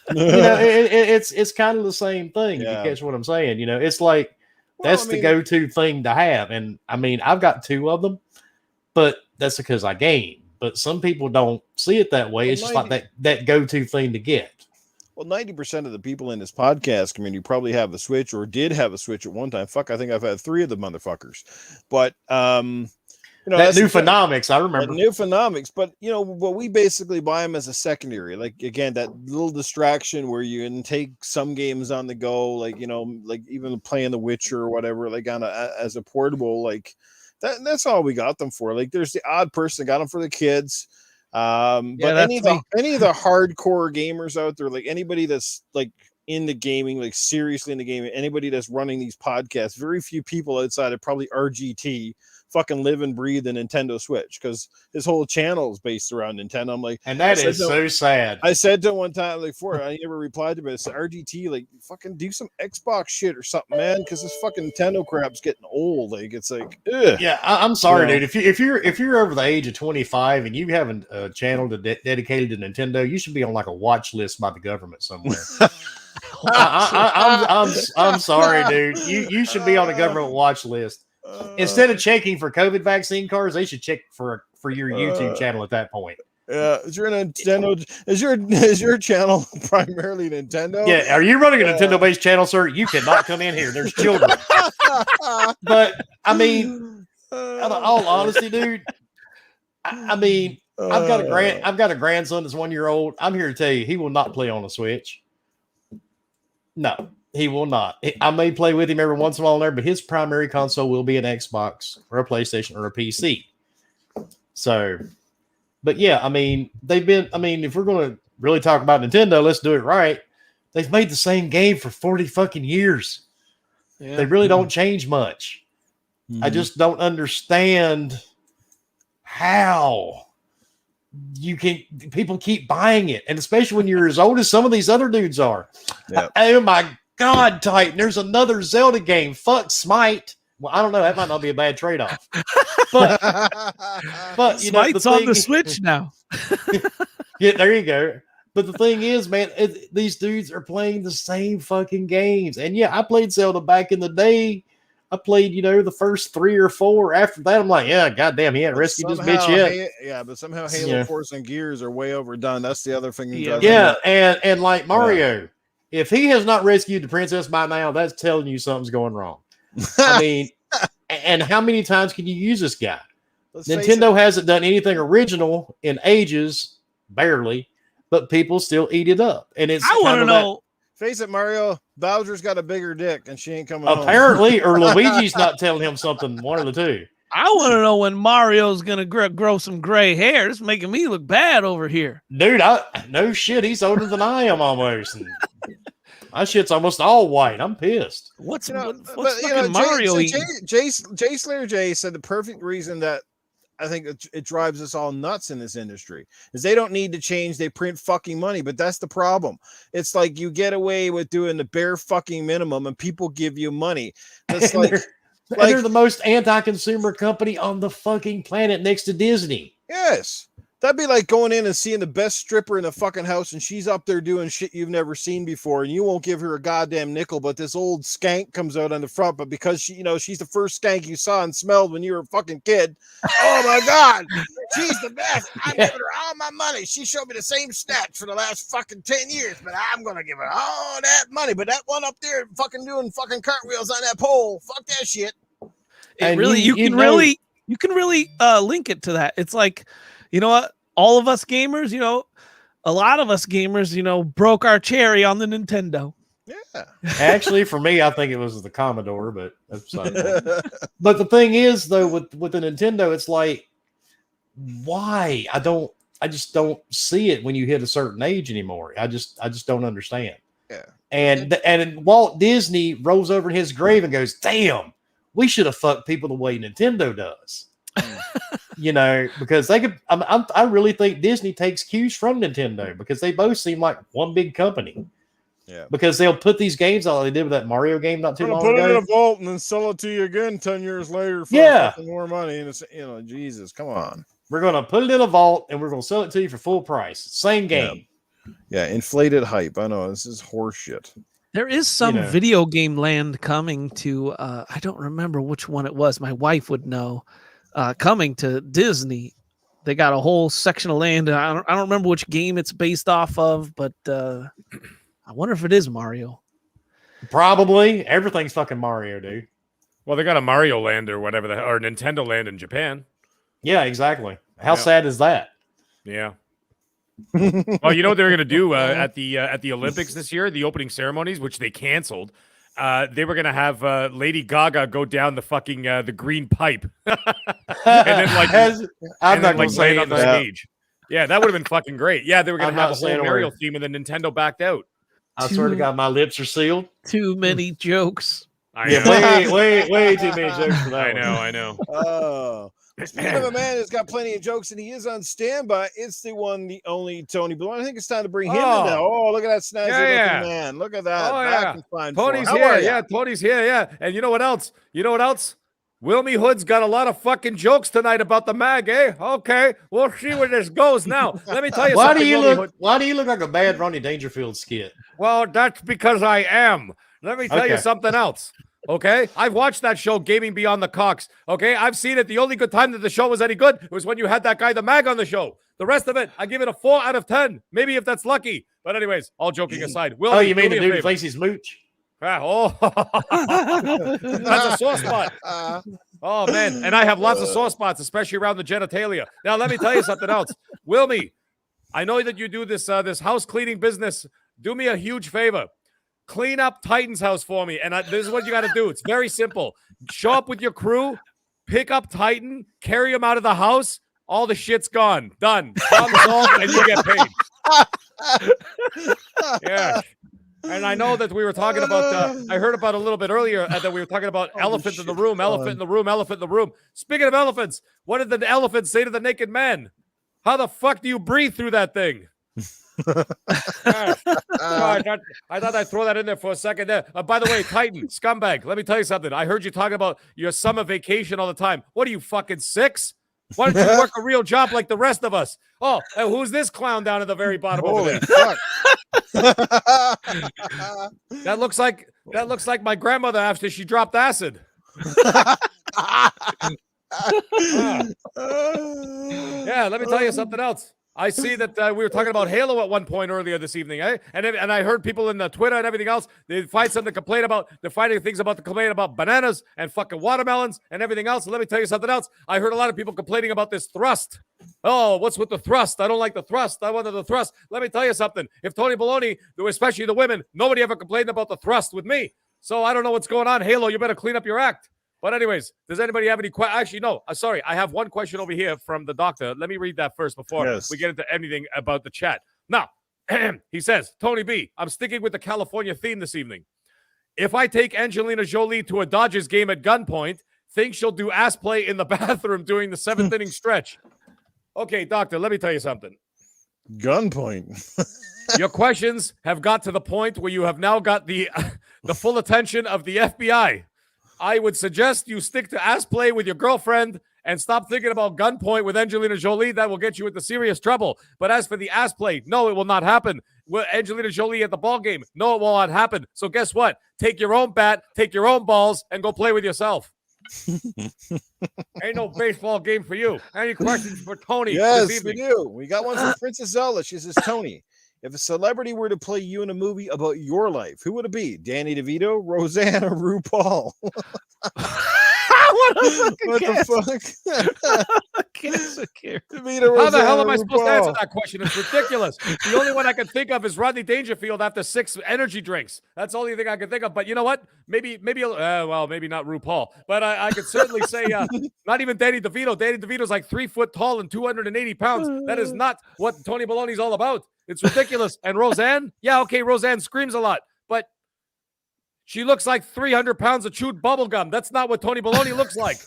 It's kind of the same thing. If you catch what I'm saying, it's like that's the go-to thing to have. And I mean, I've got two of them, but that's because I game. But some people don't see it that way. It's just like that go-to thing to get. Well, 90% of the people in this podcast community probably have a Switch or did have a Switch at one time. Fuck, I think I've had 3 of the motherfuckers. But that new Phenomics, I remember. New Phenomics, but we basically buy them as a secondary. Like, again, that little distraction where you can take some games on the go, like even playing The Witcher or whatever, like as a portable, like that's all we got them for. Like, there's the odd person that got them for the kids. But any of the hardcore gamers out there, like anybody that's like into gaming, like seriously into gaming, anybody that's running these podcasts, very few people outside of probably RGT fucking live and breathe the Nintendo Switch, because his whole channel is based around Nintendo. I'm like, and that is so sad. I said to him one time, like, I never replied to him, but I said, RGT, like, fucking do some Xbox shit or something, man, because this fucking Nintendo crap's getting old. Like, it's like, ugh. Yeah, I'm sorry, dude. If you're over the age of 25 and you haven't a channel dedicated to Nintendo, you should be on like a watch list by the government somewhere. I'm sorry, dude. You should be on a government watch list. Instead of checking for COVID vaccine cards, they should check for your YouTube channel at that point. Yeah, is your Nintendo? Is your channel primarily Nintendo? Yeah, are you running a Nintendo-based channel, sir? You cannot come in here. There's children. But I mean, in all honesty, dude, I mean, I've got a grandson that's 1 year old. I'm here to tell you, he will not play on a Switch. No. He will not. I may play with him every once in a while there, but his primary console will be an Xbox or a PlayStation or a PC. So, but yeah, I mean, if we're going to really talk about Nintendo, let's do it right. They've made the same game for 40 fucking years. Yeah. They really don't change much. I just don't understand how people keep buying it. And especially when you're as old as some of these other dudes are. Yep. Oh my God, Titan, there's another Zelda game. Fuck Smite. Well, I don't know. That might not be a bad trade-off. But Smite's on the Switch now. Yeah, there you go. But the thing is, man, these dudes are playing the same fucking games. And yeah, I played Zelda back in the day. I played, the first 3 or 4. After that, I'm like, yeah, goddamn, he ain't rescued this bitch yet. But somehow Halo, Force, and Gears are way overdone. That's the other thing. Yeah, and like Mario, if he has not rescued the princess by now, that's telling you something's going wrong. I mean, and how many times can you use this guy? Nintendo hasn't done anything original in ages, barely, but people still eat it up. And I want to know. Face it, Mario, Bowser's got a bigger dick and she ain't coming apparently, home. Or Luigi's not telling him something, one of the two. I want to know when Mario's going to grow some gray hair. It's making me look bad over here. Dude, no shit. He's older than I am almost. And my shit's almost all white. I'm pissed. What's Mario eating? Jay Slayer Jay said the perfect reason that I think it drives us all nuts in this industry is they don't need to change. They print fucking money, but that's the problem. It's like you get away with doing the bare fucking minimum and people give you money. That's they're the most anti-consumer company on the fucking planet next to Disney. Yes. That'd be like going in and seeing the best stripper in the fucking house and she's up there doing shit you've never seen before and you won't give her a goddamn nickel, but this old skank comes out on the front, but because she's the first skank you saw and smelled when you were a fucking kid. Oh my God, she's the best. I'm giving her all my money. She showed me the same stats for the last fucking 10 years, but I'm going to give her all that money. But that one up there fucking doing fucking cartwheels on that pole, fuck that shit. You can really You can really link it to that. It's like, you know what? All of us gamers, a lot of us gamers, broke our cherry on the Nintendo. Yeah. Actually, for me, I think it was the Commodore, but that's but the thing is, though, with the Nintendo, it's like, why? I just don't see it when you hit a certain age anymore. I just don't understand. Yeah. And Walt Disney rolls over in his grave and goes, "Damn, we should have fucked people the way Nintendo does." Because they could. I really think Disney takes cues from Nintendo because they both seem like one big company. Yeah, because they'll put these games out. They did with that Mario game not too long ago. Put it in a vault and then sell it to you again 10 years later for more money. And it's Jesus, come on. We're gonna put it in a vault and we're gonna sell it to you for full price. Same game. Yeah, inflated hype. I know this is horseshit. There is some video game land coming to. I don't remember which one it was. My wife would know. Coming to Disney. They got a whole section of land. And I don't remember which game it's based off of, but. I wonder if it is Mario. Probably. Everything's fucking Mario, dude. Well, they got a Mario Land or whatever, or Nintendo Land in Japan. Yeah, exactly. How sad is that? Yeah. Well, you know what they're going to do at the Olympics this year, the opening ceremonies, which they canceled. They were going to have Lady Gaga go down the fucking the green pipe, and then lay on the stage. Yeah, that would have been fucking great. Yeah, they were going to have a whole Mario theme, and then Nintendo backed out. I swear to God, my lips are sealed. Too many jokes. Way too many jokes for that. I know. Oh. Speaking of a man who's got plenty of jokes and he is on standby, it's the one, the only Tony Baloney. I think it's time to bring him in now. Oh, look at that snazzy looking man. Look at that. Tony's here. Yeah, Tony's here. Yeah. And you know what else? Wilmy Hood's got a lot of fucking jokes tonight about the mag, eh? Okay, we'll see where this goes now. Let me tell you something. Why do you look like a bad Ronnie Dangerfield skit? Well, that's because I am. Let me tell you something else. Okay, I've watched that show, Gaming Beyond the Cox. Okay, I've seen it. The only good time that the show was any good was when you had that guy, the mag, on the show. The rest of it, I give it a 4 out of 10. Maybe if that's lucky. But anyways, all joking aside. Wilmy, you mean the dude who thinks he's mooch? That's a sore spot. Oh, man. And I have lots of sore spots, especially around the genitalia. Now, let me tell you something else. Wilmy, I know that you do this house cleaning business. Do me a huge favor. Clean up Titan's house for me. And this is what you got to do. It's very simple. Show up with your crew, pick up Titan, carry him out of the house. All the shit's gone. Done. Problem solved, and you get paid. Yeah. And I know that we were talking about, I heard about a little bit earlier that we were talking about elephant in the room. Speaking of elephants, what did the elephant say to the naked man? How the fuck do you breathe through that thing? I thought I'd throw that in there for a second there. By the way, Titan, scumbag, let me tell you something. I heard you talking about your summer vacation all the time. What are you, fucking 6? Why don't you work a real job like the rest of us? Oh, and who's this clown down at the very bottom over there? Fuck. That looks like my grandmother after she dropped acid. Yeah, let me tell you something else. I see that we were talking about Halo at one point earlier this evening, eh? And I heard people in the Twitter and everything else, they find something to complain about. They're finding things about to complain about bananas and fucking watermelons and everything else. And let me tell you something else. I heard a lot of people complaining about this thrust. Oh, what's with the thrust? I don't like the thrust. I wanted the thrust. Let me tell you something. If Tony Baloney, especially the women, nobody ever complained about the thrust with me. So I don't know what's going on. Halo, you better clean up your act. But anyways, does anybody have any questions? Actually, no. Sorry, I have one question over here from the doctor. Let me read that first before we get into anything about the chat. Now, he says, Tony B, I'm sticking with the California theme this evening. If I take Angelina Jolie to a Dodgers game at gunpoint, think she'll do ass play in the bathroom during the 7th inning stretch. Okay, doctor, let me tell you something. Gunpoint. Your questions have got to the point where you have now got the full attention of the FBI. I would suggest you stick to ass play with your girlfriend and stop thinking about gunpoint with Angelina Jolie. That will get you into serious trouble. But as for the ass play, no, it will not happen. With Angelina Jolie at the ball game, no, it will not happen. So guess what? Take your own bat, take your own balls, and go play with yourself. Ain't no baseball game for you. Any questions for Tony? Yes, we do. We got one from Princess Zelda. She says, Tony, if a celebrity were to play you in a movie about your life, who would it be? Danny DeVito, Roseanne, or RuPaul? What What the fuck? Cancer care. How the hell am I supposed to answer that question? It's ridiculous. The only one I can think of is Rodney Dangerfield after 6 energy drinks. That's the only thing I can think of. But you know what? Maybe not RuPaul. But I could certainly say not even Danny DeVito. Danny DeVito's like 3 foot tall and 280 pounds. That is not what Tony Baloney's all about. It's ridiculous. And Roseanne? Yeah, okay, Roseanne screams a lot. But she looks like 300 pounds of chewed bubble gum. That's not what Tony Baloney looks like.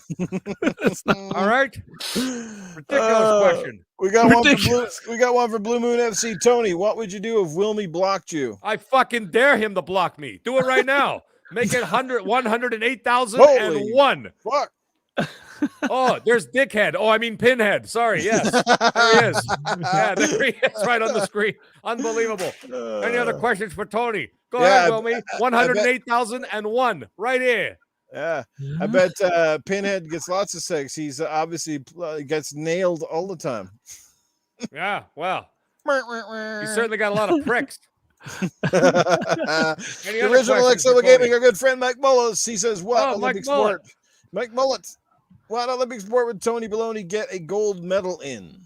All right? Ridiculous question. We got one for Blue Moon FC. Tony, what would you do if Wilmy blocked you? I fucking dare him to block me. Do it right now. Make it 108,001. Fuck. Oh, there's Dickhead. Oh, I mean Pinhead. Sorry. Yes. There he is. Yeah, there he is right on the screen. Unbelievable. Any other questions for Tony? Go ahead, Wilmy. 108,001 right here. Yeah. I bet Pinhead gets lots of sex. He's obviously gets nailed all the time. Yeah, well. He's certainly got a lot of pricks. The original XO Gaming, our good friend Mike Mullis. He says, what Olympic sport? Mike Mullet. What Olympic sport would Tony Baloney get a gold medal in?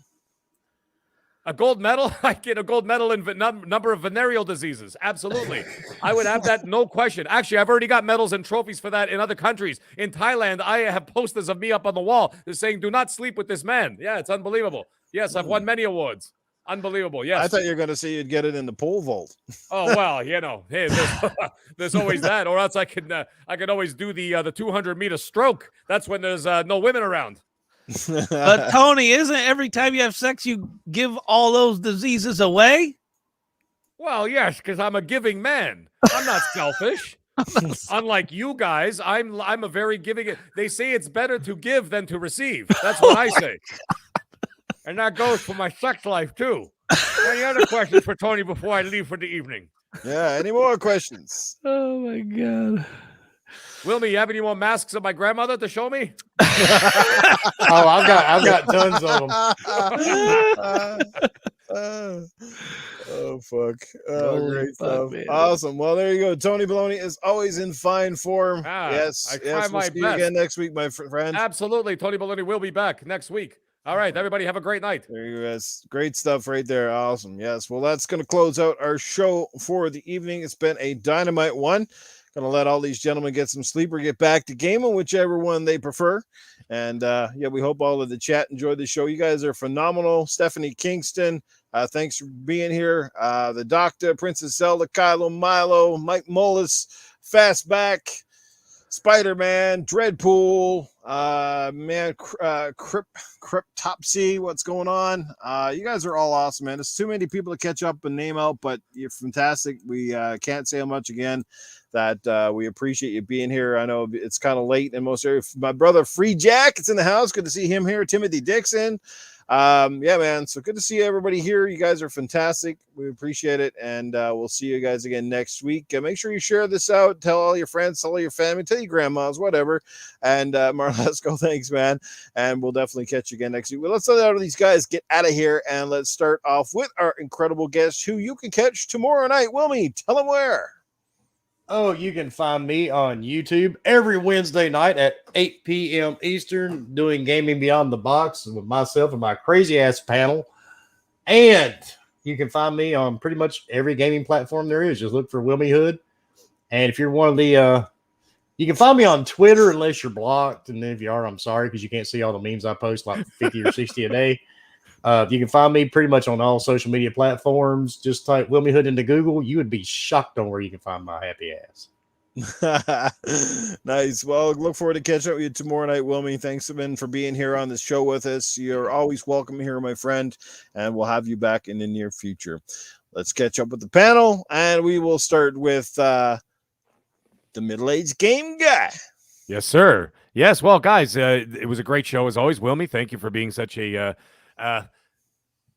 A gold medal? I get a gold medal in number of venereal diseases. Absolutely. I would have that, no question. Actually, I've already got medals and trophies for that in other countries. In Thailand, I have posters of me up on the wall that's saying, do not sleep with this man. Yeah, it's unbelievable. Yes, I've won many awards. Unbelievable. Yes. I thought you were going to say you'd get it in the pole vault. Oh, well, hey, there's always that. Or else I can always do the 200-meter stroke. That's when there's no women around. But Tony, isn't every time you have sex, you give all those diseases away? Well, yes, because I'm a giving man. I'm not selfish. Unlike you guys, I'm a very giving. They say it's better to give than to receive. That's what I say. And that goes for my sex life, too. Any other questions for Tony before I leave for the evening? Yeah, any more questions? Oh, my God. Wilmy, you have any more masks of my grandmother to show me? Oh, I've got tons of them. Oh, fuck. Oh, great stuff. Man. Awesome. Well, there you go. Tony Baloney is always in fine form. Yes. I try my see you again next week, my friend. Absolutely. Tony Baloney will be back next week. All right, everybody, have a great night. There you go. Great stuff right there. Awesome. Yes. Well, that's going to close out our show for the evening. It's been a dynamite one. Going to let all these gentlemen get some sleep or get back to gaming, whichever one they prefer. And we hope all of the chat enjoyed the show. You guys are phenomenal. Stephanie Kingston, thanks for being here. The Doctor, Princess Zelda, Kylo, Milo, Mike Mullis, Fastback, Spider-Man, Dreadpool, Cryptopsy, what's going on? You guys are all awesome, man. There's too many people to catch up and name out, but you're fantastic. We can't say how much again that we appreciate you being here. I know it's kind of late in most areas. My brother Free Jack, it's in the house. Good to see him here. Timothy Dixon. Man. So good to see everybody here. You guys are fantastic. We appreciate it. And we'll see you guys again next week. Make sure you share this out. Tell all your friends, tell all your family, tell your grandmas, whatever. And Marlesco, thanks, man. And we'll definitely catch you again next week. Well, let's let all of these guys get out of here. And let's start off with our incredible guest who you can catch tomorrow night. Wilmy, tell them where. Oh, you can find me on YouTube every Wednesday night at 8 p.m. Eastern doing Gaming Beyond the Box with myself and my crazy-ass panel. And you can find me on pretty much every gaming platform there is. Just look for Wilmy Hood. And if you're one of the you can find me on Twitter unless you're blocked. And then if you are, I'm sorry because you can't see all the memes I post, like 50 or 60 a day. You can find me pretty much on all social media platforms. Just type Wilmy Hood into Google. You would be shocked on where you can find my happy ass. Nice. Well, look forward to catching up with you tomorrow night, Wilmy. Thanks again for being here on the show with us. You're always welcome here, my friend, and we'll have you back in the near future. Let's catch up with the panel, and we will start with the middle-aged game guy. Yes, sir. Yes. Well, guys, it was a great show as always. Wilmy, thank you for being such a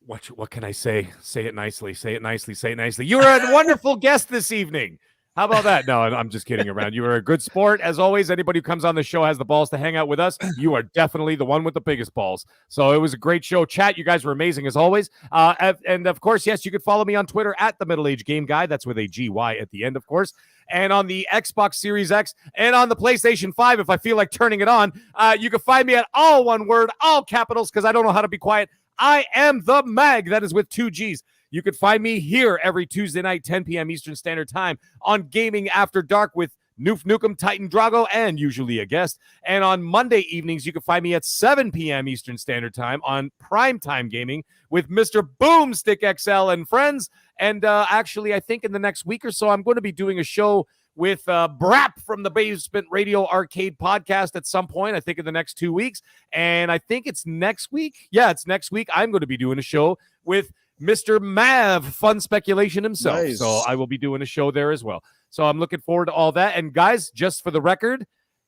what can I say? Say it nicely. Say it nicely. Say it nicely. You were a wonderful guest this evening. How about that? No, I'm just kidding around. You are a good sport. As always, anybody who comes on the show has the balls to hang out with us. You are definitely the one with the biggest balls. So it was a great show. Chat, you guys were amazing as always. And of course, yes, you could follow me on Twitter at the Middle Age Game Guy. That's with a GY at the end, of course. And on the Xbox Series X and on the PlayStation 5, if I feel like turning it on, you can find me at all one word, all capitals, because I don't know how to be quiet. I am the Mag. That is with 2 G's. You could find me here every Tuesday night, 10 p.m. Eastern Standard Time on Gaming After Dark with Noof Nukem, Titan Drago, and usually a guest. And on Monday evenings, you can find me at 7 p.m. Eastern Standard Time on Primetime Gaming with Mr. Boomstick XL and friends. And actually, I think in the next week or so, I'm going to be doing a show with Brap from the Basement Radio Arcade Podcast at some point, I think in the next 2 weeks. And I think it's next week. Yeah, it's next week. I'm going to be doing a show with Mr. Mav, Fun Speculation himself. Nice. So I will be doing a show there as well. So I'm looking forward to all that. And guys, just for the record,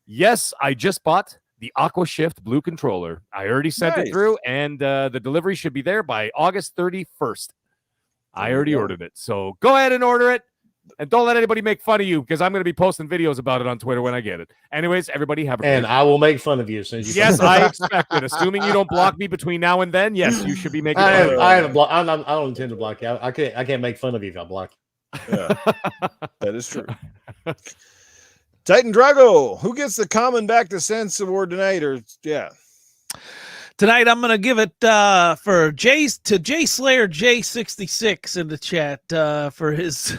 yes, I just bought the Aqua Shift Blue controller. I already sent it through, and the delivery should be there by August 31st. I already ordered it. So go ahead and order it. And don't let anybody make fun of you, because I'm going to be posting videos about it on Twitter when I get it. Anyways, everybody have a great I will make fun of you as soon as you. Yes, I expect it. Assuming you don't block me between now and then, yes, you should be making fun of me. I don't intend to block you. I can't make fun of you if I block you. Yeah, that is true. Titan Drago, who gets the Common Back to Sense award tonight? Or Tonight, I'm going to give it for Jay Slayer J66 in the chat for his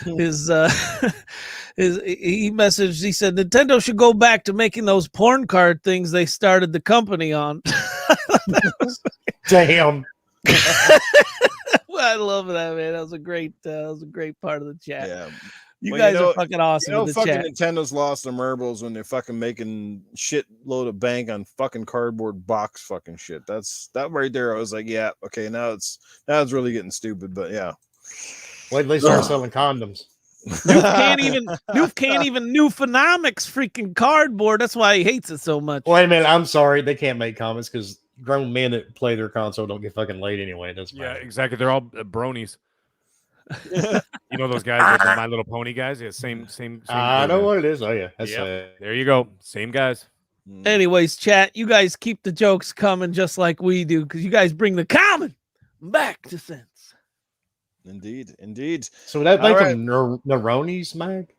he messaged. He said Nintendo should go back to making those porn card things they started the company on. Damn. Well, I love that, man. That was a great part of the chat. yeah. You guys are fucking awesome. You know, in the fucking chat. Nintendo's lost their marbles when they're fucking making shit load of bank on fucking cardboard box fucking shit. That's that right there. I was like, yeah, okay, now it's really getting stupid. But yeah, wait till they start selling condoms. Noof can't even Noofonomics freaking cardboard. That's why he hates it so much. Wait a minute, I'm sorry, they can't make comments because grown men that play their console don't get fucking laid anyway. It doesn't matter. Exactly. They're all bronies. You know those guys, the My Little Pony guys? Yeah, same. I know what it is. Oh yeah, that's there you go. Same guys. Anyways, chat, you guys keep the jokes coming just like we do, because you guys bring the common back to sense. Indeed. So would that make them Neronis, Mag?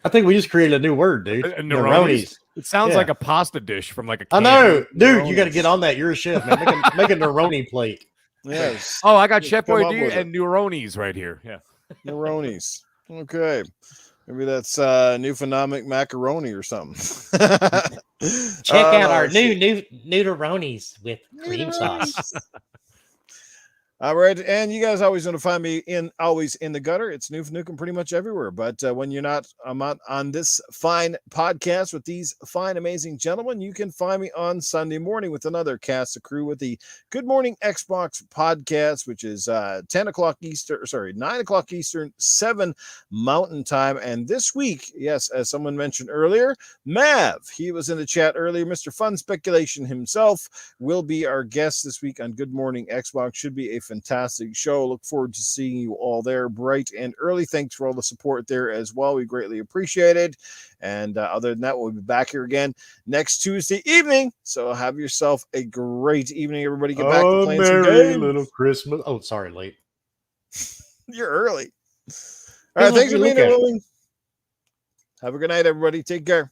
I think we just created a new word, dude. Neronis. It sounds like a pasta dish from like a can. I know, dude. Neronis. You got to get on that. You're a chef, man. Make a Neroni plate. Yes. Oh, I got Chef Boyardee and Neuronis right here. Yeah. Neuronis. Okay. Maybe that's Newfoundland macaroni or something. Check out our new Neuronis with cream sauce. All right, and you guys always going to find me always in the gutter. It's Noof Nukem pretty much everywhere. But when you're not, I'm not on this fine podcast with these fine, amazing gentlemen. You can find me on Sunday morning with another cast of crew with the Good Morning Xbox podcast, which is 9 o'clock Eastern, 7 Mountain Time. And this week, yes, as someone mentioned earlier, Mav, he was in the chat earlier. Mr. Fun Speculation himself will be our guest this week on Good Morning Xbox. Should be a fantastic show. Look forward to seeing you all there bright and early. Thanks for all the support there as well. We greatly appreciate it. And other than that, we'll be back here again next Tuesday evening. So have yourself a great evening, everybody. Get back to playing some games. Little Christmas. Oh, sorry, late. You're early. All right, thanks for being here, Willie. Have a good night, everybody. Take care.